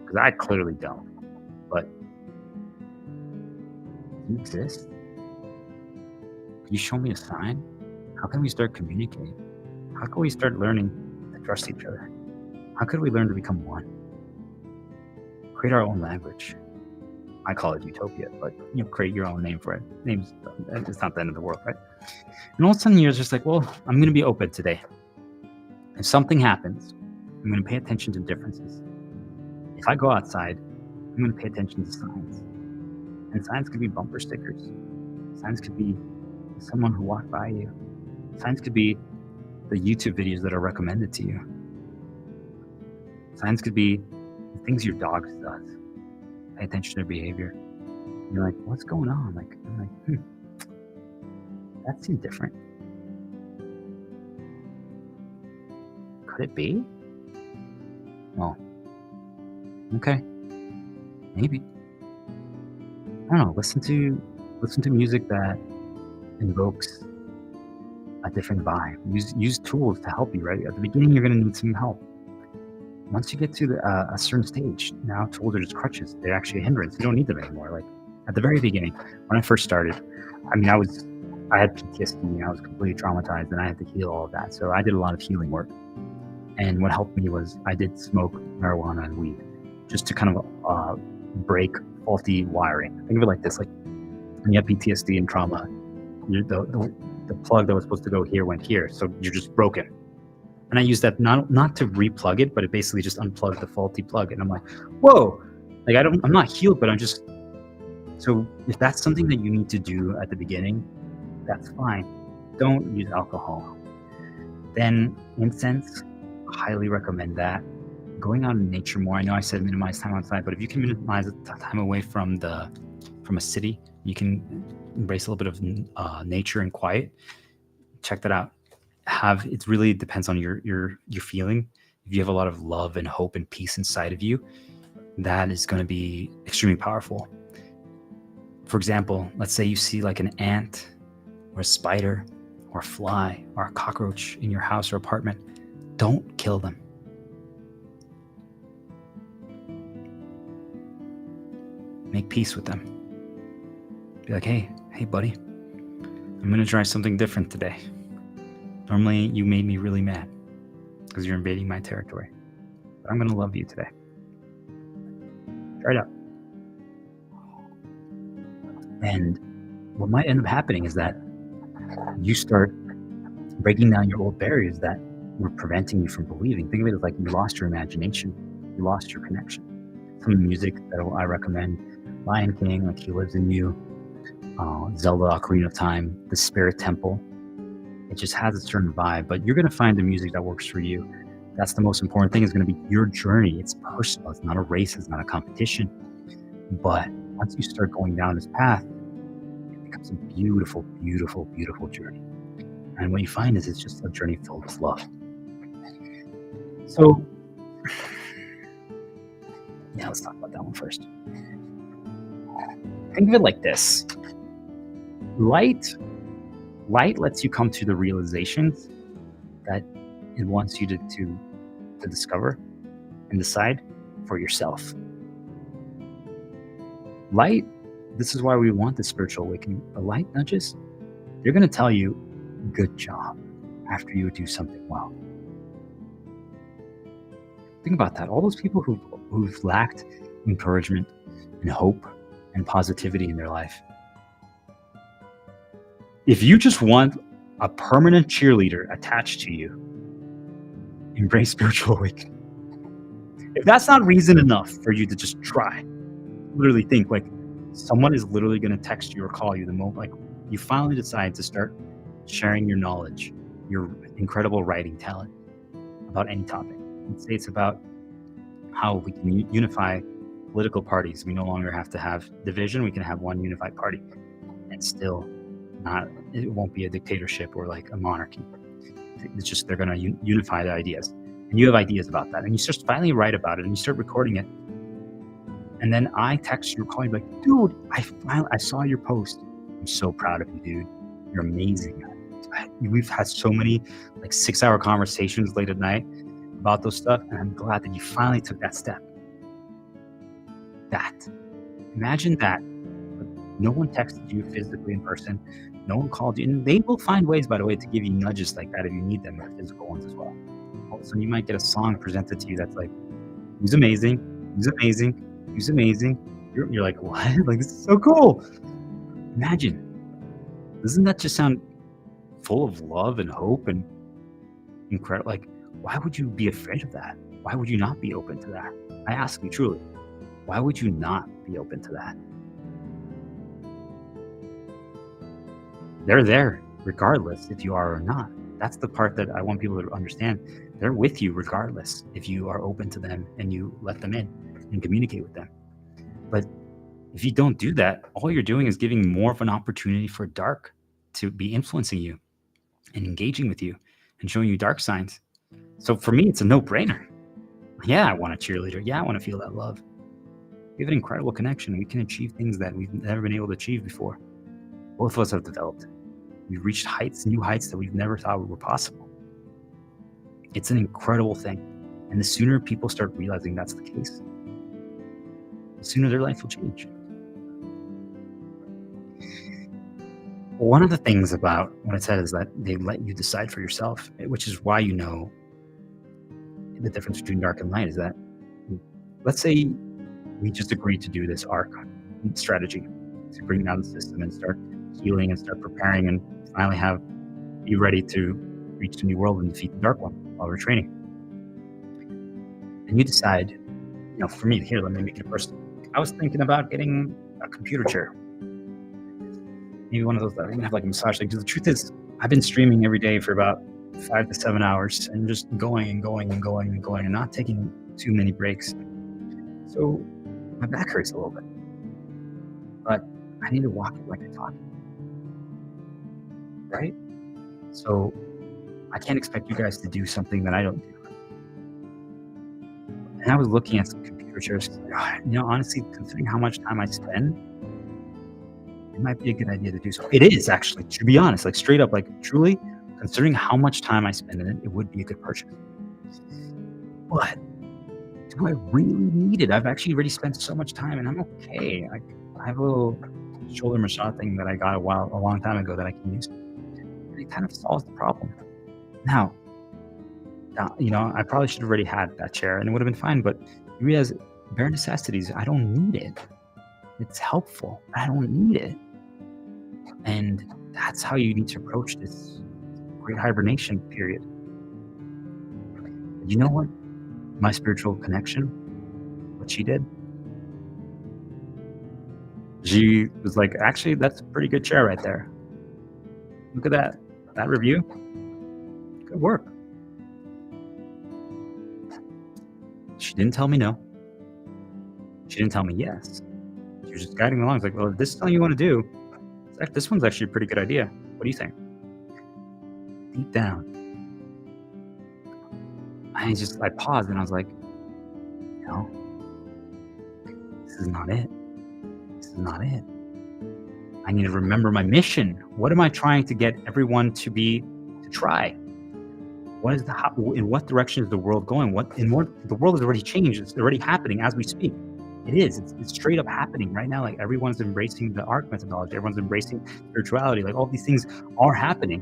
Because I clearly don't. But do you exist? Can you show me a sign? How can we start communicating? How can we start learning to trust each other? How could we learn to become one? Create our own language. I call it utopia, but create your own name for it. It's not the end of the world, right? And all of a sudden you're just like, well, I'm going to be open today. If something happens, I'm going to pay attention to differences. If I go outside, I'm going to pay attention to signs. And signs could be bumper stickers. Signs could be someone who walked by you. Signs could be the YouTube videos that are recommended to you. Signs could be the things your dog does. Pay attention to their behavior. And you're like, what's going on? I'm like, that seems different. Could it be? Well, okay, maybe. I don't know. Listen to music that invokes a different vibe. Use tools to help you, right? At the beginning, you're going to need some help. Once you get to a certain stage, now tools are just crutches. They're actually a hindrance. You don't need them anymore. Like at the very beginning, when I first started, I mean, I had PTSD. I was completely traumatized, and I had to heal all of that. So I did a lot of healing work. And what helped me was I did smoke marijuana and weed, just to kind of break faulty wiring. Think of it like this: like when you have PTSD and trauma, the plug that was supposed to go here went here, so you're just broken. And I use that not to replug it, but it basically just unplugged the faulty plug. And I'm like, whoa, like I'm not healed, but I'm just. So if that's something that you need to do at the beginning, that's fine. Don't use alcohol. Then incense, highly recommend that. Going out in nature more. I know I said minimize time outside, but if you can minimize the time away from a city, you can embrace a little bit of nature and quiet. Check that out. It really depends on your feeling. If you have a lot of love and hope and peace inside of you, that is going to be extremely powerful. For example, let's say you see like an ant or a spider or a fly or a cockroach in your house or apartment. Don't kill them. Make peace with them. Be like, hey buddy, I'm going to try something different today. Normally you made me really mad because you're invading my territory, but I'm going to love you today. Try it out. And what might end up happening is that you start breaking down your old barriers that were preventing you from believing. Think of it as like you lost your imagination, you lost your connection. Some music that I recommend: Lion King, like He Lives in You, Zelda Ocarina of Time, The Spirit Temple. It just has a certain vibe, but you're going to find the music that works for you. That's the most important thing. Is going to be your journey. It's personal. It's not a race. It's not a competition. But once you start going down this path, it becomes a beautiful, beautiful, beautiful journey. And what you find is it's just a journey filled with love. So, yeah, let's talk about that one first. Think of it like this. Light lets you come to the realizations that it wants you to discover and decide for yourself. Light, this is why we want the spiritual awakening. The light nudges, they're going to tell you, good job, after you do something well. Think about that. All those people who've lacked encouragement and hope and positivity in their life. If you just want a permanent cheerleader attached to you, embrace spiritual awakening. If that's not reason enough for you to just try, literally think like someone is literally going to text you or call you the moment like you finally decide to start sharing your knowledge, your incredible writing talent about any topic. Let's say it's about how we can unify political parties. We no longer have to have division. We can have one unified party and still it won't be a dictatorship or like a monarchy. It's just they're going to unify the ideas. And you have ideas about that. And you just finally write about it and you start recording it. And then I text you or call you like, dude, I saw your post. I'm so proud of you, dude. You're amazing. We've had so many like 6-hour conversations late at night about those stuff. And I'm glad that you finally took that step. Imagine that. No one texted you physically in person. No one called you. And they will find ways, by the way, to give you nudges like that if you need them, or physical ones as well. Also, you might get a song presented to you that's like, he's amazing, he's amazing, he's amazing. You're like, what? Like, this is so cool. Imagine. Doesn't that just sound full of love and hope and incredible? Like, why would you be afraid of that? Why would you not be open to that? I ask you truly, why would you not be open to that? They're there regardless if you are or not. That's the part that I want people to understand. They're with you regardless if you are open to them and you let them in and communicate with them. But if you don't do that, all you're doing is giving more of an opportunity for dark to be influencing you and engaging with you and showing you dark signs. So for me, it's a no-brainer. Yeah, I want a cheerleader. Yeah, I want to feel that love. We have an incredible connection. We can achieve things that we've never been able to achieve before. Both of us have developed. We've reached new heights that we've never thought were possible. It's an incredible thing. And the sooner people start realizing that's the case, the sooner their life will change. One of the things about what I said is that they let you decide for yourself, which is why you know the difference between dark and light is that, let's say we just agreed to do this arc strategy to bring down the system and start healing and start preparing and finally be ready to reach the new world and defeat the dark one while we're training. And you decide, for me, here, let me make it personal. I was thinking about getting a computer chair. Maybe one of those that even have like a massage thing. Because the truth is, I've been streaming every day for about 5 to 7 hours and just going and going and going and going and not taking too many breaks. So my back hurts a little bit. But I need to walk it like I talk it. Right? So I can't expect you guys to do something that I don't do. And I was looking at some computer chairs. Honestly, considering how much time I spend, it might be a good idea to do so. It is actually, to be honest, like straight up, like truly, considering how much time I spend in it, it would be a good purchase. But do I really need it? I've actually already spent so much time, and I'm okay. I have a little shoulder massage thing that I got a long time ago that I can use, and it kind of solves the problem. Now, I probably should have already had that chair, and it would have been fine. But you realize, bare necessities, I don't need it. It's helpful. I don't need it. And that's how you need to approach this great hibernation period. You know what? My spiritual connection, what she did? She was like, actually, that's a pretty good chair right there. Look at that review. Good work. She didn't tell me no. She didn't tell me yes. She was just guiding me along. It's like, well, if this is something you want to do, this one's actually a pretty good idea. What do you think? Deep down, I paused and I was like, this is not it. This is not it. I need to remember my mission. What am I trying to get everyone to try? What is in what direction is the world going? The world has already changed. It's already happening as we speak. It is. It's straight up happening right now. Like everyone's embracing the ARC methodology. Everyone's embracing spirituality. Like all these things are happening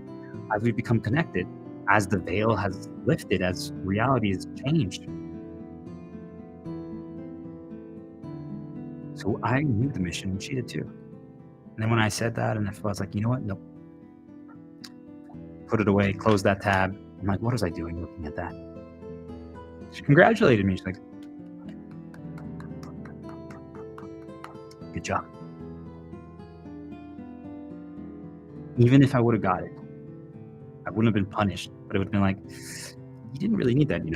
as we become connected, as the veil has lifted, as reality has changed. So I knew the mission, and she did too. And then when I said that, and I was like, you know what? Nope. Put it away. Close that tab. I'm like, what was I doing looking at that? She congratulated me. She's like, good job. Even if I would have got it, I wouldn't have been punished, but it would have been like, you didn't really need that, And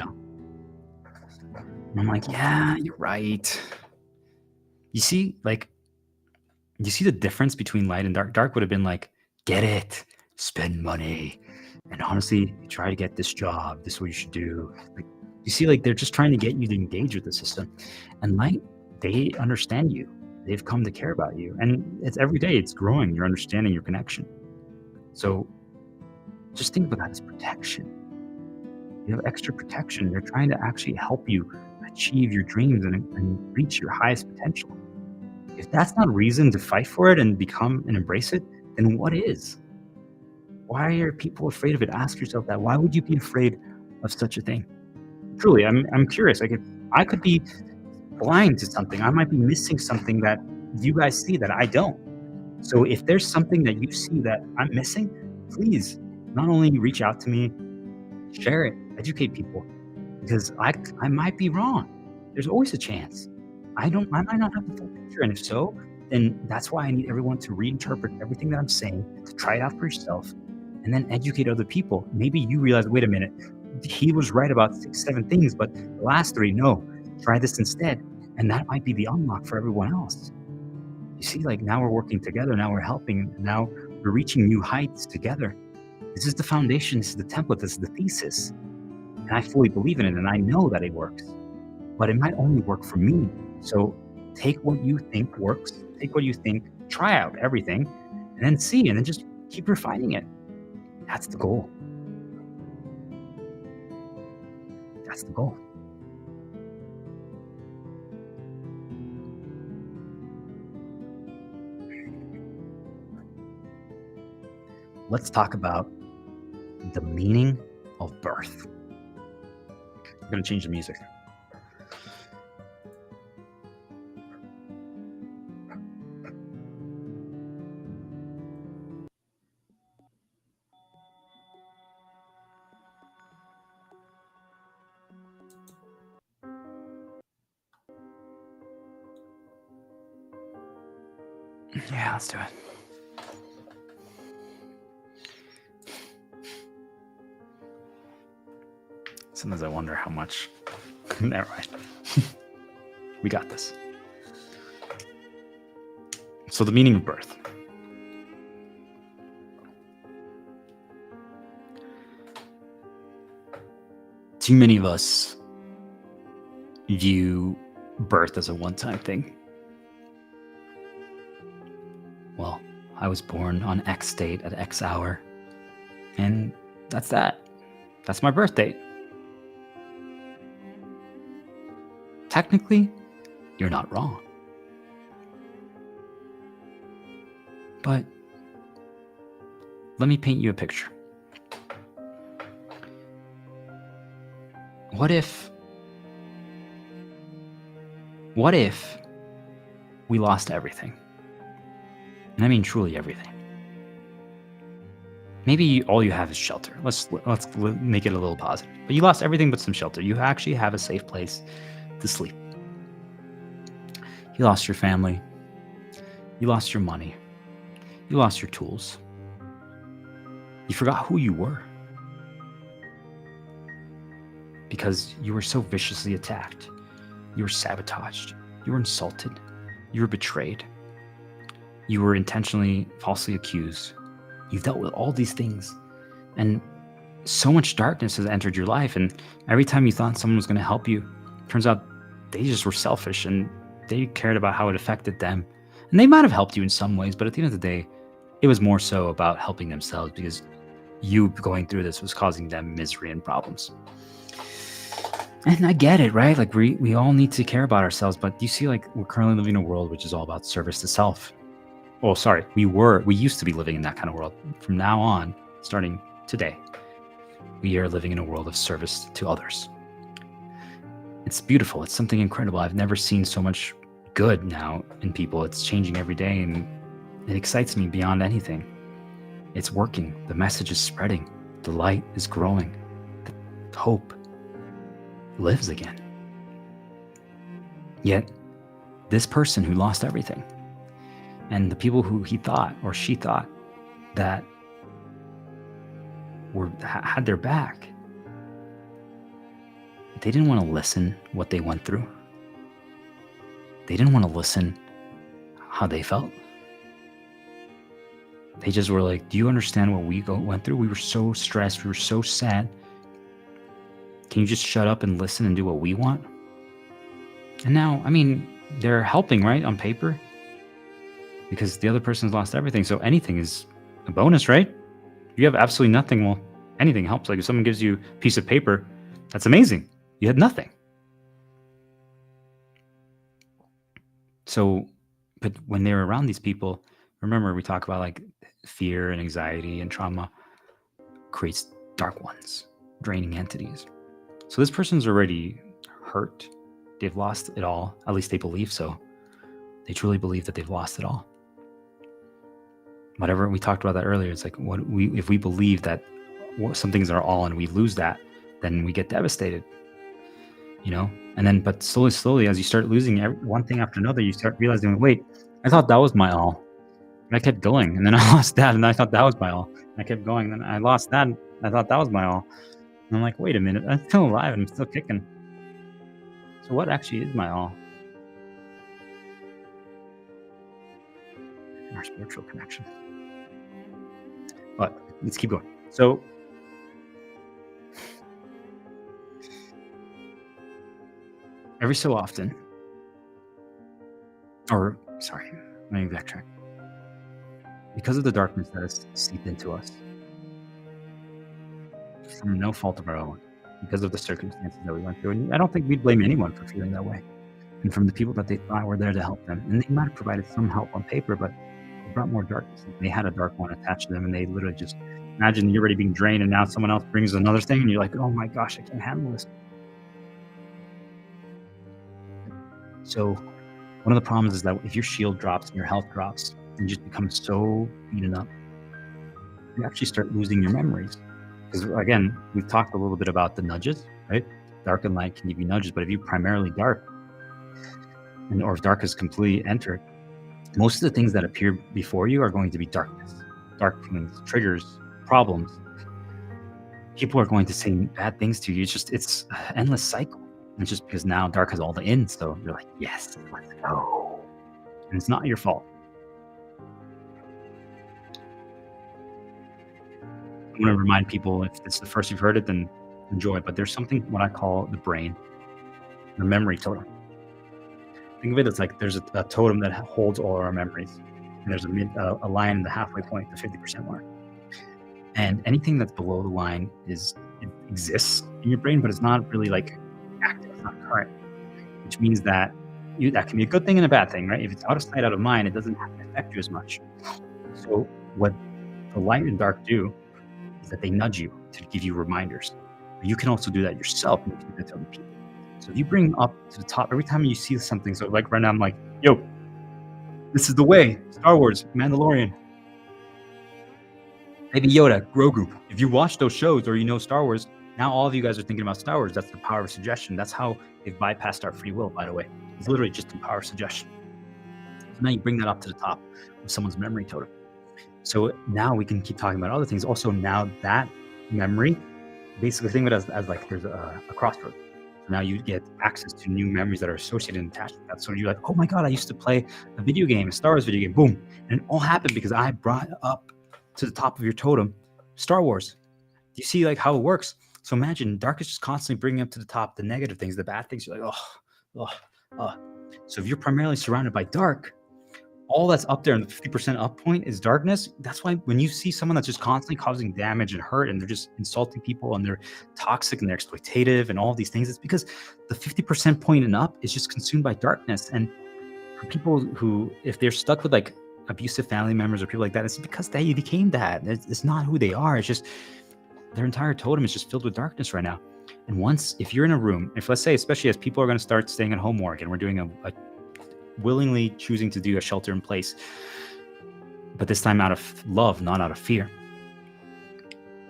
I'm like, yeah, you're right. You see the difference between light and dark? Dark would have been like, get it, spend money, and honestly, try to get this job. This is what you should do. Like, you see, like they're just trying to get you to engage with the system. And light, they understand you. They've come to care about you. And it's every day, it's growing, your understanding, your connection. So just think about that as protection. You have extra protection. They're trying to actually help you achieve your dreams and reach your highest potential. If that's not reason to fight for it and become and embrace it, then what is? Why are people afraid of it? Ask yourself that. Why would you be afraid of such a thing? Truly, I'm curious. Like, if I could be blind to something, I might be missing something that you guys see that I don't. So if there's something that you see that I'm missing, please not only reach out to me, share it, educate people, because I might be wrong. There's always a chance. I might not have the full picture, and if so, then that's why I need everyone to reinterpret everything that I'm saying, to try it out for yourself, and then educate other people. Maybe you realize, wait a minute, he was right about 6, 7 things, but the last 3, no, try this instead. And that might be the unlock for everyone else. You see, like now we're working together, now we're helping, now we're reaching new heights together. This is the foundation, this is the template, this is the thesis. And I fully believe in it, and I know that it works. But it might only work for me. So take what you think works, take what you think, try out everything, and then see, and then just keep refining it. That's the goal. That's the goal. Let's talk about the meaning of birth. I'm going to change the music. Yeah, let's do it. Sometimes I wonder how much. Never mind. We got this. So the meaning of birth. Too many of us view birth as a one-time thing. Well, I was born on X date at X hour, and that's that. That's my birth date. Technically, you're not wrong. But let me paint you a picture. What if we lost everything? And I mean truly everything. Maybe all you have is shelter. Let's make it a little positive. But you lost everything but some shelter. You actually have a safe place to sleep. You lost your family. You lost your money. You lost your tools. You forgot who you were. Because you were so viciously attacked. You were sabotaged. You were insulted. You were betrayed. You were intentionally falsely accused. You've dealt with all these things. And so much darkness has entered your life. And every time you thought someone was going to help you, turns out they just were selfish and they cared about how it affected them. And they might have helped you in some ways, but at the end of the day, it was more so about helping themselves because you going through this was causing them misery and problems. And I get it, right? Like we all need to care about ourselves, but you see, like we're currently living in a world which is all about service to self. Oh, sorry, we used to be living in that kind of world. From now on, starting today, we are living in a world of service to others. It's beautiful. It's something incredible. I've never seen so much good now in people. It's changing every day, and it excites me beyond anything. It's working. The message is spreading. The light is growing. The hope lives again. Yet, this person who lost everything, and the people who he thought or she thought that had their back, they didn't want to listen what they went through. They didn't want to listen how they felt. They just were like, do you understand what we went through? We were so stressed. We were so sad. Can you just shut up and listen and do what we want? And now, I mean, they're helping, right, on paper? Because the other person's lost everything. So anything is a bonus, right? If you have absolutely nothing, well, anything helps. Like if someone gives you a piece of paper, that's amazing. You had nothing. So, but when they were around these people, remember we talk about like fear and anxiety and trauma creates dark ones, draining entities. So this person's already hurt. They've lost it all. At least they believe so. They truly believe that they've lost it all. Whatever we talked about that earlier, it's like if we believe that some things are all and we lose that, then we get devastated. You know, and then but slowly, as you start losing one thing after another, you start realizing, wait, I thought that was my all. And I kept going, and then I lost that, and I thought that was my all. And I kept going, and then I lost that, and I thought that was my all. And I'm like, wait a minute, I'm still alive, and I'm still kicking. So what actually is my all? Our spiritual connection. But let's keep going. So every so often, or sorry, let me backtrack. because of the darkness that has seeped into us from no fault of our own, because of the circumstances that we went through. And I don't think we'd blame anyone for feeling that way. And from the people that they thought were there to help them. And they might have provided some help on paper, but it brought more darkness. They had a dark one attached to them, and they literally just imagine you're already being drained, and now someone else brings another thing, and you're like, oh my gosh, I can't handle this. So one of the problems is that if your shield drops and your health drops, and you just become so beaten up, you actually start losing your memories. Because again, we've talked a little bit about the nudges, right? Dark and light can give you nudges, but if you primarily dark, or if dark is completely entered, most of the things that appear before you are going to be darkness. Dark means triggers, problems. People are going to say bad things to you. It's an endless cycle. And it's just because now dark has all the ins, so you're like, yes, let's go. And it's not your fault. I want to remind people, if it's the first you've heard it, then enjoy it. But there's something, what I call the brain, the memory totem. Think of it as like there's a totem that holds all our memories. And there's a line in the halfway point, the 50% mark. And anything that's below the line it exists in your brain, but it's not really like active, it's not current. Which means that that can be a good thing and a bad thing, right? If it's out of sight, out of mind, it doesn't affect you as much. So what the light and dark do is that they nudge you to give you reminders. But you can also do that yourself, and you can do that to other people. So if you bring up to the top every time you see something, so like right now I'm like, yo, this is the way, Star Wars, Mandalorian, Baby Yoda, Grogu. If you watch those shows or you know Star Wars, now all of you guys are thinking about Star Wars. That's the power of suggestion. That's how they've bypassed our free will, by the way. It's literally just the power of suggestion. So now you bring that up to the top of someone's memory totem. So now we can keep talking about other things. Also, now that memory, basically think of it as like there's a crossroad. Now you get access to new memories that are associated and attached to that. So you're like, oh my God, I used to play a video game, a Star Wars video game, boom. And it all happened because I brought up to the top of your totem Star Wars. Do you see like how it works? So imagine dark is just constantly bringing up to the top the negative things, the bad things. You're like, oh. So if you're primarily surrounded by dark, all that's up there in the 50% up point is darkness. That's why when you see someone that's just constantly causing damage and hurt, and they're just insulting people, and they're toxic and they're exploitative and all of these things, it's because the 50% point and up is just consumed by darkness. And for people who, if they're stuck with like abusive family members or people like that, it's because they became that. It's not who they are. It's just their entire totem is just filled with darkness right now. And if you're in a room, if let's say, especially as people are going to start staying at home more again, we're doing a willingly choosing to do a shelter in place, but this time out of love, not out of fear.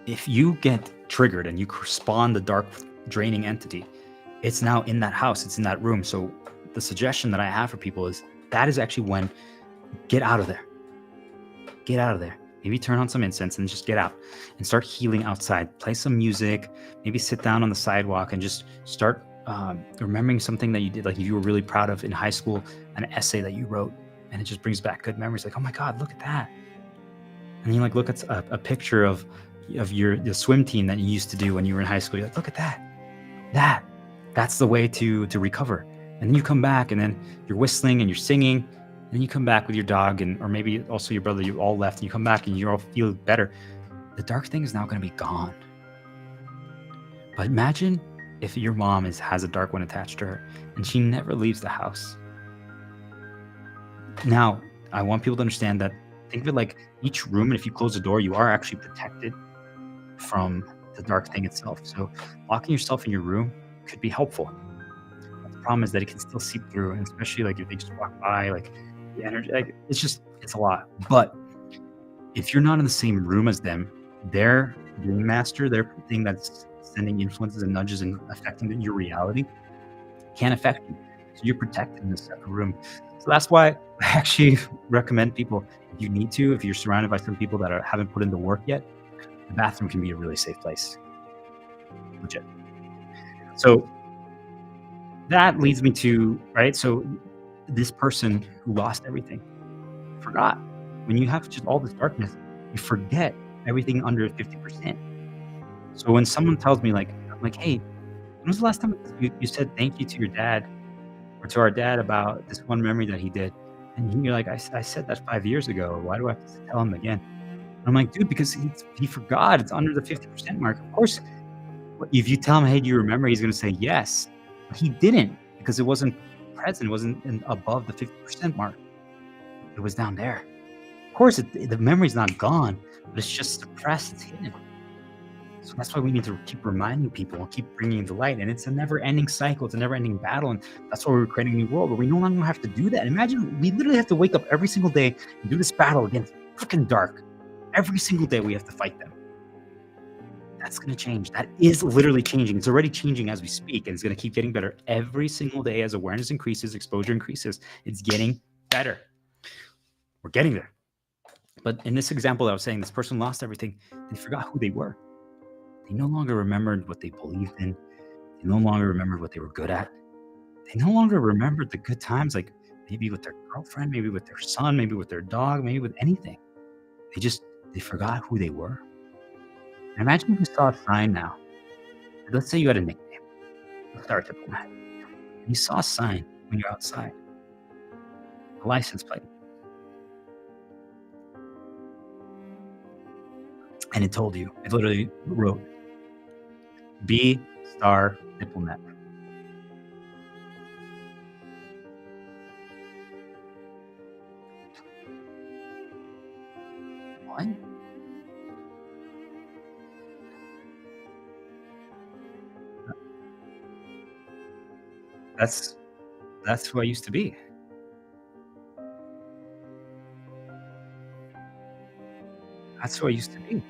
If you get triggered and you spawn the dark draining entity, it's now in that house, it's in that room. So the suggestion that I have for people is that is actually when get out of there. Get out of there. Maybe turn on some incense and just get out and start healing outside. Play some music, maybe sit down on the sidewalk and just start remembering something that you did, like if you were really proud of in high school, an essay that you wrote, and it just brings back good memories. Like, oh my God, look at that. And you like look at a picture of the swim team that you used to do when you were in high school. You're like, look at that. That's the way to recover. And then you come back, and then you're whistling and you're singing, and then you come back with your dog, or maybe also your brother. You all left, and you come back and you all feel better. The dark thing is now going to be gone. But imagine if your mom has a dark one attached to her and she never leaves the house. Now, I want people to understand that, think of it like each room, and if you close the door, you are actually protected from the dark thing itself. So locking yourself in your room could be helpful. But the problem is that it can still seep through, and especially like if they just walk by, like the energy, like it's a lot. But if you're not in the same room as them, their dream master, their thing that's sending influences and nudges and affecting your reality can't affect you. So you're protected in a separate room. So that's why I actually recommend people, if you're surrounded by some people that haven't put in the work yet, the bathroom can be a really safe place. Legit. So that leads me to, right? So this person who lost everything forgot. When you have just all this darkness, you forget everything under 50%. So when someone tells me I'm like, hey, when was the last time you said thank you to your dad or to our dad about this one memory that he did? And you're like, I said that 5 years ago. Why do I have to tell him again? I'm like, dude, because he forgot. It's under the 50% mark. Of course, if you tell him, hey, do you remember? He's going to say yes. But he didn't because it wasn't present. It wasn't above the 50% mark. It was down there. Of course, the memory's not gone, but it's just suppressed. It's hidden. So that's why we need to keep reminding people and keep bringing it to light. And it's a never-ending cycle. It's a never-ending battle. And that's why we're creating a new world. But we no longer have to do that. Imagine we literally have to wake up every single day and do this battle against freaking dark. Every single day we have to fight them. That's going to change. That is literally changing. It's already changing as we speak. And it's going to keep getting better every single day as awareness increases, exposure increases. It's getting better. We're getting there. But in this example, I was saying this person lost everything. They forgot who they were. They no longer remembered what they believed in. They no longer remembered what they were good at. They no longer remembered the good times, like maybe with their girlfriend, maybe with their son, maybe with their dog, maybe with anything. They forgot who they were. And imagine if you saw a sign now. Let's say you had a nickname. Let's start with that. You saw a sign when you're outside, a license plate. And it told you, it literally wrote, B star diplomat. What? That's who I used to be. That's who I used to be.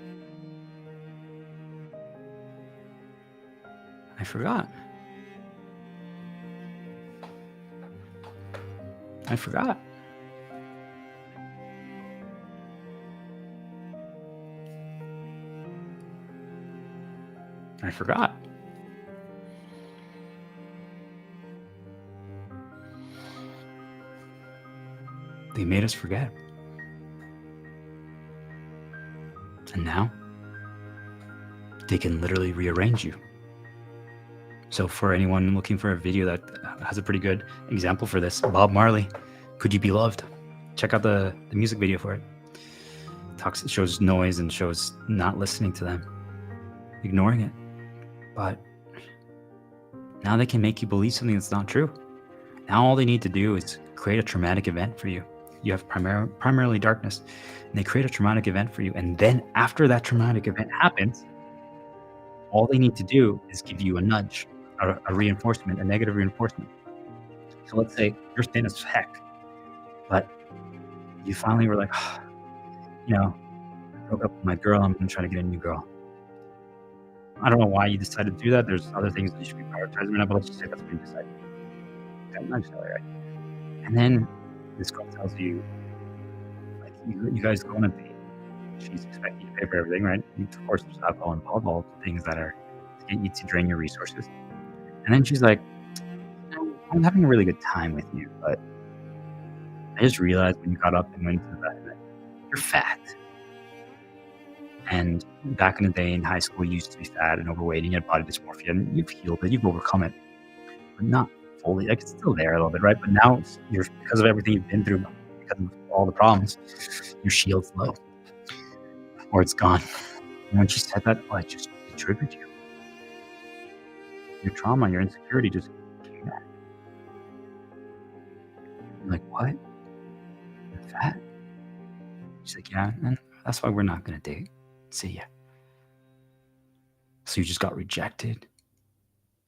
I forgot. I forgot. I forgot. They made us forget. And now they can literally rearrange you. So for anyone looking for a video that has a pretty good example for this, Bob Marley, Could You Be Loved? Check out the music video for it. It shows noise and shows not listening to them, ignoring it. But now they can make you believe something that's not true. Now all they need to do is create a traumatic event for you. You have primarily darkness, and they create a traumatic event for you. And then after that traumatic event happens, all they need to do is give you a nudge, a reinforcement, a negative reinforcement. So let's say you're thin as heck, but you finally were like, oh, I broke up with my girl, I'm going to try to get a new girl. I don't know why you decided to do that. There's other things that you should be prioritizing right now, but let's just say that's what you decided. Okay, not necessarily right. And then this girl tells you, like, you guys go on a date. She's expecting you to pay for everything, right? Of course, there's alcohol involved, all the things that are to get you to drain your resources. And then she's like, I'm having a really good time with you, but I just realized when you got up and went to the bed that you're fat. And back in the day in high school, you used to be fat and overweight and you had body dysmorphia, and you've healed it, you've overcome it, but not fully. Like, it's still there a little bit, right? But now you're, because of everything you've been through, because of all the problems, your shield's low, or it's gone. And when she said that, it just triggered you. Your trauma, your insecurity just came back. You're like, what? You're fat? She's like, yeah, and that's why we're not gonna date. See ya. So you just got rejected.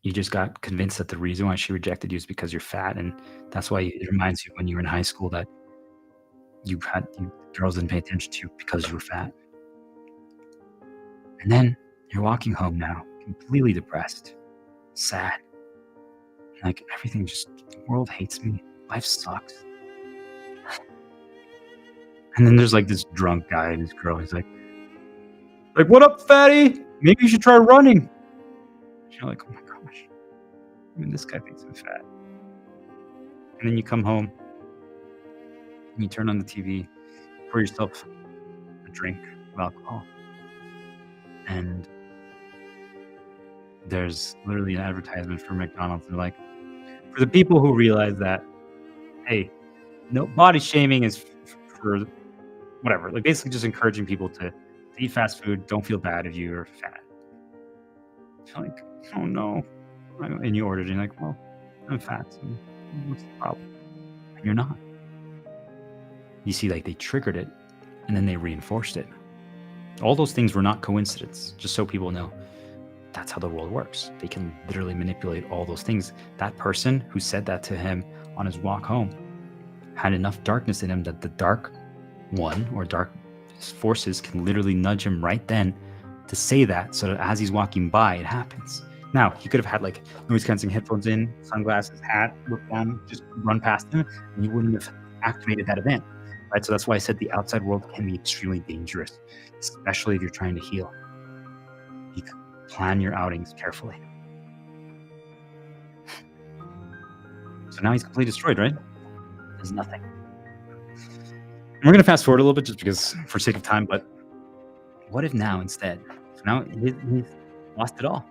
You just got convinced that the reason why she rejected you is because you're fat, and that's why it reminds you when you were in high school that girls didn't pay attention to you because you were fat. And then you're walking home now, completely depressed, sad. Like, everything the world hates me. Life sucks. And then there's like this drunk guy and this girl. He's like, what up, fatty? Maybe you should try running. And you're like, oh my gosh. I mean, this guy thinks I'm fat. And then you come home and you turn on the TV, pour yourself a drink of alcohol. And there's literally an advertisement for McDonald's. They're like, for the people who realize that, hey, No, body shaming is for whatever, like, basically just encouraging people to eat fast food, don't feel bad if you're fat. You're like, "Oh, no." And you ordered, and you're like, "Well, I'm fat, so what's the problem?" And you're not. You see, like, they triggered it, and then they reinforced it. All those things were not coincidence, just so people know. That's how the world works. They can literally manipulate all those things. That person who said that to him on his walk home had enough darkness in him that the dark one or dark forces can literally nudge him right then to say that, so that as he's walking by, it happens. Now, he could have had like noise canceling headphones in, sunglasses, hat, look down, just run past him, and he wouldn't have activated that event. Right? So that's why I said the outside world can be extremely dangerous, especially if you're trying to heal. You plan your outings carefully. So now he's completely destroyed, right? There's nothing. And we're going to fast forward a little bit just because for sake of time, but what if now instead? So now he's lost it all.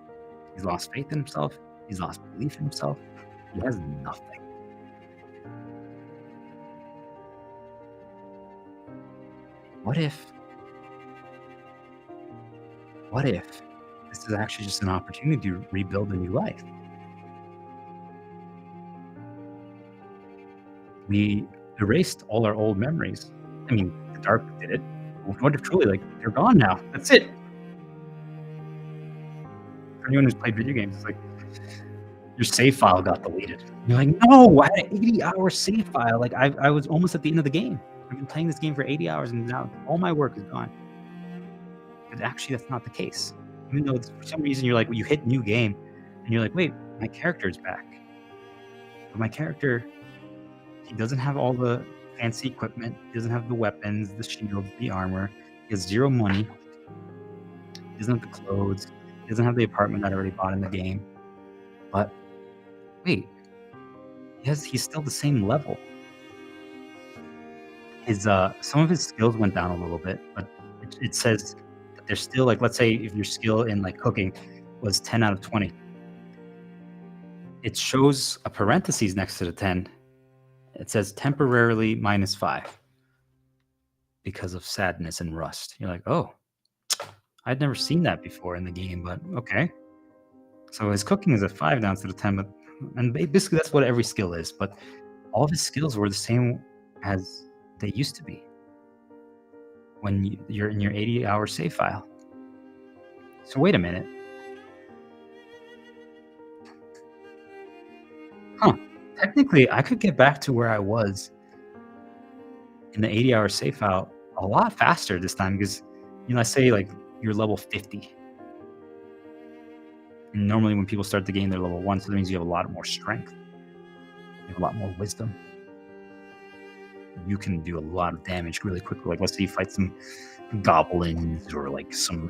He's lost faith in himself. He's lost belief in himself. He has nothing. What if this is actually just an opportunity to rebuild a new life? We erased all our old memories. I mean, the dark did it. What if truly, like, they're gone now? That's it. For anyone who's played video games, it's like your save file got deleted. You're like, no, I had an 80-hour save file. Like I was almost at the end of the game. I've been playing this game for 80 hours, and now all my work is gone. But actually, that's not the case. Even though for some reason you're like, you hit new game, and you're like, wait, my character is back. But my character, he doesn't have all the fancy equipment. He doesn't have the weapons, the shields, the armor. He has zero money. He doesn't have the clothes. He doesn't have the apartment that I already bought in the game. But wait, he's still the same level. His some of his skills went down a little bit, but it says that there's still, like, let's say if your skill in like cooking was 10 out of 20, it shows a parentheses next to the 10. It says temporarily -5 because of sadness and rust. You're like, oh, I'd never seen that before in the game, but okay. So his cooking is a 5 down to the 10, but and basically that's what every skill is. But all of his skills were the same as they used to be when you're in your 80-hour save file. So wait a minute. Huh. Technically, I could get back to where I was in the 80-hour save file a lot faster this time because, let's say like you're level 50. And normally when people start the game, they're level 1, so that means you have a lot more strength. You have a lot more wisdom. You can do a lot of damage really quickly. Like, let's say you fight some goblins or like some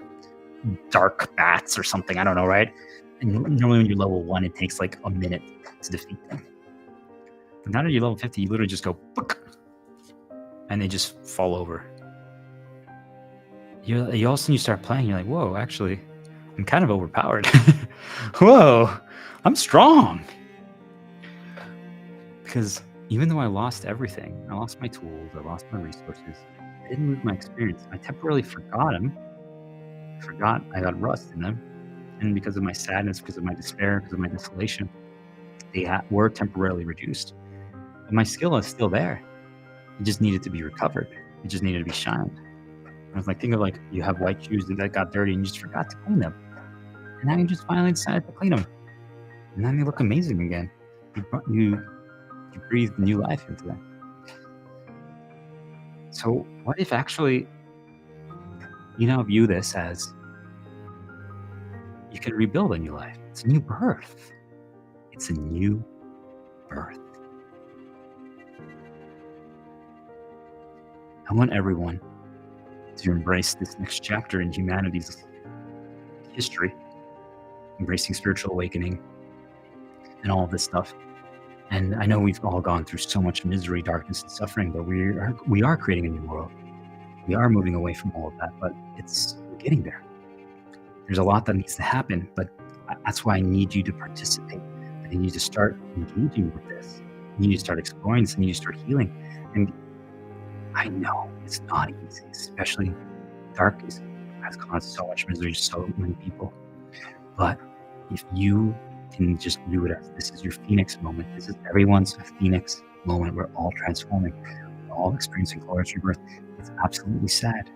dark bats or something. I don't know, right? And normally when you're level 1, it takes like a minute to defeat them. But now that you're level 50, you literally just go, book, and they just fall over. You all of a sudden you start playing, you're like, whoa, actually, I'm kind of overpowered. Whoa, I'm strong. Because even though I lost everything, I lost my tools, I lost my resources, I didn't lose my experience. I temporarily forgot them. Forgot I got rust in them. And because of my sadness, because of my despair, because of my desolation, they were temporarily reduced. But my skill is still there. It just needed to be recovered. It just needed to be shined. I was like, think of like you have white shoes that got dirty and you just forgot to clean them. And now you just finally decided to clean them. And then they look amazing again. You breathed new life into them. So what if actually you now view this as you can rebuild a new life? It's a new birth. It's a new birth. I want everyone to embrace this next chapter in humanity's history, embracing spiritual awakening and all of this stuff. And I know we've all gone through so much misery, darkness, and suffering, but we are creating a new world. We are moving away from all of that, but we're getting there. There's a lot that needs to happen, but that's why I need you to participate. I need you to start engaging with this. You need to start exploring this, and you need to start healing. And I know it's not easy, especially dark has caused so much misery to so many people. But if you can just view it as this is your phoenix moment, this is everyone's phoenix moment. We're all transforming, we're all experiencing glorious rebirth. It's absolutely sad.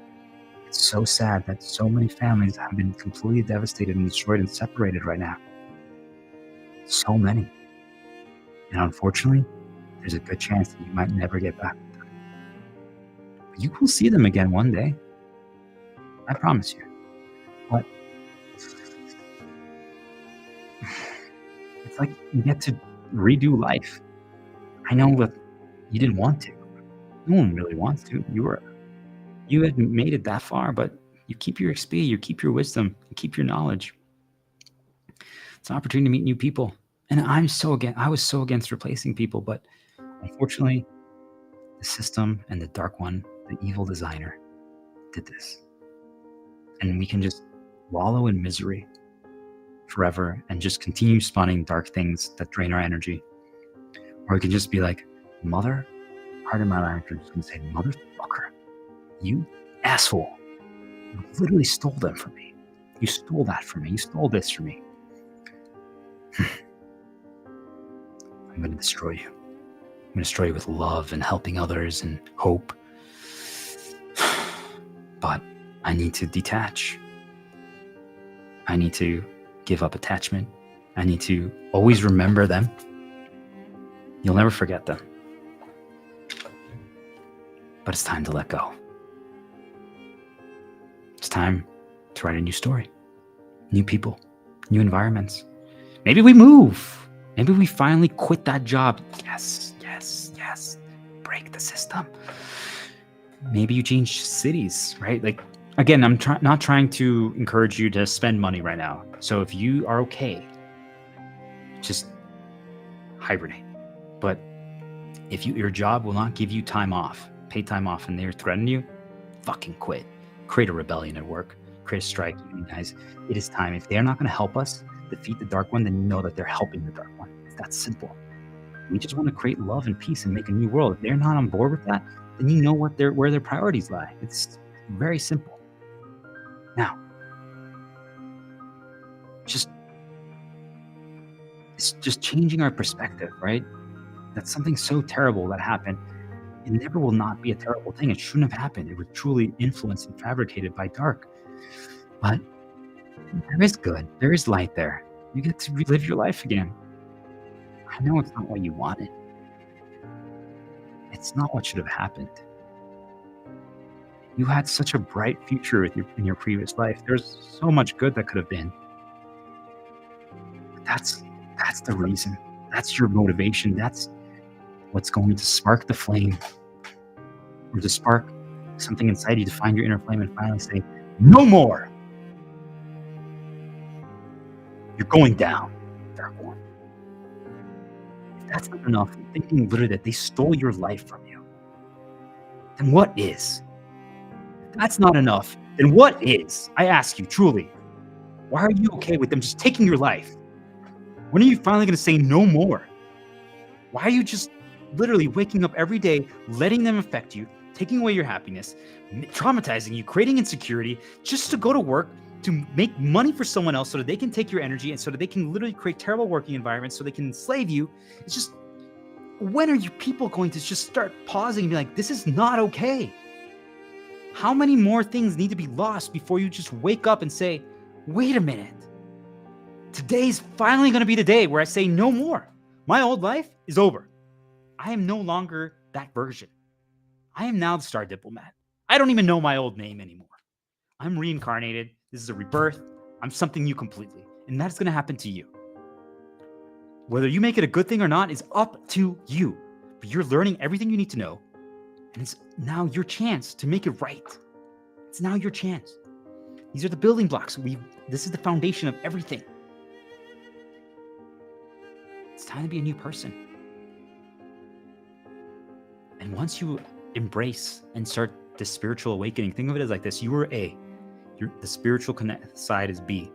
It's so sad that so many families have been completely devastated and destroyed and separated right now. So many. And unfortunately, there's a good chance that you might never get back with them. But you will see them again one day. I promise you. But it's like you get to redo life. I know that you didn't want to. No one really wants to. You had made it that far, but you keep your XP, you keep your wisdom, you keep your knowledge. It's an opportunity to meet new people. And I was so against replacing people, but unfortunately, the system and the dark one, the evil designer, did this. And we can just wallow in misery forever and just continue spawning dark things that drain our energy. Or we can just be like, pardon my language, I'm just gonna say, motherfucker, you asshole. You literally stole them from me. You stole that from me. You stole this from me. I'm going to destroy you. I'm going to destroy you with love and helping others and hope. But I need to detach. I need to give up attachment. I need to always remember them. You'll never forget them. But it's time to let go. It's time to write a new story. New people, new environments. Maybe we move. Maybe we finally quit that job. Yes. Break the system. Maybe you change cities, right? Like, again, I'm not trying to encourage you to spend money right now. So if you are okay, just hibernate. But if your job will not give you time off, paid time off, and they're threatening you, fucking quit. Create a rebellion at work. Create a strike. Guys, it is time. If they're not going to help us defeat the dark one, then you know that they're helping the dark one. It's that simple. We just want to create love and peace and make a new world. If they're not on board with that, then you know where their priorities lie. It's very simple. Now, it's just changing our perspective, right? That's something so terrible that happened. It never will not be a terrible thing. It shouldn't have happened. It was truly influenced and fabricated by dark. But there is good. There is light there. You get to relive your life again. I know it's not what you wanted. It's not what should have happened. You had such a bright future in your previous life. There's so much good that could have been. But that's the reason. That's your motivation. That's what's going to spark the flame, or to spark something inside you to find your inner flame and finally say, no more. You're going down, dark one. If that's not enough, thinking literally that they stole your life from you, then what is? If that's not enough, then what is? I ask you, truly, why are you okay with them just taking your life? When are you finally going to say no more? Why are you just literally waking up every day, letting them affect you, taking away your happiness, traumatizing you, creating insecurity, just to go to work, to make money for someone else so that they can take your energy and so that they can literally create terrible working environments so they can enslave you? It's just, when are you people going to just start pausing and be like, this is not okay? How many more things need to be lost before you just wake up and say, wait a minute. Today's finally going to be the day where I say no more. My old life is over. I am no longer that version. I am now the Star Diplomat. I don't even know my old name anymore. I'm reincarnated. This is a rebirth. I'm something new completely. And that's going to happen to you. Whether you make it a good thing or not is up to you. But you're learning everything you need to know. And it's now your chance to make it right. It's now your chance. These are the building blocks. This is the foundation of everything. It's time to be a new person. And once you embrace and start the spiritual awakening, think of it as like this. You are A. The spiritual side is B.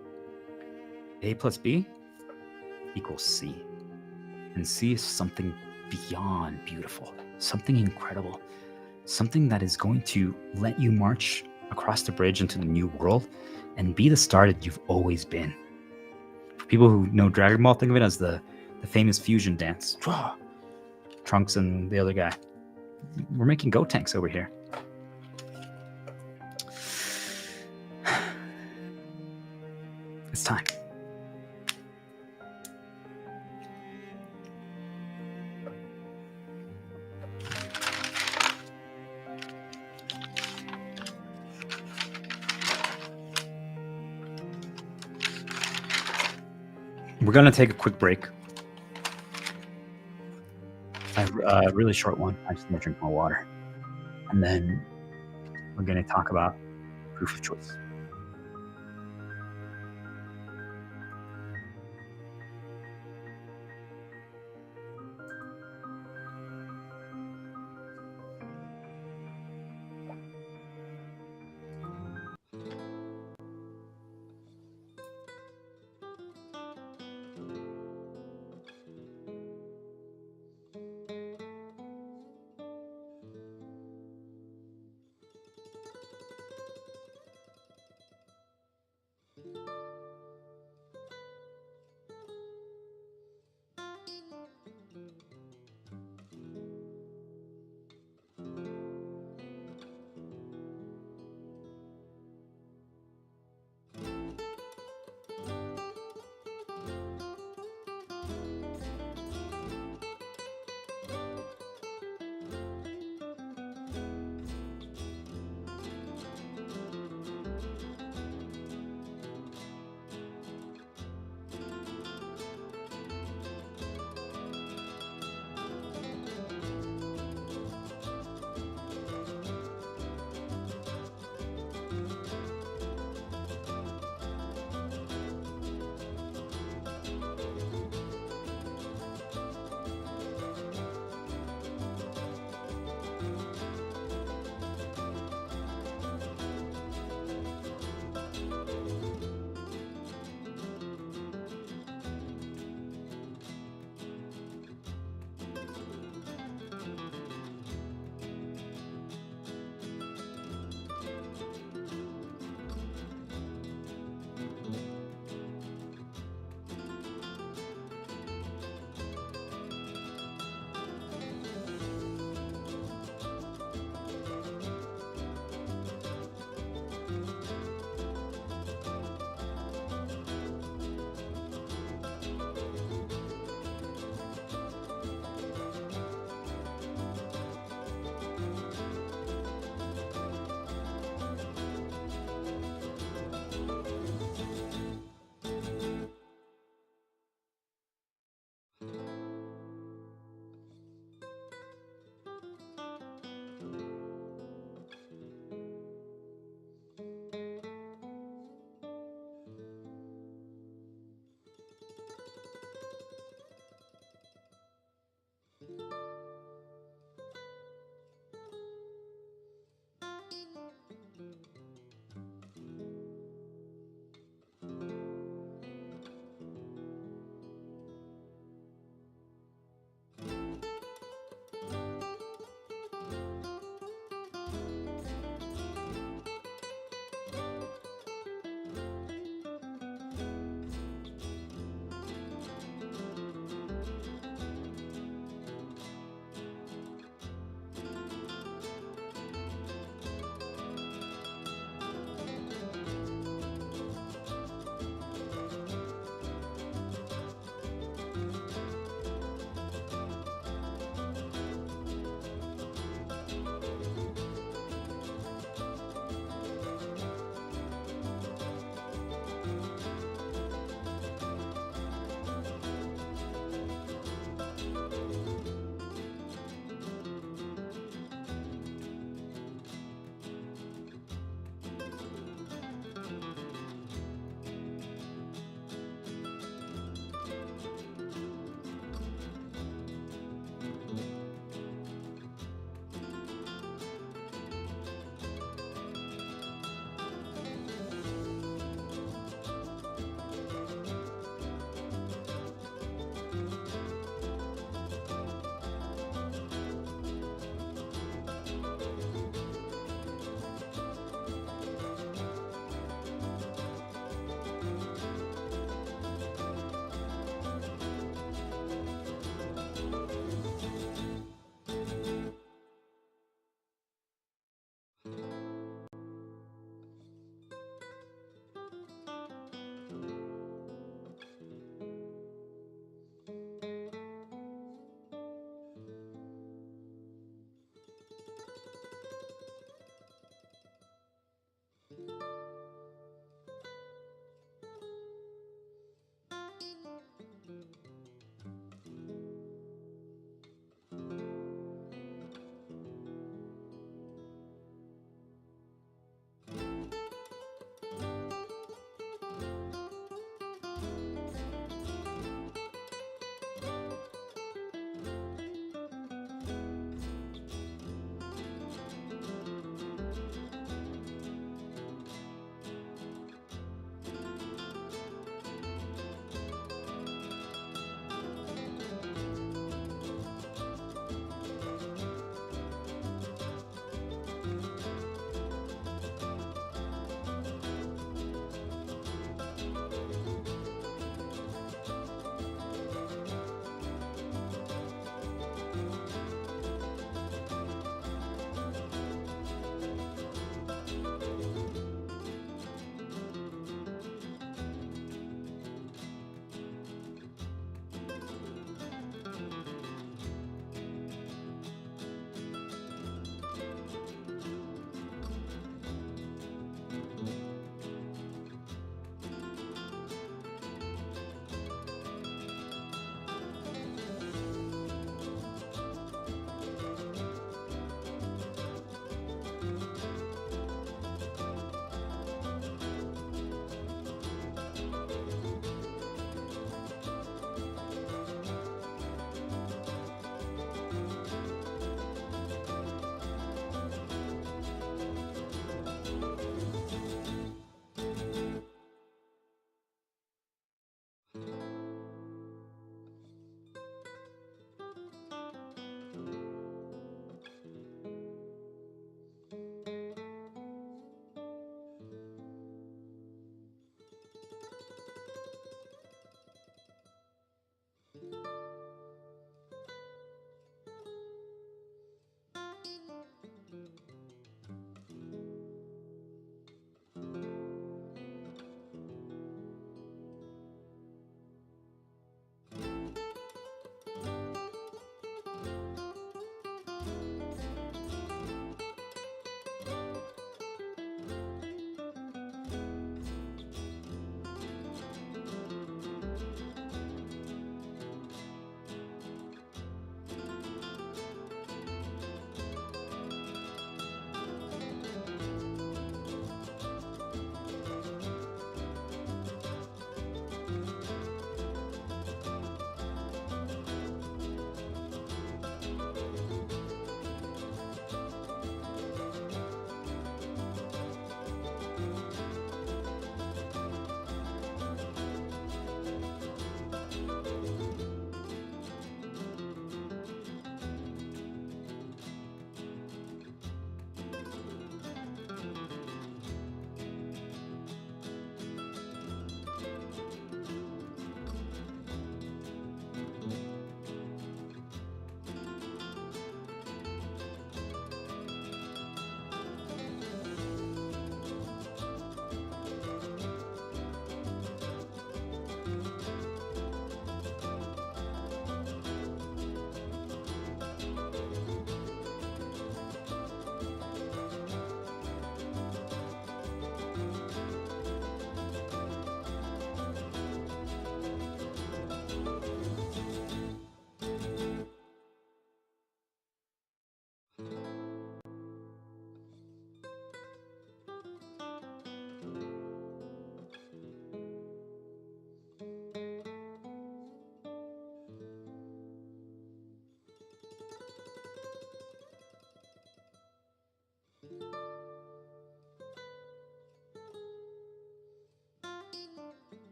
A plus B equals C. And C is something beyond beautiful, something incredible, something that is going to let you march across the bridge into the new world and be the star that you've always been. For people who know Dragon Ball, think of it as the famous fusion dance. Trunks and the other guy. We're making Gotenks over here. It's time. We're going to take a quick break. A really short one. I just need to drink more water. And then we're going to talk about proof of choice.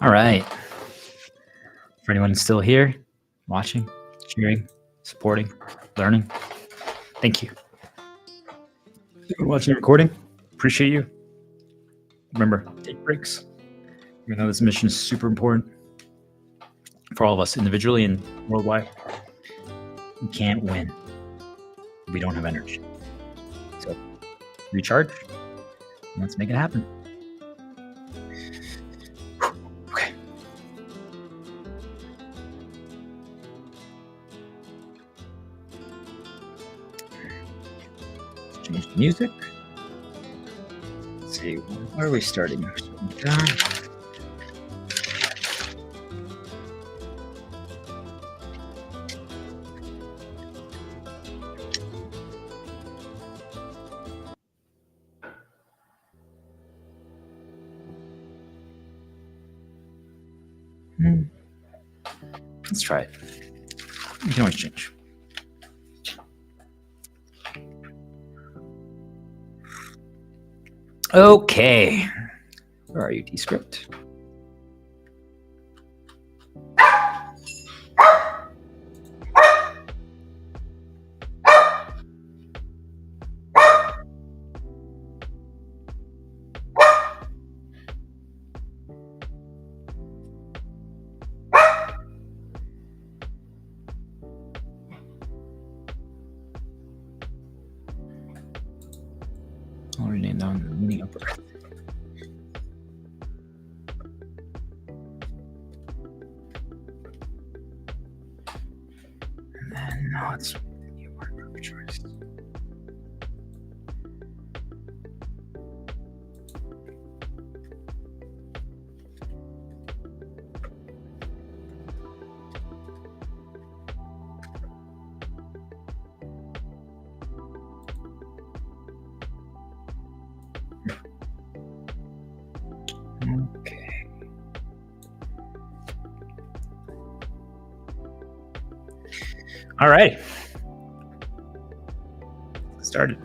All right. For anyone still here, watching, cheering, supporting, learning, thank you. Anyone watching and recording, appreciate you. Remember, take breaks. Even though this mission is super important for all of us individually and worldwide, we can't win. We don't have energy. So recharge. And let's make it happen. Okay. Let's change the music. Let's see, where are we starting? Let's try it. You can always change. Okay. Where are you, Descript? I'll rename down the meaning of birth. And then now let's new word of choice. Okay. All right. Started.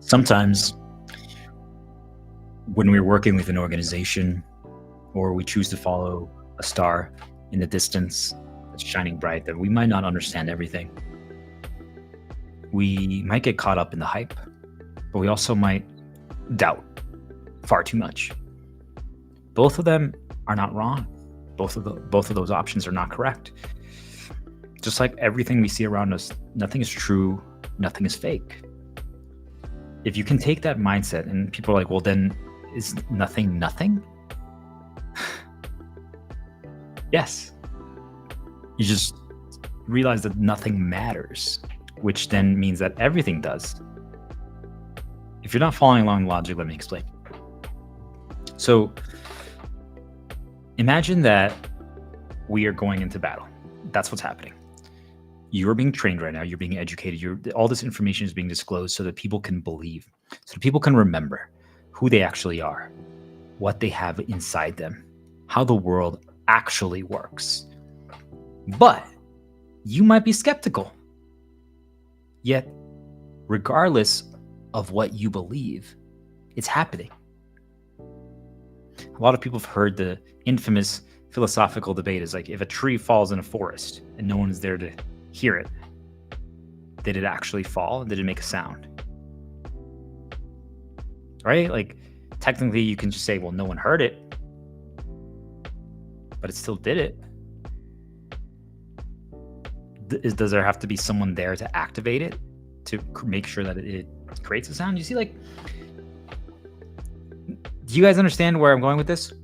Sometimes when we're working with an organization or we choose to follow a star in the distance that's shining bright, that we might not understand everything. We might get caught up in the hype, but we also might doubt far too much. Both of them are not wrong. Both of those options are not correct. Just like everything we see around us, nothing is true, nothing is fake. If you can take that mindset, and people are like, well, then is nothing nothing? Yes. You just realize that nothing matters, which then means that everything does. If you're not following along logic, let me explain. So imagine that we are going into battle. That's what's happening. You're being trained right now. You're being educated. All this information is being disclosed so that people can believe, so that people can remember who they actually are, what they have inside them, how the world actually works. But you might be skeptical. Yet, regardless of what you believe, it's happening. A lot of people have heard the infamous philosophical debate is like, if a tree falls in a forest and no one's there to hear it, did it actually fall? Did it make a sound? Right? Like, technically you can just say, well, no one heard it, but it still did it. Does there have to be someone there to activate it, to make sure that it creates a sound? You see, like, do you guys understand where I'm going with this?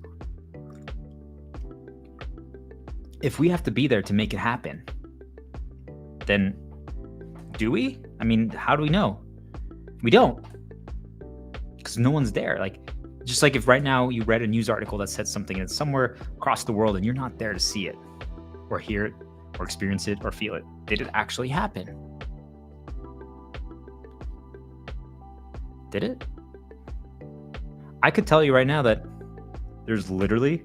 If we have to be there to make it happen, then do we? I mean, how do we know? We don't, because no one's there. Like, just like if right now you read a news article that said something and it's somewhere across the world and you're not there to see it or hear it or experience it or feel it. Did it actually happen? Did it? I could tell you right now that there's literally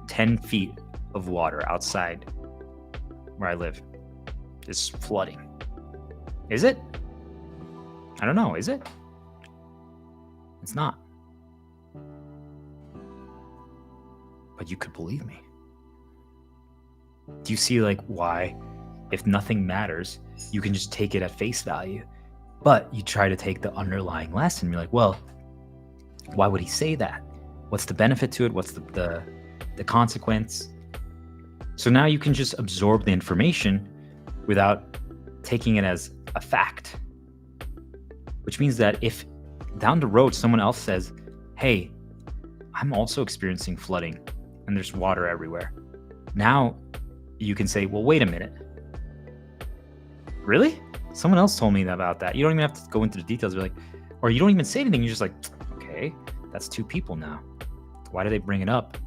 10 feet of water outside where I live. It's flooding. Is it? I don't know. Is it? It's not. But you could believe me. Do you see like why, if nothing matters, you can just take it at face value, but you try to take the underlying lesson. You're like, well, why would he say that? What's the benefit to it? What's the consequence? So now you can just absorb the information without taking it as a fact, which means that if down the road someone else says, hey, I'm also experiencing flooding and there's water everywhere, now you can say, well, wait a minute. Really? Someone else told me about that. You don't even have to go into the details. You're like, or you don't even say anything. You're just like, okay, that's two people now. Why did they bring it up?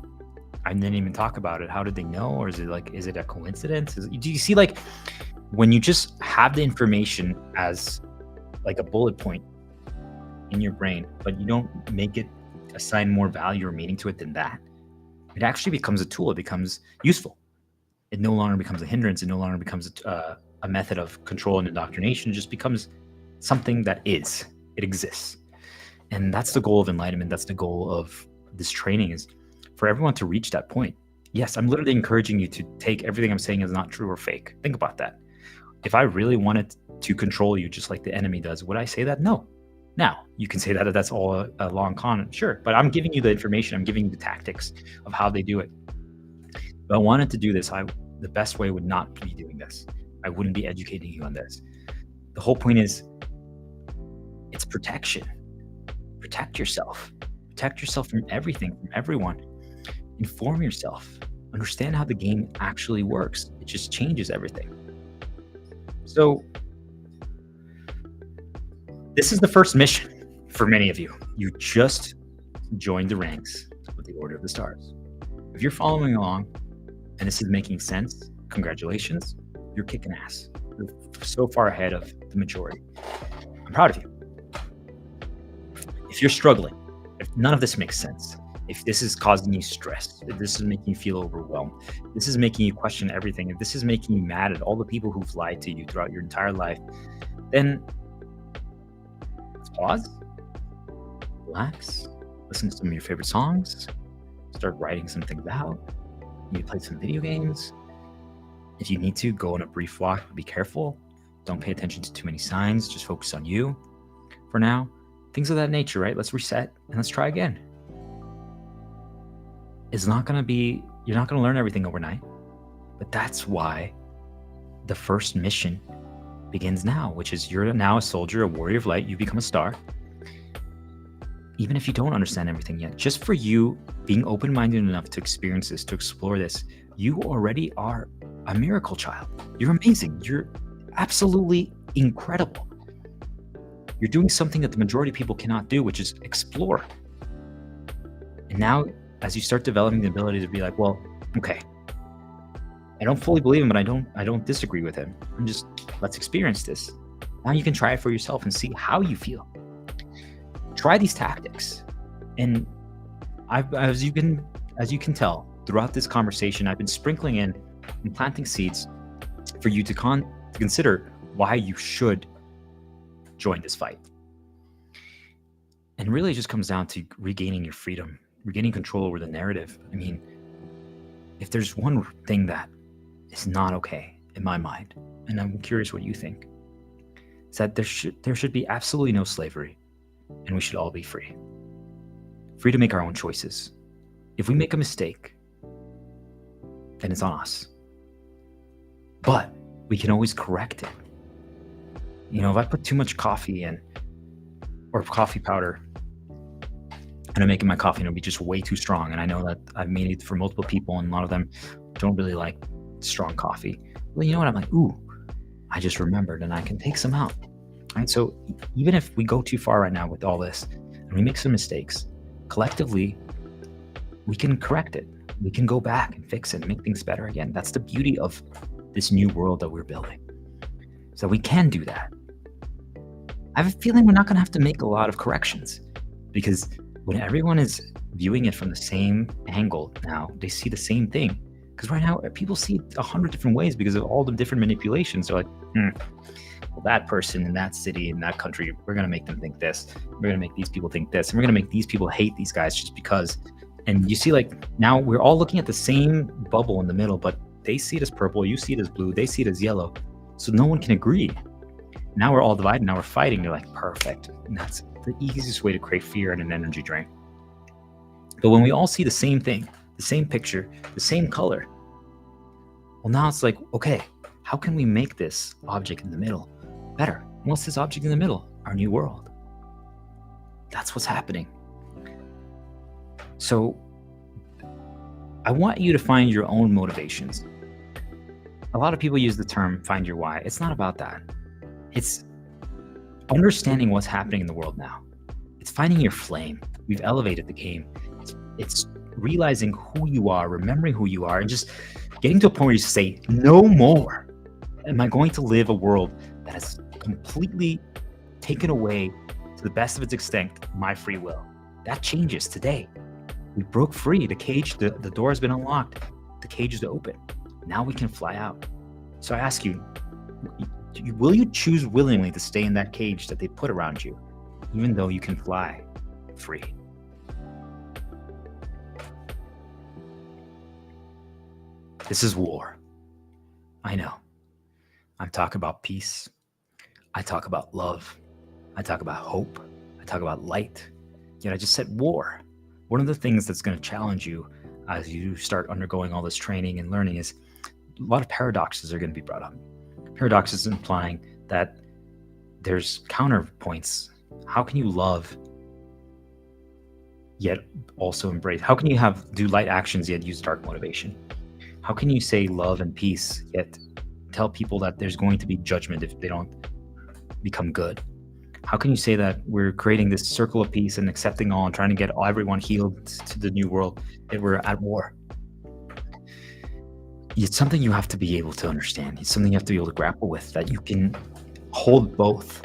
I didn't even talk about it. How did they know? Or is it a coincidence? Do you see, like, when you just have the information as like a bullet point in your brain, but you don't make it assign more value or meaning to it than that, it actually becomes a tool. It becomes useful. It no longer becomes a hindrance. It no longer becomes a method of control and indoctrination. It just becomes something that is. It exists. And that's the goal of enlightenment. That's the goal of this training, is for everyone to reach that point. Yes, I'm literally encouraging you to take everything I'm saying as not true or fake. Think about that. If I really wanted to control you just like the enemy does, would I say that? No. Now, you can say that that's all a long con. Sure. But I'm giving you the information. I'm giving you the tactics of how they do it. If I wanted to do this, the best way would not be doing this. I wouldn't be educating you on this. The whole point is, it's protection. Protect yourself. Protect yourself from everything, from everyone. Inform yourself. Understand how the game actually works. It just changes everything. So, this is the first mission for many of you. You just joined the ranks of the Order of the Stars. If you're following along and this is making sense, congratulations, you're kicking ass. You're so far ahead of the majority. I'm proud of you. If you're struggling, if none of this makes sense, if this is causing you stress, if this is making you feel overwhelmed, this is making you question everything, if this is making you mad at all the people who've lied to you throughout your entire life, then let's pause, relax, listen to some of your favorite songs, start writing some things out, maybe play some video games. If you need to, go on a brief walk, but be careful. Don't pay attention to too many signs. Just focus on you for now. Things of that nature, right? Let's reset and let's try again. You're not going to learn everything overnight, but that's why the first mission begins now, which is you're now a soldier, a warrior of light. You become a star. Even if you don't understand everything yet, just for you being open-minded enough to experience this, to explore this, you already are a miracle child. You're amazing. You're absolutely incredible. You're doing something that the majority of people cannot do, which is explore. And now, as you start developing the ability to be like, well, okay, I don't fully believe him, but I don't disagree with him. Let's experience this. Now you can try it for yourself and see how you feel. Try these tactics. And as you can tell throughout this conversation, I've been sprinkling in and planting seeds for you to consider why you should join this fight. And really it just comes down to regaining your freedom, regaining control over the narrative. I mean, if there's one thing that is not okay in my mind, and I'm curious what you think, is that there should be absolutely no slavery, and we should all be free. Free to make our own choices. If we make a mistake, then it's on us. But we can always correct it. You know, if I put too much coffee in, or coffee powder, and I'm making my coffee and it'll be just way too strong, and I know that I've made it for multiple people and a lot of them don't really like strong coffee. Well, you know what? I'm like, ooh, I just remembered and I can take some out. Right? So even if we go too far right now with all this and we make some mistakes, collectively, we can correct it. We can go back and fix it and make things better again. That's the beauty of this new world that we're building. So we can do that. I have a feeling we're not going to have to make a lot of corrections, because when everyone is viewing it from the same angle now, they see the same thing Because right now, people see it 100 different ways because of all the different manipulations. They're like, well, that person in that city, in that country, we're going to make them think this. We're going to make these people think this. And we're going to make these people hate these guys just because. And you see, like, now we're all looking at the same bubble in the middle, but they see it as purple. You see it as blue. They see it as yellow. So no one can agree. Now we're all divided. Now we're fighting. They're like, perfect. And that's the easiest way to create fear and an energy drain. But when we all see the same thing, the same picture, the same color, well, now it's like, okay, how can we make this object in the middle better? And what's this object in the middle? Our new world. That's what's happening. So I want you to find your own motivations. A lot of people use the term find your why. It's not about that. It's understanding what's happening in the world now. It's finding your flame. We've elevated the game. It's realizing who you are, remembering who you are, and just getting to a point where you say, no more am I going to live a world that has completely taken away, to the best of its extent, my free will. That changes today. We broke free. The cage, the door has been unlocked. The cage is open. Now we can fly out. So I ask you, will you choose willingly to stay in that cage that they put around you, even though you can fly free? This is war. I know. I talk about peace. I talk about love. I talk about hope. I talk about light. Yet I just said war. One of the things that's going to challenge you as you start undergoing all this training and learning is a lot of paradoxes are going to be brought up. Paradoxes implying that there's counterpoints. How can you love yet also embrace? How can you do light actions yet use dark motivation? How can you say love and peace yet tell people that there's going to be judgment if they don't become good? How can you say that we're creating this circle of peace and accepting all and trying to get everyone healed to the new world if we're at war? It's something you have to be able to understand. It's something you have to be able to grapple with, that you can hold both.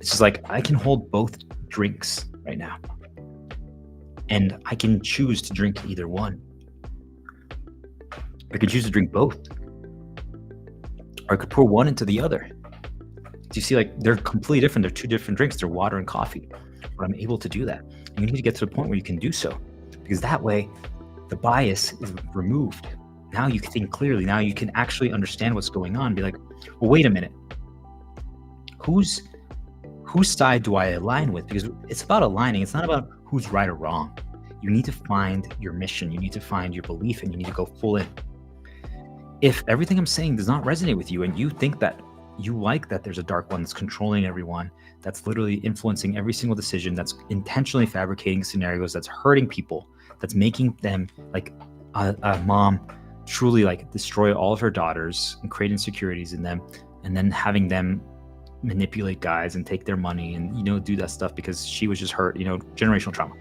It's just like, I can hold both drinks right now, and I can choose to drink either one. I could choose to drink both, or I could pour one into the other. Do you see, like, they're completely different. They're two different drinks. They're water and coffee. But I'm able to do that. And you need to get to the point where you can do so, because that way the bias is removed. Now you can think clearly. Now you can actually understand what's going on. Be like, well, wait a minute. Whose side do I align with? Because it's about aligning. It's not about who's right or wrong. You need to find your mission. You need to find your belief, and you need to go full in. If everything I'm saying does not resonate with you, and you think that you like that there's a dark one that's controlling everyone, that's literally influencing every single decision, that's intentionally fabricating scenarios, that's hurting people, that's making them, like a mom truly like destroy all of her daughters and create insecurities in them, and then having them manipulate guys and take their money and, do that stuff because she was just hurt, generational trauma.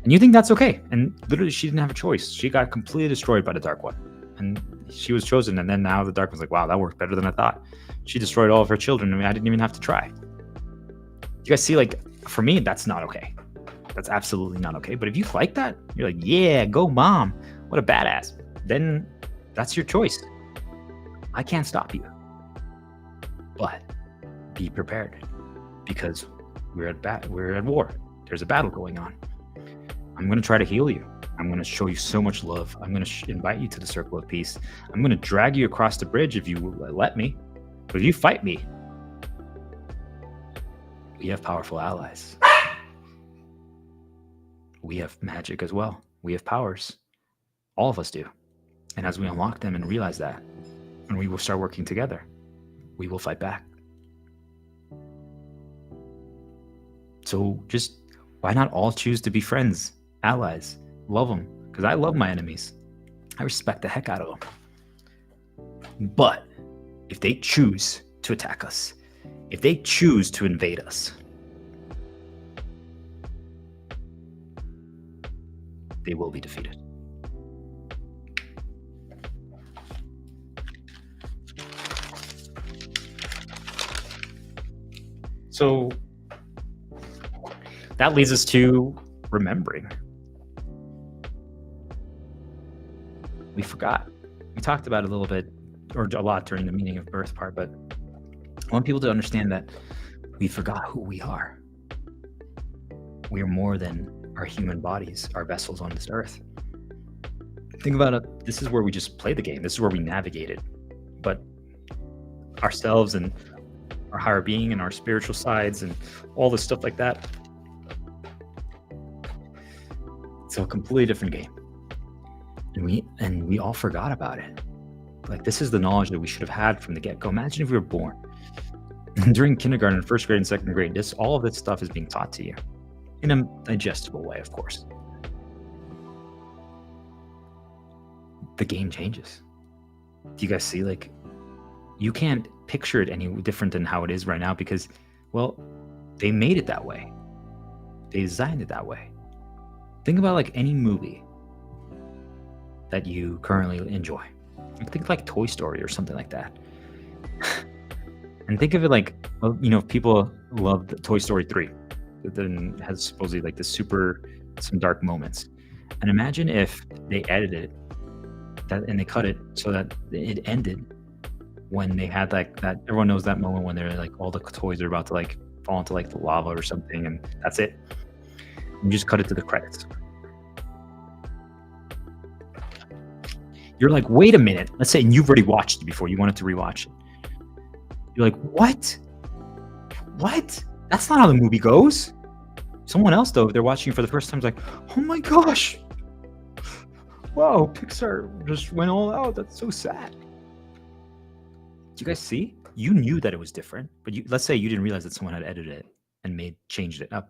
And you think that's okay. And literally she didn't have a choice. She got completely destroyed by the dark one. And she was chosen. And then now the dark one's like, wow, that worked better than I thought. She destroyed all of her children. I mean, I didn't even have to try. You guys see, like, for me, that's not okay. That's absolutely not okay. But if you like that, you're like, yeah, go mom. What a badass. Then that's your choice. I can't stop you. But be prepared, because we're at war. There's a battle going on. I'm going to try to heal you. I'm going to show you so much love. I'm going to invite you to the circle of peace. I'm going to drag you across the bridge if you let me. But if you fight me, we have powerful allies. We have magic as well. We have powers. All of us do. And as we unlock them and realize that, and we will start working together, we will fight back. So just, why not all choose to be friends, allies, love them? Because I love my enemies. I respect the heck out of them. But if they choose to attack us, if they choose to invade us, they will be defeated. So that leads us to remembering. We forgot. We talked about it a little bit or a lot during the meaning of birth part, but I want people to understand that we forgot who we are. We are more than our human bodies, our vessels on this earth. Think about it. This is where we just play the game. This is where we navigate it. But ourselves and our higher being and our spiritual sides and all this stuff like that, it's a completely different game. And we all forgot about it. Like, this is the knowledge that we should have had from the get-go. Imagine if we were born during kindergarten, first grade, and second grade. All of this stuff is being taught to you in a digestible way, of course. The game changes. Do you guys see? Like, you can't picture it any different than how it is right now because, well, they made it that way. They designed it that way. Think about like any movie that you currently enjoy. Think like Toy Story or something like that. And think of it like, well, you know, people love Toy Story 3. It then has supposedly like some dark moments. And imagine if they edited that and they cut it so that it ended when they had like that. Everyone knows that moment when they're like all the toys are about to like fall into like the lava or something, and that's it. You just cut it to the credits. You're like, wait a minute. Let's say you've already watched it before. You wanted to rewatch it. You're like, what? What? That's not how the movie goes. Someone else, though, if they're watching it for the first time, is like, oh my gosh. Wow, Pixar just went all out. That's so sad. Do you guys see? You knew that it was different, but let's say you didn't realize that someone had edited it and changed it up.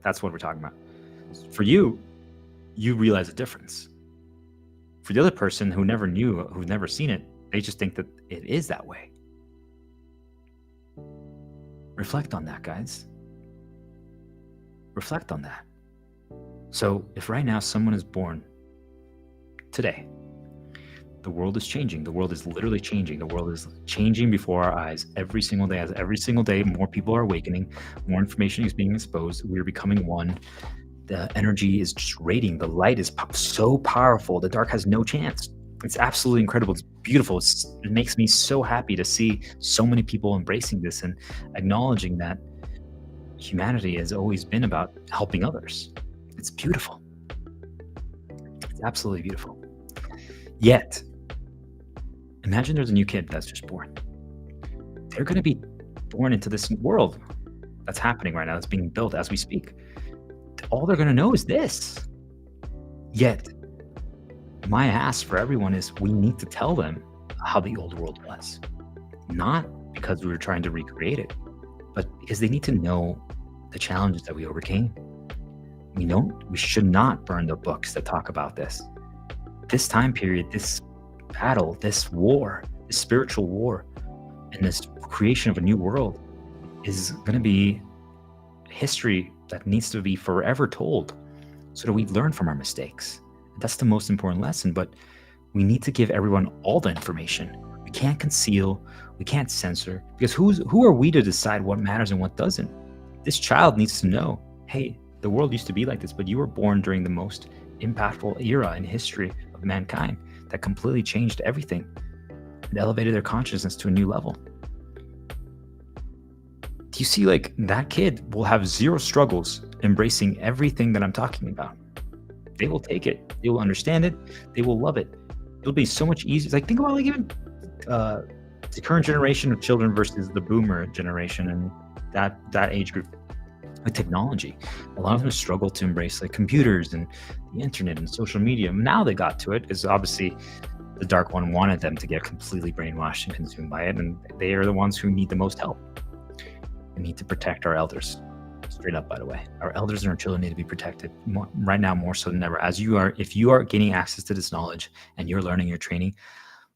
That's what we're talking about. For you realize the difference. For the other person who never knew, who's never seen it, they just think that it is that way. Reflect on that, guys. Reflect on that. So if right now someone is born today, the world is changing. The world is literally changing. The world is changing before our eyes every single day. As every single day, more people are awakening, more information is being exposed. We're becoming one. The energy is just radiating. The light is so powerful. The dark has no chance. It's absolutely incredible. It's beautiful. It makes me so happy to see so many people embracing this and acknowledging that humanity has always been about helping others. It's beautiful. It's absolutely beautiful. Yet, imagine there's a new kid that's just born. They're going to be born into this world that's happening right now, that's being built as we speak. All they're going to know is this. Yet, my ask for everyone is we need to tell them how the old world was. Not because we were trying to recreate it, but because they need to know the challenges that we overcame. We should not burn the books that talk about this. This time period, this battle, this war, this spiritual war, and this creation of a new world is going to be history that needs to be forever told so that we learn from our mistakes. That's the most important lesson, but we need to give everyone all the information. We can't conceal, we can't censor, because who are we to decide what matters and what doesn't? This child needs to know, hey, the world used to be like this, but you were born during the most impactful era in history of mankind that completely changed everything and elevated their consciousness to a new level. Do you see, like, that kid will have zero struggles embracing everything that I'm talking about. They will take it. They will understand it. They will love it. It'll be so much easier. Like, think about like even the current generation of children versus the boomer generation and that age group with technology. A lot of them struggle to embrace like computers and the internet and social media. Now they got to it, is obviously the dark one wanted them to get completely brainwashed and consumed by it, and they are the ones who need the most help. We need to protect our elders. Straight up, by the way, our elders and our children need to be protected right now more so than ever. If you are gaining access to this knowledge and you're learning, you're training,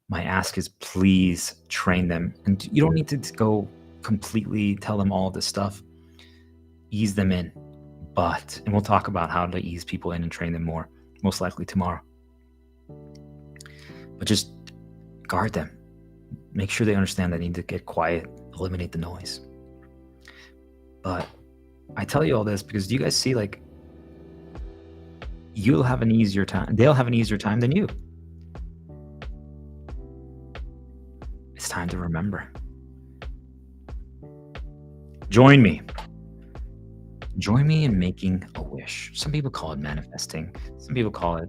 my ask is please train them. And you don't need to go completely tell them all of this stuff. Ease them in, and we'll talk about how to ease people in and train them more, most likely tomorrow. But just guard them. Make sure they understand they need to get quiet, eliminate the noise. But I tell you all this because do you guys see, like, you'll have an easier time. They'll have an easier time than you. remember. Join me. Join me in making a wish. Some people call it manifesting. Some people call it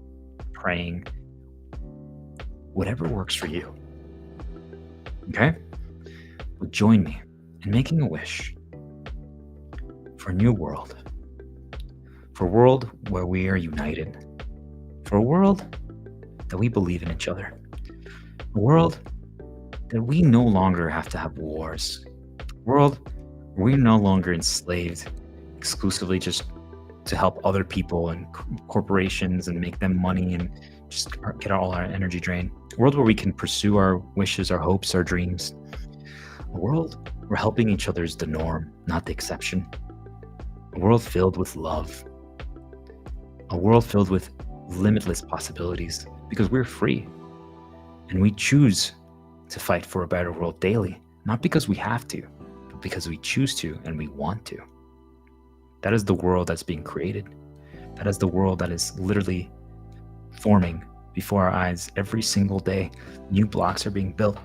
praying. Whatever works for you. Okay? But join me in making a wish for a new world. For a world where we are united. For a world that we believe in each other. A world that we no longer have to have wars. A world where we're no longer enslaved exclusively just to help other people and corporations and make them money and just get all our energy drained. A world where we can pursue our wishes, our hopes, our dreams. A world where helping each other is the norm, not the exception. A world filled with love. A world filled with limitless possibilities because we're free and we choose to fight for a better world daily, not because we have to, but because we choose to and we want to. That is the world that's being created. That is the world that is literally forming before our eyes every single day. New blocks are being built.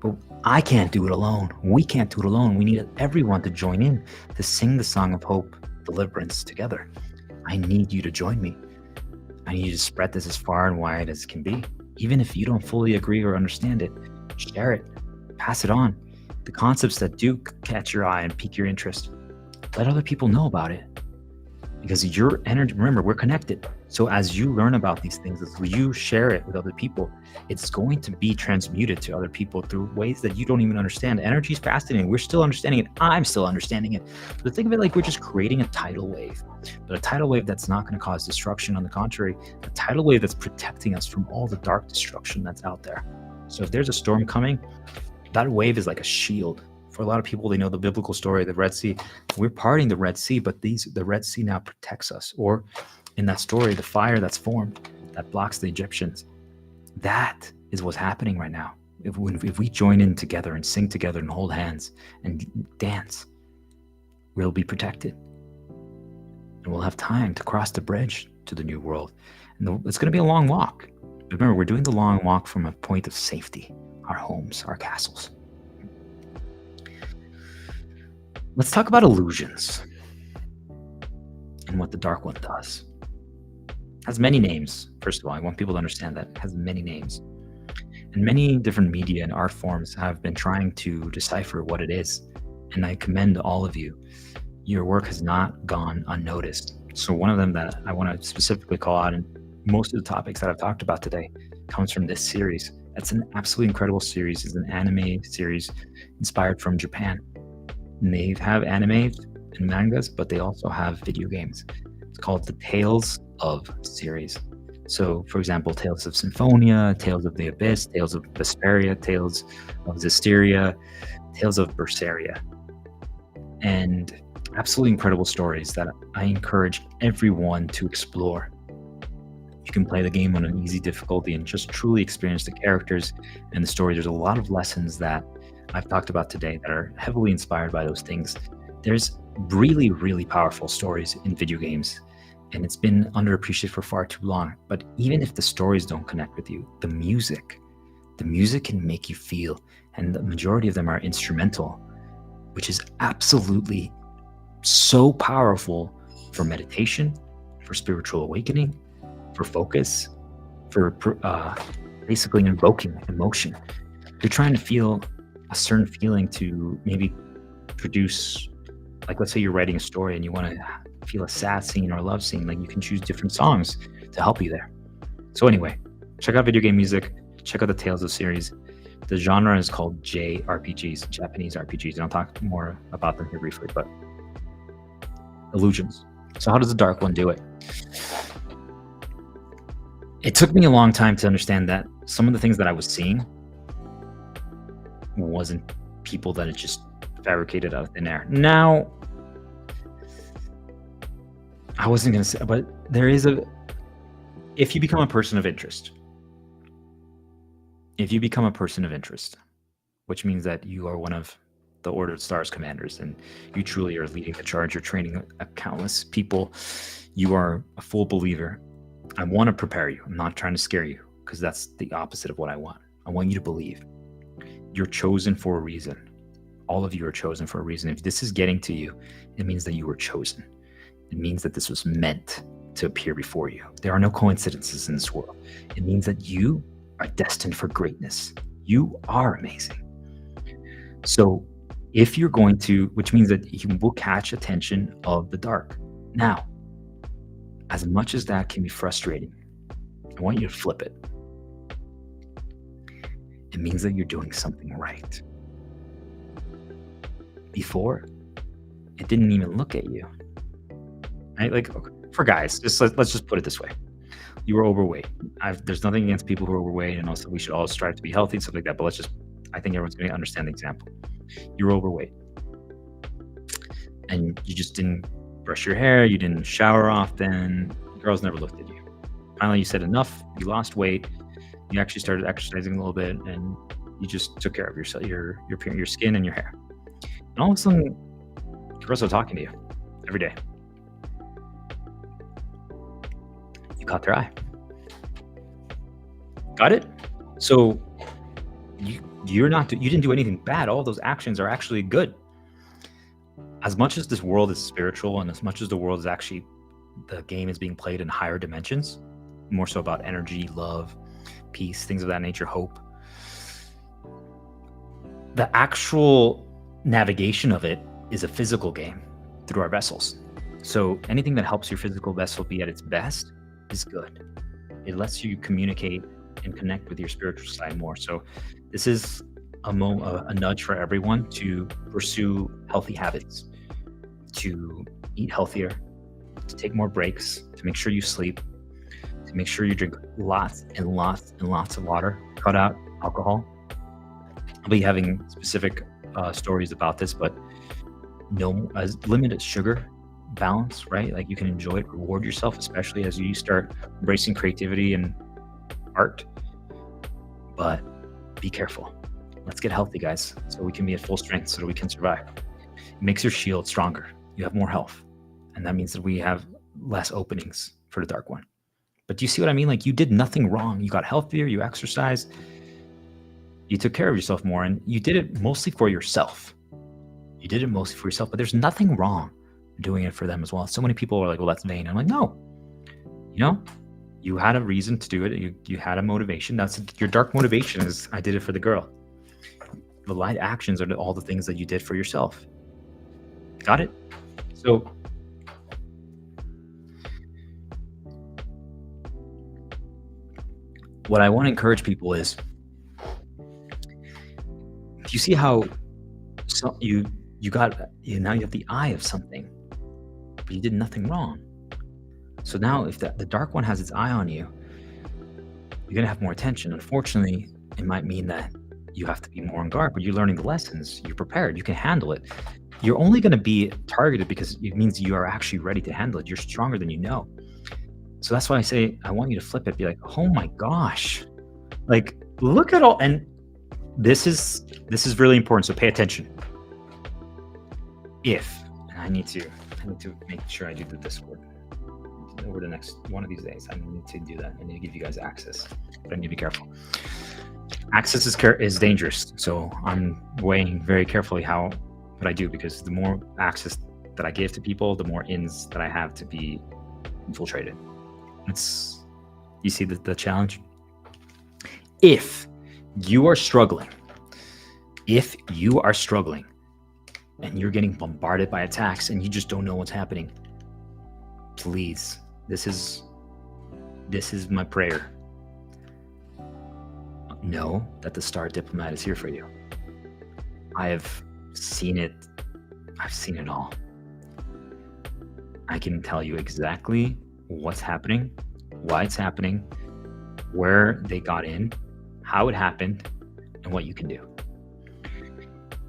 But I can't do it alone. We can't do it alone. We need everyone to join in to sing the song of hope, deliverance together. I need you to join me. I need you to spread this as far and wide as it can be. Even if you don't fully agree or understand it, share it, pass it on. The concepts that do catch your eye and pique your interest, let other people know about it. Because your energy, remember, we're connected. So as you learn about these things, as you share it with other people, it's going to be transmuted to other people through ways that you don't even understand. Energy is fascinating. We're still understanding it. I'm still understanding it. But think of it like we're just creating a tidal wave. But a tidal wave that's not going to cause destruction. On the contrary, a tidal wave that's protecting us from all the dark destruction that's out there. So if there's a storm coming, that wave is like a shield. For a lot of people, they know the biblical story of the Red Sea. We're parting the Red Sea, but the Red Sea now protects us. Or in that story, the fire that's formed that blocks the Egyptians. That is what's happening right now. If we join in together and sing together and hold hands and dance, we'll be protected. And we'll have time to cross the bridge to the new world. And it's going to be a long walk. Remember, we're doing the long walk from a point of safety, our homes, our castles. Let's talk about illusions and what the dark one does. It has many names. First of all, I want people to understand that it has many names. And many different media and art forms have been trying to decipher what it is. And I commend all of you. Your work has not gone unnoticed. So one of them that I want to specifically call out, and most of the topics that I've talked about today comes from this series. It's an absolutely incredible series. It's an anime series inspired from Japan. And they have anime and mangas, but they also have video games. It's called the Tales of series. So, for example, Tales of Symphonia, Tales of the Abyss, Tales of Vesperia, Tales of Zestiria, Tales of Berseria. And absolutely incredible stories that I encourage everyone to explore. You can play the game on an easy difficulty and just truly experience the characters and the story. There's a lot of lessons that I've talked about today that are heavily inspired by those things. There's really, really powerful stories in video games, and it's been underappreciated for far too long. But even if the stories don't connect with you, the music can make you feel, and the majority of them are instrumental, which is absolutely so powerful for meditation, for spiritual awakening, for focus, for basically invoking emotion. You're trying to feel a certain feeling to maybe produce, like let's say you're writing a story and you want to feel a sad scene or a love scene, like you can choose different songs to help you there. So anyway, check out video game music, check out the Tales of series. The genre is called JRPGs, Japanese RPGs, and I'll talk more about them here briefly, but illusions. So how does the dark one do it? It took me a long time to understand that some of the things that I was seeing wasn't people that it just fabricated out of thin air. Now, I wasn't going to say, but there is if you become a person of interest, which means that you are one of the Ordered Stars commanders and you truly are leading the charge, you're training countless people, you are a full believer. I want to prepare you. I'm not trying to scare you because that's the opposite of what I want. I want you to believe. You're chosen for a reason. All of you are chosen for a reason. If this is getting to you, it means that you were chosen. It means that this was meant to appear before you. There are no coincidences in this world. It means that you are destined for greatness. You are amazing. So if you're going to, which means that you will catch attention of the dark. Now, as much as that can be frustrating, I want you to flip it. It means that you're doing something right. Before, it didn't even look at you. Right? Like, for guys, let's just put it this way. You were overweight. There's nothing against people who are overweight, and also we should all strive to be healthy and stuff like that. But I think everyone's going to understand the example. You're overweight, and you just didn't brush your hair. You didn't shower often. Girls never looked at you. Finally, you said enough. You lost weight. You actually started exercising a little bit, and you just took care of yourself, your skin and your hair. And all of a sudden, girls are talking to you every day. You caught their eye. Got it? So you didn't do anything bad. All of those actions are actually good. As much as this world is spiritual, and as much as the world is actually, the game is being played in higher dimensions, more so about energy, love, peace, things of that nature, hope. The actual navigation of it is a physical game through our vessels. So anything that helps your physical vessel be at its best is good. It lets you communicate and connect with your spiritual side more. So this is a nudge for everyone to pursue healthy habits, to eat healthier, to take more breaks, to make sure you sleep, to make sure you drink lots and lots and lots of water, cut out alcohol. I'll be having specific stories about this, but limited sugar balance, right? Like, you can enjoy it, reward yourself, especially as you start embracing creativity and art. But be careful. Let's get healthy, guys, so we can be at full strength, so that we can survive. It makes your shield stronger. You have more health, and that means that we have less openings for the dark one. But do you see what I mean? Like, you did nothing wrong. You got healthier, you exercised, you took care of yourself more, and you did it mostly for yourself. But there's nothing wrong doing it for them as well. So many people are like, well, that's vain. I'm like, no, you had a reason to do it. You had a motivation. That's your dark motivation, is I did it for the girl. The light actions are all the things that you did for yourself. Got it? So what I want to encourage people is, you see how now you have the eye of something, but you did nothing wrong. So now if the dark one has its eye on you, you're going to have more attention. Unfortunately, it might mean that you have to be more on guard, but you're learning the lessons. You're prepared. You can handle it. You're only going to be targeted because it means you are actually ready to handle it. You're stronger than you know. So that's why I say, I want you to flip it. Be like, oh my gosh, like, look at all. And this is really important. So pay attention. And I need to make sure I do the Discord over the next one of these days. I need to do that. I need to give you guys access, but I need to be careful. Access is dangerous. So I'm weighing very carefully what I do, because the more access that I give to people, the more ins that I have to be infiltrated. You see the challenge? If you are struggling and you're getting bombarded by attacks and you just don't know what's happening, please, this is my prayer. Know that the Star Diplomat is here for you. I have seen it. I've seen it all. I can tell you exactly what's happening, why it's happening, where they got in, how it happened, and what you can do.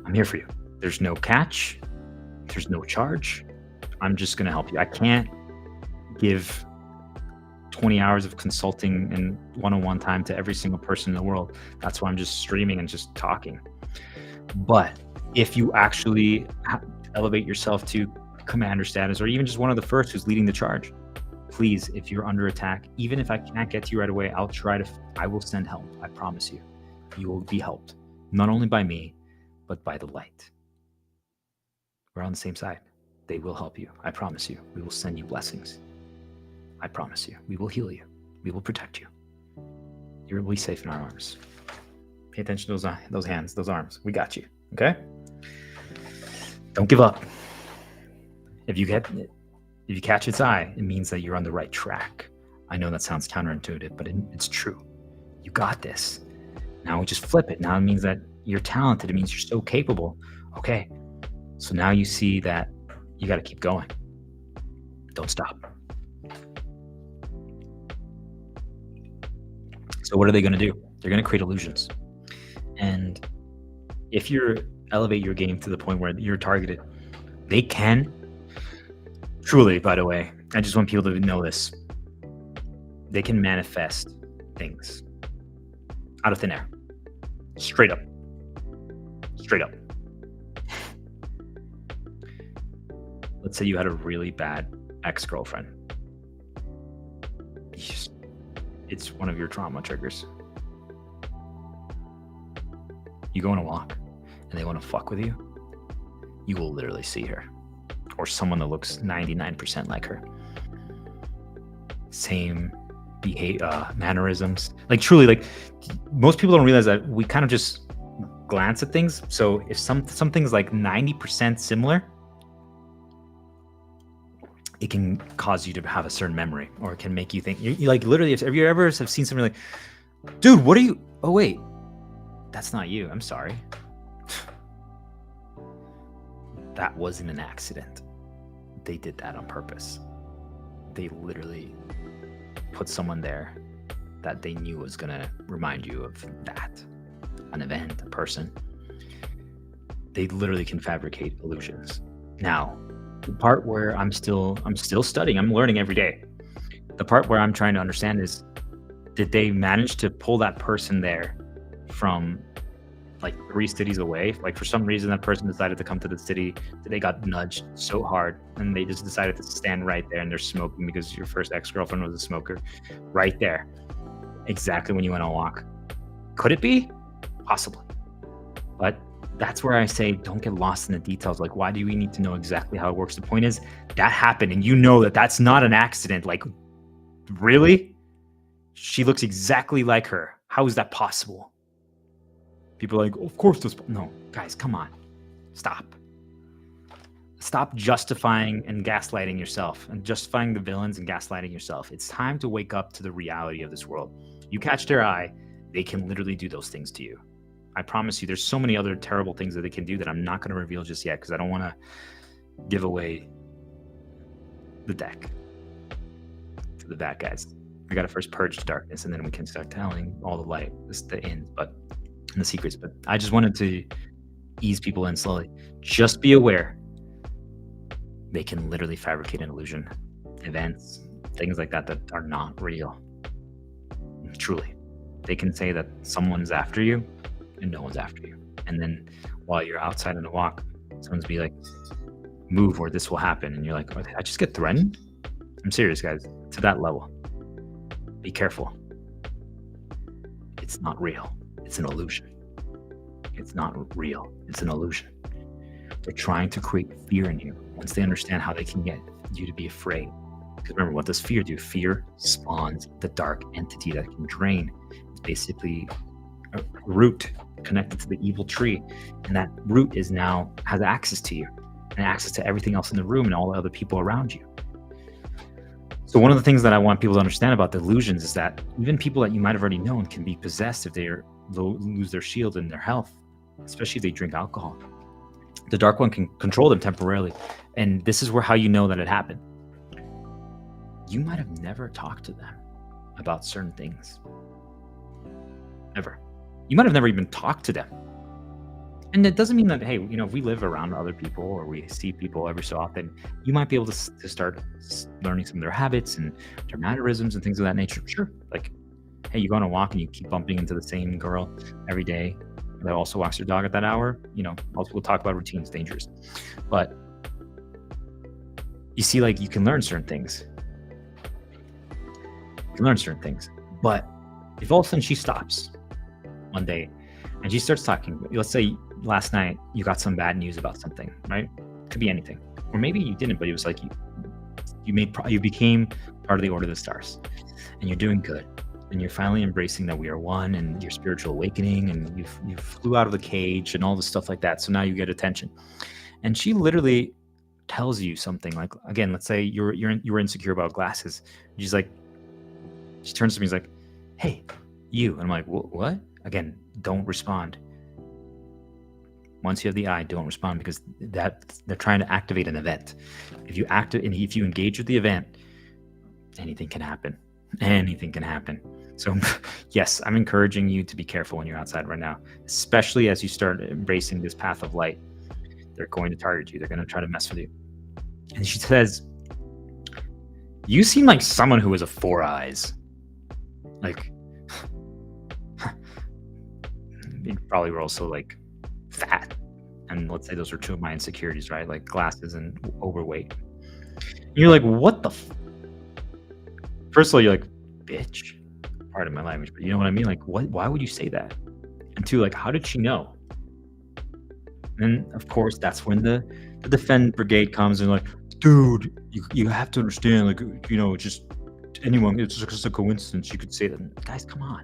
I'm here for you. There's no catch. There's no charge. I'm just going to help you. I can't give 20 hours of consulting and one-on-one time to every single person in the world. That's why I'm just streaming and just talking. But if you actually elevate yourself to commander status, or even just one of the first who's leading the charge, please, if you're under attack, even if I can't get to you right away, I will send help. I promise you, you will be helped. not only by me, but by the light. We're on the same side. They will help you. I promise you. We will send you blessings. I promise you. We will heal you. We will protect you. You're really safe in our arms. Pay attention to those hands, those arms. We got you. Okay? Don't give up. If you catch its eye, it means that you're on the right track. I know that sounds counterintuitive, but it's true. You got this. Now we just flip it. Now it means that you're talented. It means you're so capable. Okay. So now you see that you got to keep going. Don't stop. So what are they going to do? They're going to create illusions. And if you elevate your game to the point where you're targeted, they can truly, by the way, I just want people to know this. They can manifest things out of thin air. Straight up. Straight up. Let's say you had a really bad ex-girlfriend. It's one of your trauma triggers. You go on a walk and they want to fuck with you, you will literally see her. Or someone that looks 99% like her. Same behavior, mannerisms. Like truly, like most people don't realize that we kind of just glance at things. So if something's like 90% similar, it can cause you to have a certain memory, or it can make you think. You like literally, if you ever have seen something like, dude, what are you? Oh wait, that's not you. I'm sorry. That wasn't an accident. They did that on purpose. They literally put someone there that they knew was gonna remind you of that, an event, a person. They literally can fabricate illusions. Now, the part where I'm still studying, I'm learning every day. The part where I'm trying to understand is, did they manage to pull that person there from like 3 cities away? Like for some reason that person decided to come to the city, they got nudged so hard and they just decided to stand right there and they're smoking because your first ex-girlfriend was a smoker. Right there. Exactly when you went on a walk. Could it be? Possibly. But that's where I say don't get lost in the details. Like, why do we need to know exactly how it works? The point is that happened and you know that that's not an accident. Like, really? She looks exactly like her. How is that possible? People are like, of course this. No, guys, come on. Stop. Stop justifying and gaslighting yourself and justifying the villains and gaslighting yourself. It's time to wake up to the reality of this world. You catch their eye, they can literally do those things to you. I promise you, there's so many other terrible things that they can do that I'm not going to reveal just yet because I don't want to give away the deck to the bad guys. We got to first purge the darkness and then we can start telling all the light, the ends, and the secrets. But I just wanted to ease people in slowly. Just be aware. They can literally fabricate an illusion, events, things like that are not real. Truly. They can say that someone's after you and no one's after you. And then while you're outside on a walk, someone's be like, move or this will happen. And you're like, oh, did I just get threatened? I'm serious, guys. To that level. Be careful. It's not real. It's an illusion. It's not real. It's an illusion. They're trying to create fear in you. Once they understand how they can get you to be afraid. Because remember, what does fear do? Fear spawns the dark entity that can drain. It's basically a root connected to the evil tree. And that root has access to you and access to everything else in the room and all the other people around you. So one of the things that I want people to understand about the illusions is that even people that you might have already known can be possessed if they lose their shield and their health, especially if they drink alcohol. The dark one can control them temporarily. And this is how you know that it happened. You might have never talked to them about certain things. Ever. You might have never even talked to them. And it doesn't mean that, hey, if we live around other people or we see people every so often, you might be able to start learning some of their habits and their mannerisms and things of that nature. Sure. Like, hey, you go on a walk and you keep bumping into the same girl every day that also walks their dog at that hour. Most people talk about routines, dangerous. But you see, like, you can learn certain things. But if all of a sudden she stops one day And she starts talking. Let's say last night you got some bad news about something, right? Could be anything, or maybe you didn't, but it was like you became part of the Order of the Stars, and you're doing good, and you're finally embracing that we are one, and your spiritual awakening, and you flew out of the cage, and all this stuff like that. So now you get attention, and she literally tells you something like, again, let's say you were insecure about glasses. She's like, she turns to me, she's like, "Hey, you," and I'm like, "What?" Again, don't respond. Once you have the eye, don't respond, because they're trying to activate an event. If you engage with the event, anything can happen. Anything can happen. So yes, I'm encouraging you to be careful when you're outside right now, especially as you start embracing this path of light. They're going to target you. They're going to try to mess with you. And she says, "You seem like someone who has a 4 eyes." Like, you probably were also like fat, and let's say those are two of my insecurities, right? Like glasses and overweight. And you're like, what the first of all, you're like, bitch, pardon my language, but you know what I mean? Like, why would you say that? And two, like, how did she know? And of course, that's when the defend brigade comes and like, dude, you have to understand, like, just anyone, it's just a coincidence, you could say that. Guys, come on.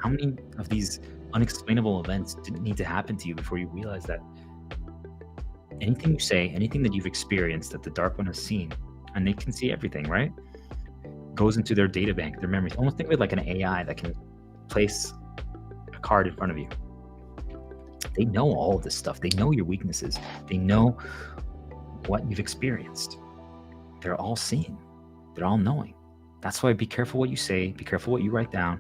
How many of these unexplainable events didn't need to happen to you before you realize that anything you say, anything that you've experienced that the Dark One has seen, and they can see everything, right? Goes into their data bank, their memories. Almost think of it like an AI that can place a card in front of you. They know all of this stuff. They know your weaknesses. They know what you've experienced. They're all seeing. They're all knowing. That's why be careful what you say. Be careful what you write down.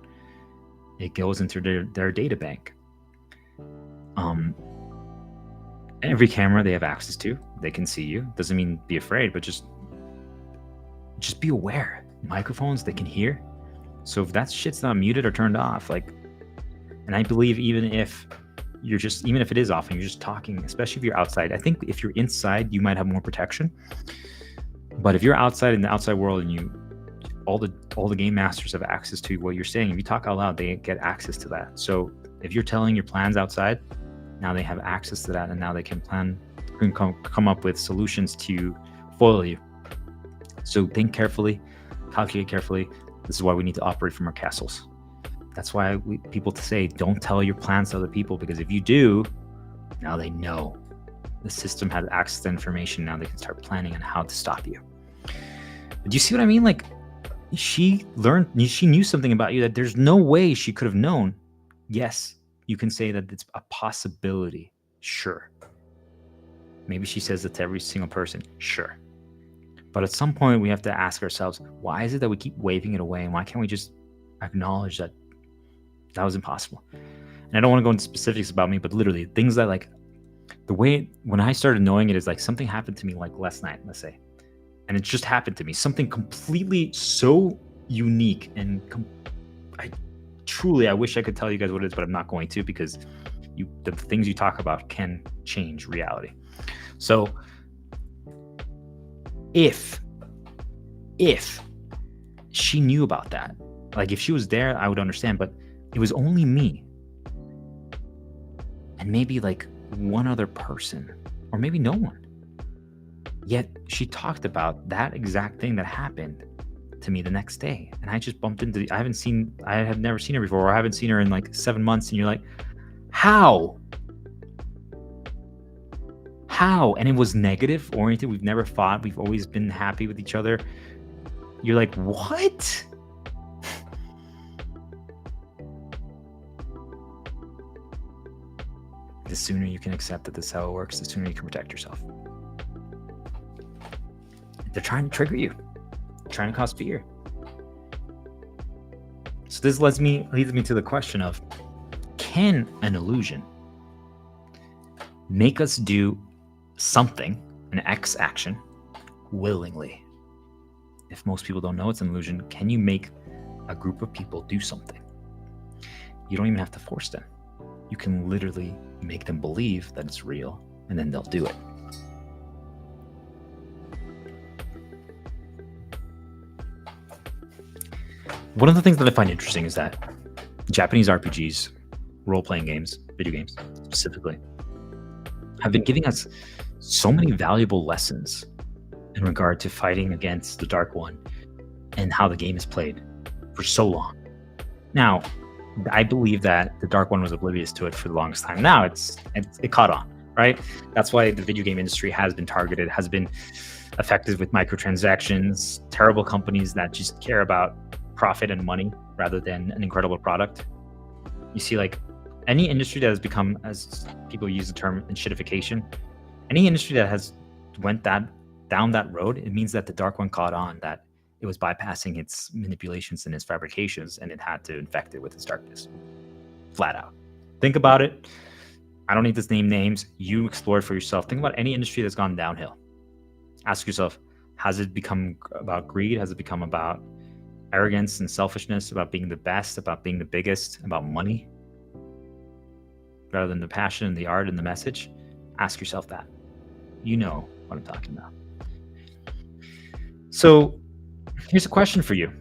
It goes into their data bank. Every camera they have access to, they can see you. Doesn't mean be afraid, but just be aware. Microphones, they can hear. So if that shit's not muted or turned off, like, and I believe even if it is off and you're just talking, especially if you're outside, I think if you're inside, you might have more protection. But if you're outside in the outside world and all the game masters have access to what you're saying, if you talk out loud, they get access to that. So if you're telling your plans outside, now they have access to that, and now they can come up with solutions to foil you. So think carefully, calculate carefully. This is why we need to operate from our castles. That's why people say don't tell your plans to other people, because if you do, now they know. The system has access to information. Now they can start planning on how to stop you. But do you see what I mean? Like, she knew something about you that there's no way she could have known. Yes, you can say that it's a possibility. Sure. Maybe she says it to every single person. Sure. But at some point, we have to ask ourselves, why is it that we keep waving it away? And why can't we just acknowledge that was impossible? And I don't want to go into specifics about me, but literally things that, like, the way when I started knowing it is like something happened to me like last night, let's say. And it just happened to me. Something completely so unique. And I wish I could tell you guys what it is, but I'm not going to, because the things you talk about can change reality. So if she knew about that, like if she was there, I would understand, but it was only me and maybe like one other person, or maybe no one. Yet she talked about that exact thing that happened to me the next day, and I just bumped into I have never seen her before, or I haven't seen her in like 7 months, and you're like, how? And it was negative oriented. We've never fought. We've always been happy with each other. You're like, what? The sooner you can accept that this is how it works, the sooner you can protect yourself. They're trying to trigger you, trying to cause fear. So this leads me to the question of, can an illusion make us do something, an X action, willingly? If most people don't know it's an illusion, can you make a group of people do something? You don't even have to force them. You can literally make them believe that it's real, and then they'll do it. One of the things that I find interesting is that Japanese RPGs role-playing games, video games specifically, have been giving us so many valuable lessons in regard to fighting against the Dark One and how the game is played for so long. Now, I believe that the Dark One was oblivious to it for the longest time. Now it caught on, right? That's why the video game industry has been targeted, has been affected with microtransactions, terrible companies that just care about profit and money rather than an incredible product. You see, like, any industry that has become, as people use the term, shitification, any industry that has went down that road, it means that the Dark One caught on, that it was bypassing its manipulations and its fabrications, and it had to infect it with its darkness. Flat out. Think about it. I don't need to name names. You explore it for yourself. Think about any industry that's gone downhill. Ask yourself, has it become about greed? Has it become about arrogance and selfishness, about being the best, about being the biggest, about money, rather than the passion and the art and the message? Ask yourself that. You know what I'm talking about. So here's a question for you.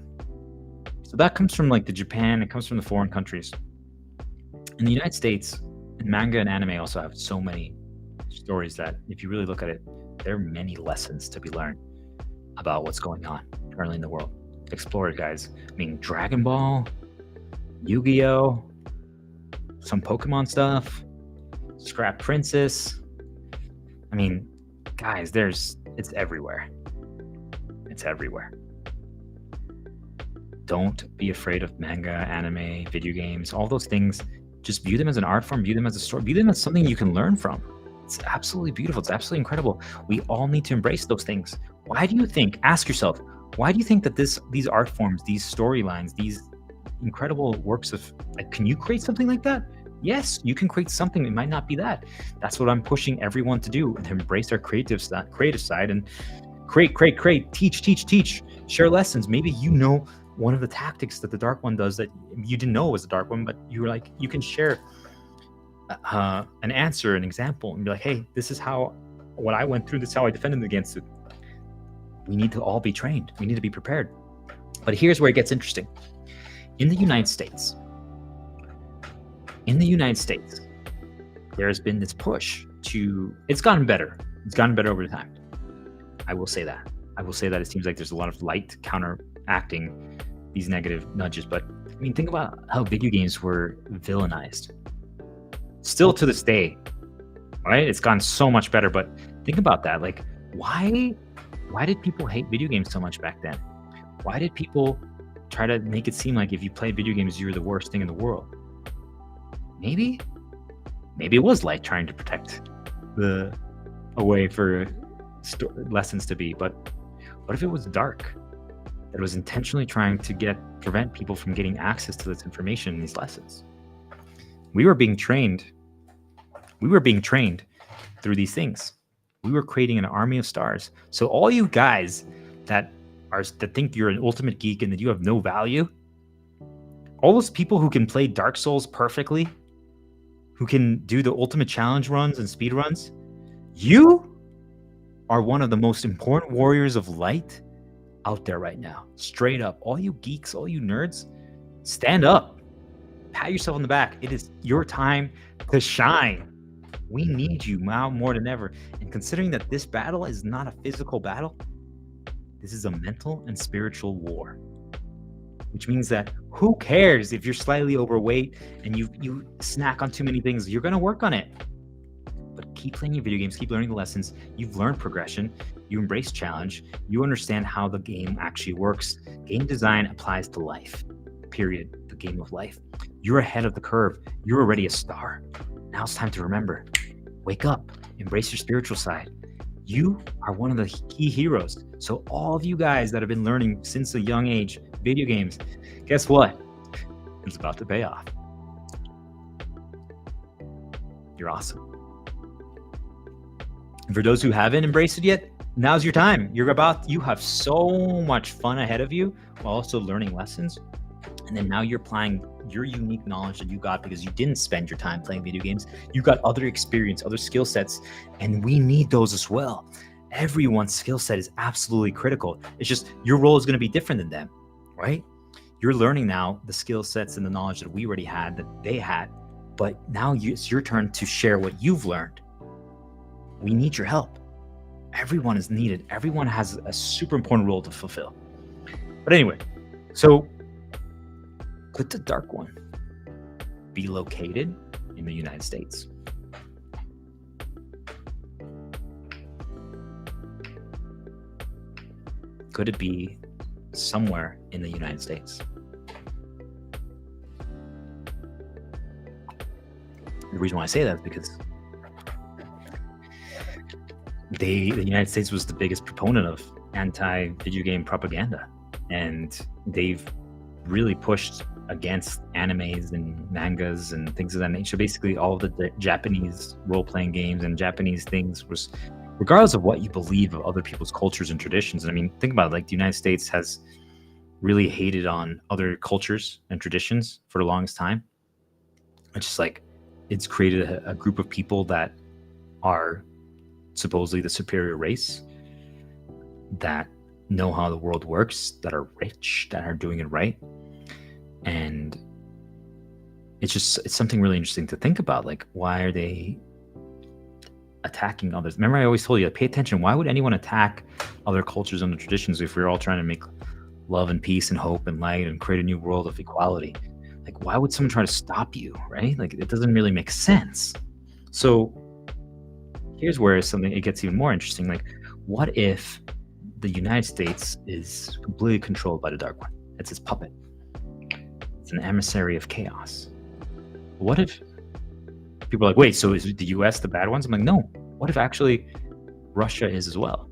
So that comes from like the Japan, it comes from the foreign countries. In the United States, manga and anime also have so many stories that if you really look at it, there are many lessons to be learned about what's going on currently in the world. Explore it, guys. I mean, Dragon Ball, Yu-Gi-Oh!, some Pokemon stuff, Scrap Princess. I mean, guys, it's everywhere. It's everywhere. Don't be afraid of manga, anime, video games, all those things. Just view them as an art form, view them as a story, view them as something you can learn from. It's absolutely beautiful. It's absolutely incredible. We all need to embrace those things. Why do you think, ask yourself, why do you think that these art forms, these storylines, these incredible works of, like, can you create something like that? Yes, you can create something. It might not be that. That's what I'm pushing everyone to do, to embrace our creative side and create, teach, share lessons. Maybe you know one of the tactics that the Dark One does that you didn't know was the Dark One, but you were like, you can share an answer, an example, and be like, hey, this is what I went through, this is how I defended against it. We need to all be trained. We need to be prepared. But here's where it gets interesting. In the United States, there has been this push to, it's gotten better. It's gotten better over time. I will say that. It seems like there's a lot of light counteracting these negative nudges. But I mean, think about how video games were villainized. Still to this day, right? It's gotten so much better, but think about that. Like, why did people hate video games so much back then? Why did people try to make it seem like if you played video games, you were the worst thing in the world? Maybe it was light trying to protect a way for lessons to be, but what if it was dark? That was intentionally trying to prevent people from getting access to this information and these lessons. We were being trained through these things. We were creating an army of stars. So all you guys that think you're an ultimate geek and that you have no value, all those people who can play Dark Souls perfectly, who can do the ultimate challenge runs and speed runs, you are one of the most important warriors of light out there right now. Straight up. All you geeks, all you nerds, stand up. Pat yourself on the back. It is your time to shine. We need you now more than ever. And considering that this battle is not a physical battle, this is a mental and spiritual war. Which means that who cares if you're slightly overweight and you snack on too many things? You're going to work on it. But keep playing your video games, keep learning the lessons. You've learned progression. You embrace challenge. You understand how the game actually works. Game design applies to life, period. The game of life. You're ahead of the curve. You're already a star. Now it's time to remember. Wake up. Embrace your spiritual side. You are one of the key heroes. So all of you guys that have been learning since a young age, video games, guess what? It's about to pay off. You're awesome. And for those who haven't embraced it yet, now's your time. You have so much fun ahead of you while also learning lessons. And then now you're applying your unique knowledge that you got because you didn't spend your time playing video games. You got other experience, other skill sets, and we need those as well. Everyone's skill set is absolutely critical. It's just your role is going to be different than them, right? You're learning now the skill sets and the knowledge that we already had, that they had, But now it's your turn to share what you've learned. We need your help. Everyone is needed. Everyone has a super important role to fulfill. But anyway, so could the Dark One be located in the United States? Could it be somewhere in the United States? The reason why I say that is because the United States was the biggest proponent of anti-video game propaganda, and they've really pushed against animes and mangas and things of that nature. Basically, all of the Japanese role-playing games and Japanese things was, regardless of what you believe of other people's cultures and traditions. And I mean, think about it, like the United States has really hated on other cultures and traditions for the longest time. It's just like, it's created a group of people that are supposedly the superior race, that know how the world works, that are rich, that are doing it right. And it's something really interesting to think about. Like, why are they attacking others? Remember, I always told you, pay attention. Why would anyone attack other cultures and traditions if we're all trying to make love and peace and hope and light and create a new world of equality? Like, why would someone try to stop you, right? Like, it doesn't really make sense. So here's where it gets even more interesting. Like, what if the United States is completely controlled by the Dark One? It's his puppet. It's an emissary of chaos. What if people are like, wait, so is the US the bad ones? I'm like, no. What if actually Russia is as well?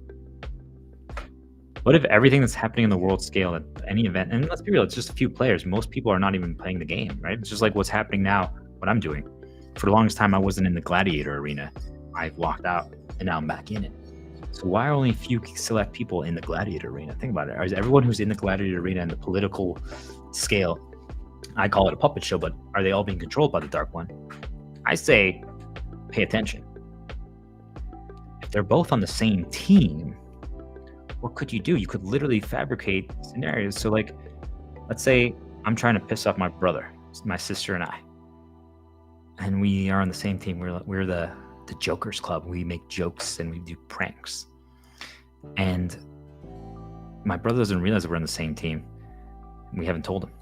What if everything that's happening in the world scale at any event, and let's be real, it's just a few players. Most people are not even playing the game, right? It's just like what's happening now, what I'm doing. For the longest time, I wasn't in the gladiator arena. I walked out, and now I'm back in it. So why are only a few select people in the gladiator arena? Think about it. Is everyone who's in the gladiator arena and the political scale, I call it a puppet show, but are they all being controlled by the Dark One? I say, pay attention. If they're both on the same team, what could you do? You could literally fabricate scenarios. So like, let's say I'm trying to piss off my brother, my sister and I, and we are on the same team. We're the Jokers Club. We make jokes and we do pranks. And my brother doesn't realize that we're on the same team. We haven't told him.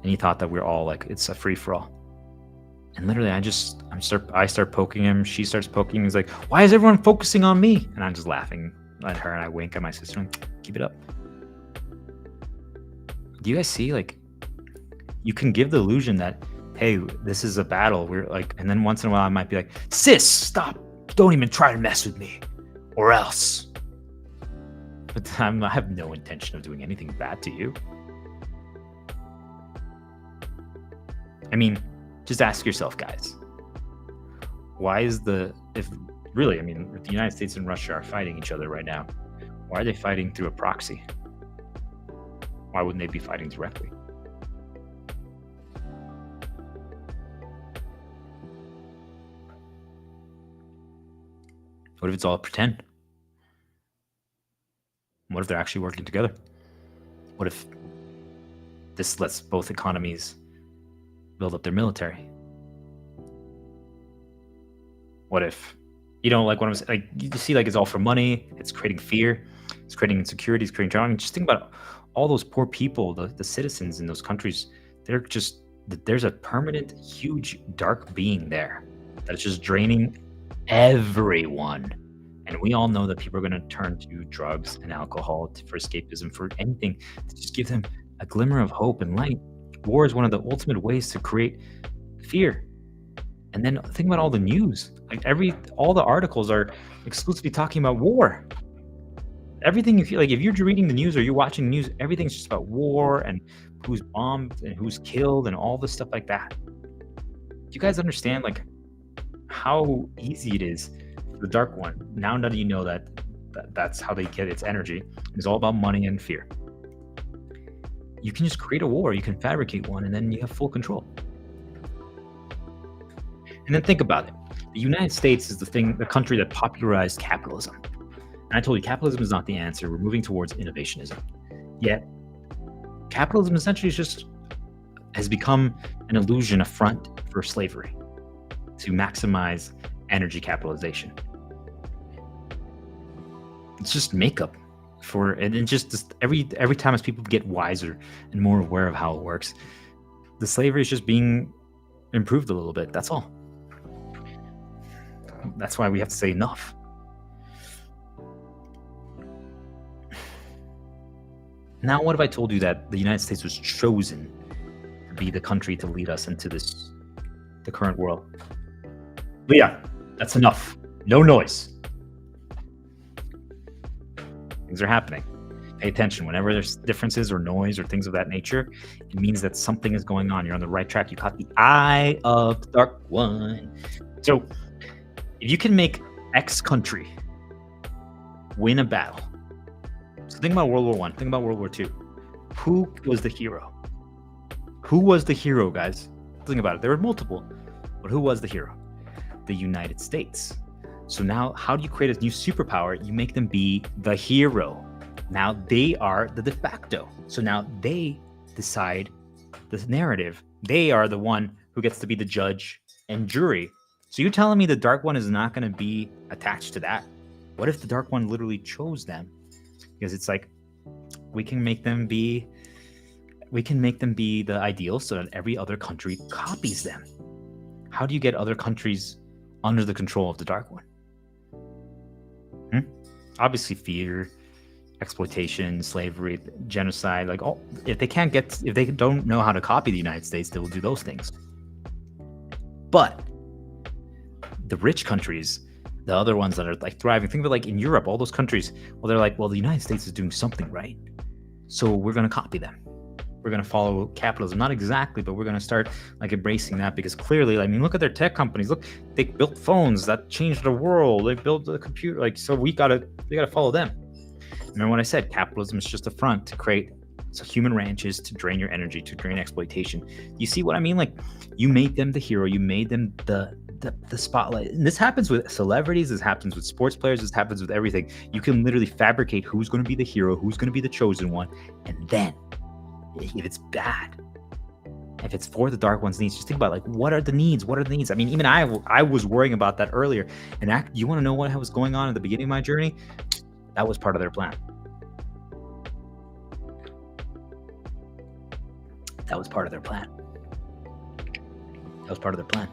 And he thought that we're all like, it's a free for all. And literally I start poking him. She starts poking me. He's like, why is everyone focusing on me? And I'm just laughing at her, and I wink at my sister and keep it up. Do you guys see, like, you can give the illusion that, hey, this is a battle. We're like, and then once in a while I might be like, sis, stop. Don't even try to mess with me or else. But I have no intention of doing anything bad to you. I mean, just ask yourself, guys. Why is if the United States and Russia are fighting each other right now, why are they fighting through a proxy? Why wouldn't they be fighting directly? What if it's all pretend? What if they're actually working together? What if this lets both economies build up their military? What if, like what I'm saying, like, you see, like, it's all for money, it's creating fear, it's creating insecurity, it's creating trauma. I mean, just think about all those poor people, the citizens in those countries. There's a permanent, huge, dark being there that's just draining everyone. And we all know that people are going to turn to drugs and alcohol for escapism, for anything to just give them a glimmer of hope and light. War is one of the ultimate ways to create fear. And then think about all the news. Like, all the articles are exclusively talking about war. Everything, if you're reading the news or you're watching the news, everything's just about war and who's bombed and who's killed and all this stuff like that. Do you guys understand, like, how easy it is for the Dark One, now that you know that's how they get its energy, it's all about money and fear. You can just create a war, you can fabricate one, and then you have full control. And then think about it. The United States is the country that popularized capitalism. And I told you, capitalism is not the answer. We're moving towards innovationism. Yet, capitalism essentially is just has become an illusion, a front for slavery to maximize energy capitalization. It's just makeup for, and just every time as people get wiser and more aware of how it works, the slavery is just being improved a little bit. That's all. That's why we have to say enough. Now, what if I told you that the United States was chosen to be the country to lead us into the current world? Leah, that's enough. No noise. Things are happening. Pay attention. Whenever there's differences or noise or things of that nature, it means that something is going on. You're on the right track. You caught the eye of the dark one. So if you can make X country win a battle, so think about World War I, think about World War II. Who was the hero? Who was the hero, guys? Think about it. There were multiple, but who was the hero? The United States. So now, how do you create a new superpower? You make them be the hero. Now they are the de facto. So now they decide the narrative. They are the one who gets to be the judge and jury. So you're telling me the Dark One is not going to be attached to that? What if the Dark One literally chose them? Because it's like, we can make them be the ideal so that every other country copies them. How do you get other countries under the control of the Dark One? Obviously fear, exploitation, slavery, genocide, like all. If they don't know how to copy the United States, they will do those things. But the rich countries, the other ones that are like thriving, think of it like in Europe, all those countries, well, they're like, well, the United States is doing something right, so we're going to copy them. We're going to follow capitalism. Not exactly, but we're going to start like embracing that, because clearly, I mean, look at their tech companies. Look, they built phones that changed the world. They built the computer, like, so we gotta follow them. Remember what I said? Capitalism is just a front to create human ranches to drain your energy, to drain exploitation. You see what I mean? Like, you made them the hero. You made them the spotlight. And this happens with celebrities. This happens with sports players. This happens with everything. You can literally fabricate who's going to be the hero, who's going to be the chosen one, and then if it's bad, if it's for the Dark One's needs, just think about, like, what are the needs? What are the needs? I mean, even I was worrying about that earlier. And you want to know what was going on at the beginning of my journey? That was part of their plan. That was part of their plan. That was part of their plan.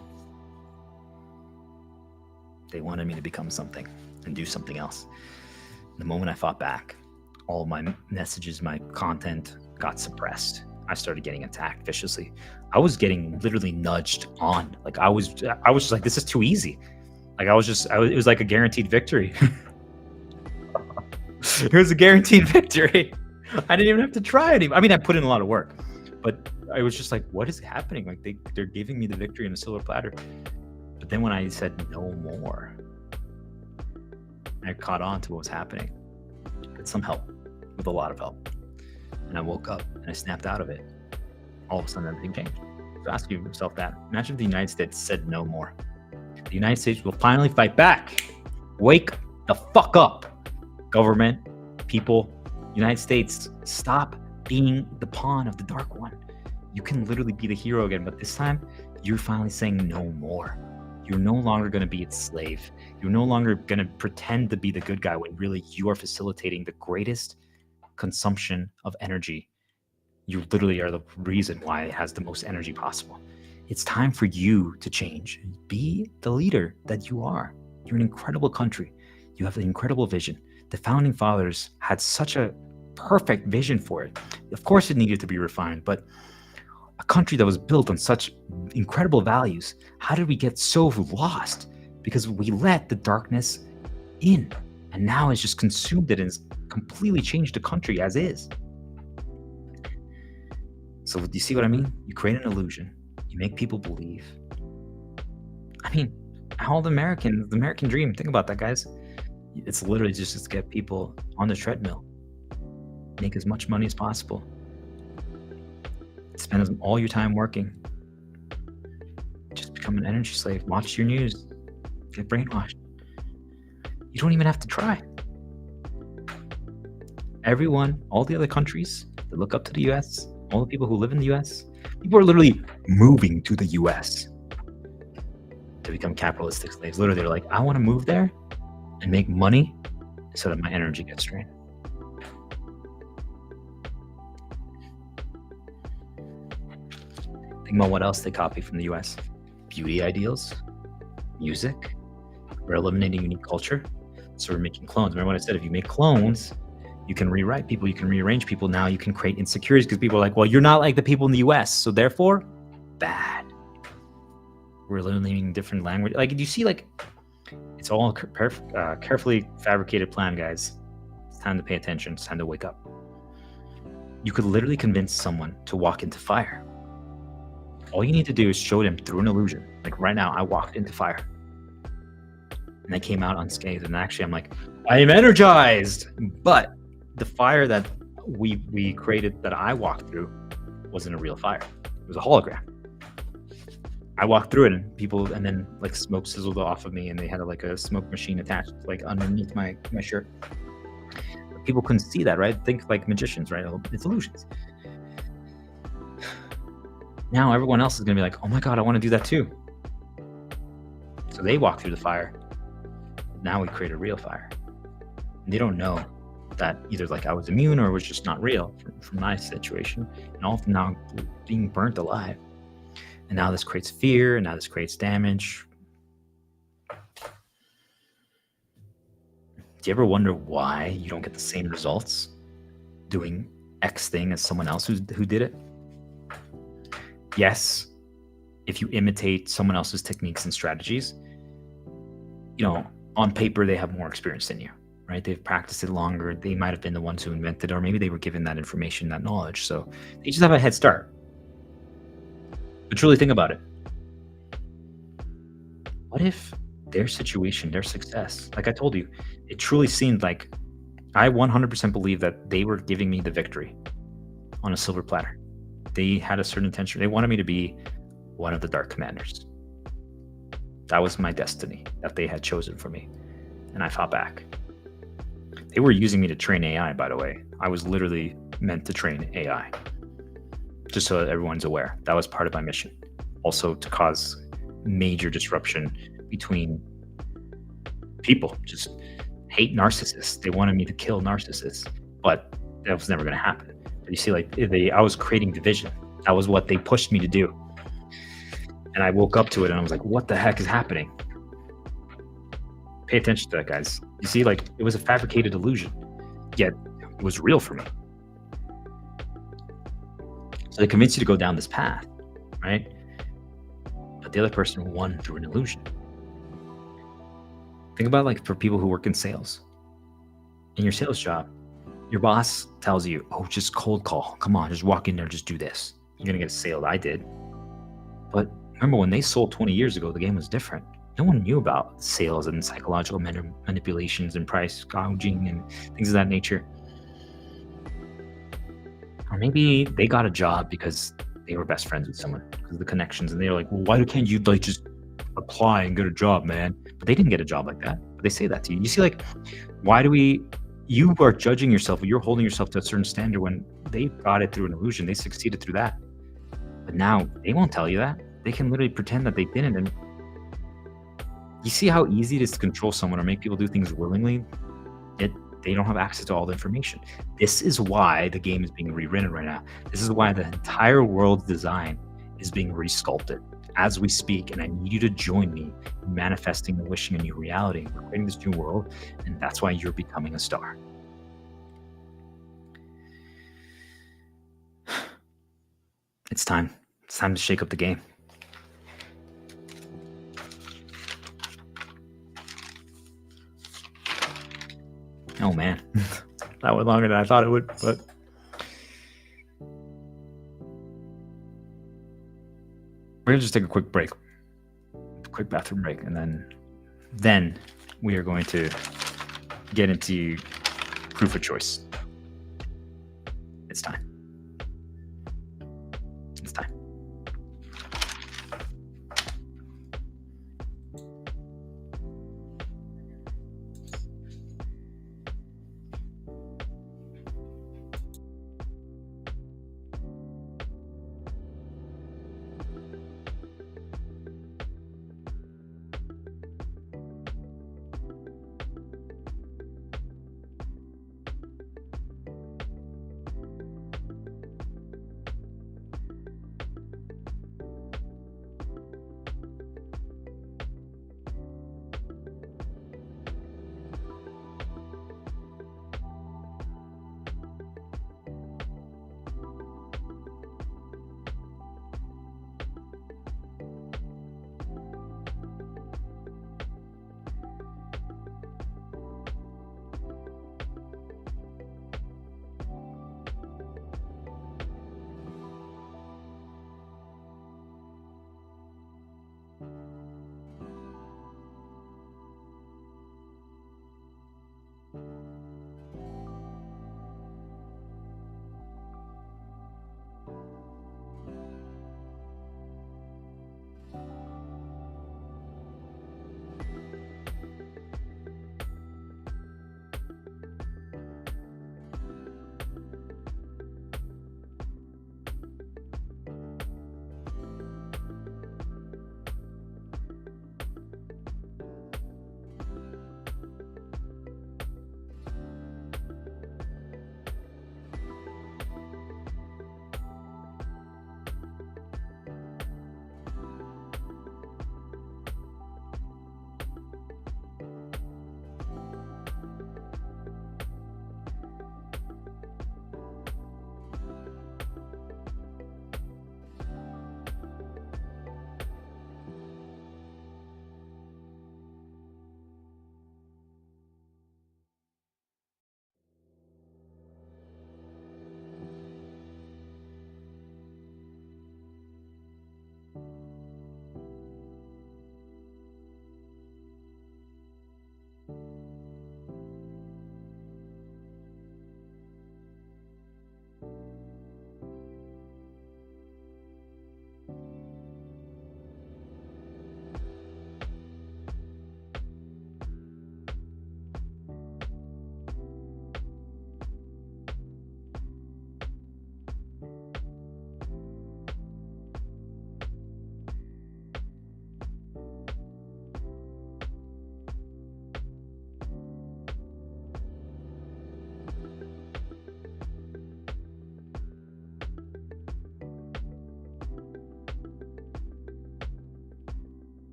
They wanted me to become something and do something else. The moment I fought back, all of my messages, my content got suppressed. I started getting attacked viciously. I was getting literally nudged on. Like, I was just like, this is too easy. Like, it was like a guaranteed victory. It was a guaranteed victory. I didn't even have to try anymore. I mean, I put in a lot of work, but I was just like, what is happening? Like, they're giving me the victory in a silver platter. But then when I said no more, I caught on to what was happening with some help, with a lot of help. And I woke up and I snapped out of it. All of a sudden, everything changed. So ask yourself that. Imagine if the United States said no more. The United States will finally fight back. Wake the fuck up, government, people. United States, stop being the pawn of the Dark One. You can literally be the hero again, but this time, you're finally saying no more. You're no longer going to be its slave. You're no longer going to pretend to be the good guy when really you are facilitating the greatest consumption of energy. You literally are the reason why it has the most energy possible. It's time for you to change. Be the leader that you are. You're an incredible country. You have an incredible vision. The founding fathers had such a perfect vision for it. Of course, it needed to be refined, but a country that was built on such incredible values, how did we get so lost? Because we let the darkness in, and now it's just consumed it and it's completely changed the country as is. So do you see what I mean? You create an illusion. You make people believe. I mean, all the American dream, think about that, guys. It's literally just to get people on the treadmill. Make as much money as possible. Spend all your time working. Just become an energy slave. Watch your news. Get brainwashed. You don't even have to try. Everyone, all the other countries that look up to the US, all the people who live in the US, People are literally moving to the US to become capitalistic slaves. Literally, they're like, I want to move there and make money so that my energy gets drained. Think about what else they copy from the US. Beauty ideals, music. We're eliminating unique culture. So we're making clones. Remember what I said? If you make clones, you can rewrite people, you can rearrange people. Now you can create insecurities because people are like, well, you're not like the people in the US. So therefore, bad. We're eliminating different language. Like, do you see, like, it's all carefully fabricated plan, guys. It's time to pay attention. It's time to wake up. You could literally convince someone to walk into fire. All you need to do is show them through an illusion. Like right now, I walked into fire and I came out unscathed. And actually, I'm like, I am energized. But the fire that we created, that I walked through, wasn't a real fire. It was a hologram. I walked through it, and then like smoke sizzled off of me, and they had like a smoke machine attached like underneath my shirt. But people couldn't see that, right? Think like magicians, right? It's illusions. Now everyone else is gonna be like, oh my God, I want to do that too. So they walk through the fire. Now we create a real fire. And they don't know that either like I was immune or it was just not real from my situation. And all of them now being burnt alive. And now this creates fear, and now this creates damage. Do you ever wonder why you don't get the same results doing X thing as someone else who did it? Yes, if you imitate someone else's techniques and strategies, on paper, they have more experience than you, right? They've practiced it longer. They might have been the ones who invented it, or maybe they were given that information, that knowledge. So they just have a head start. But truly think about it. What if their situation, their success, like I told you, it truly seemed like I 100% believe that they were giving me the victory on a silver platter. They had a certain intention. They wanted me to be one of the Dark Commanders. That was my destiny that they had chosen for me. And I fought back. They were using me to train AI, by the way. I was literally meant to train AI. Just so that everyone's aware. That was part of my mission. Also to cause major disruption between people. Just hate narcissists. They wanted me to kill narcissists. But that was never going to happen. But you see, like, I was creating division. That was what they pushed me to do. And I woke up to it and I was like, what the heck is happening? Pay attention to that, guys. You see, like, it was a fabricated illusion, yet it was real for me. So they convinced you to go down this path, right? But the other person won through an illusion. Think about, like, for people who work in sales. In your sales job, your boss tells you, oh, just cold call. Come on, just walk in there, just do this. You're going to get a sale. I did. But remember, when they sold 20 years ago, the game was different. No one knew about sales and psychological manipulations and price gouging and things of that nature. Or maybe they got a job because they were best friends with someone, because of the connections. And they were like, well, why can't you like just apply and get a job, man? But they didn't get a job like that. But they say that to you. You see, like, why do you are judging yourself, you're holding yourself to a certain standard when they got it through an illusion. They succeeded through that. But now they won't tell you that. They can literally pretend that they didn't. And you see how easy it is to control someone or make people do things willingly? They don't have access to all the information. This is why the game is being rewritten right now. This is why the entire world's design is being resculpted as we speak. And I need you to join me in manifesting and wishing a new reality. We're creating this new world, and that's why you're becoming a star. It's time. It's time to shake up the game. Oh man, that went longer than I thought it would, but we're gonna just take a quick break, quick bathroom break, and then we are going to get into proof of choice. It's time. It's time.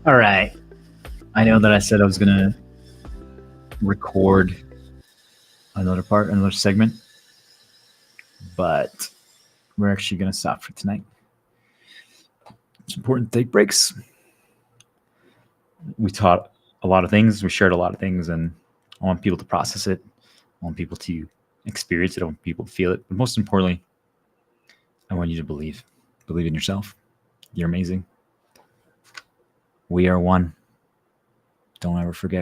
All right. I know that I said I was going to record another segment, but we're actually going to stop for tonight. It's important to take breaks. We taught a lot of things, we shared a lot of things, and I want people to process it. I want people to experience it. I want people to feel it. But most importantly, I want you to believe. Believe in yourself. You're amazing. We are one. Don't ever forget.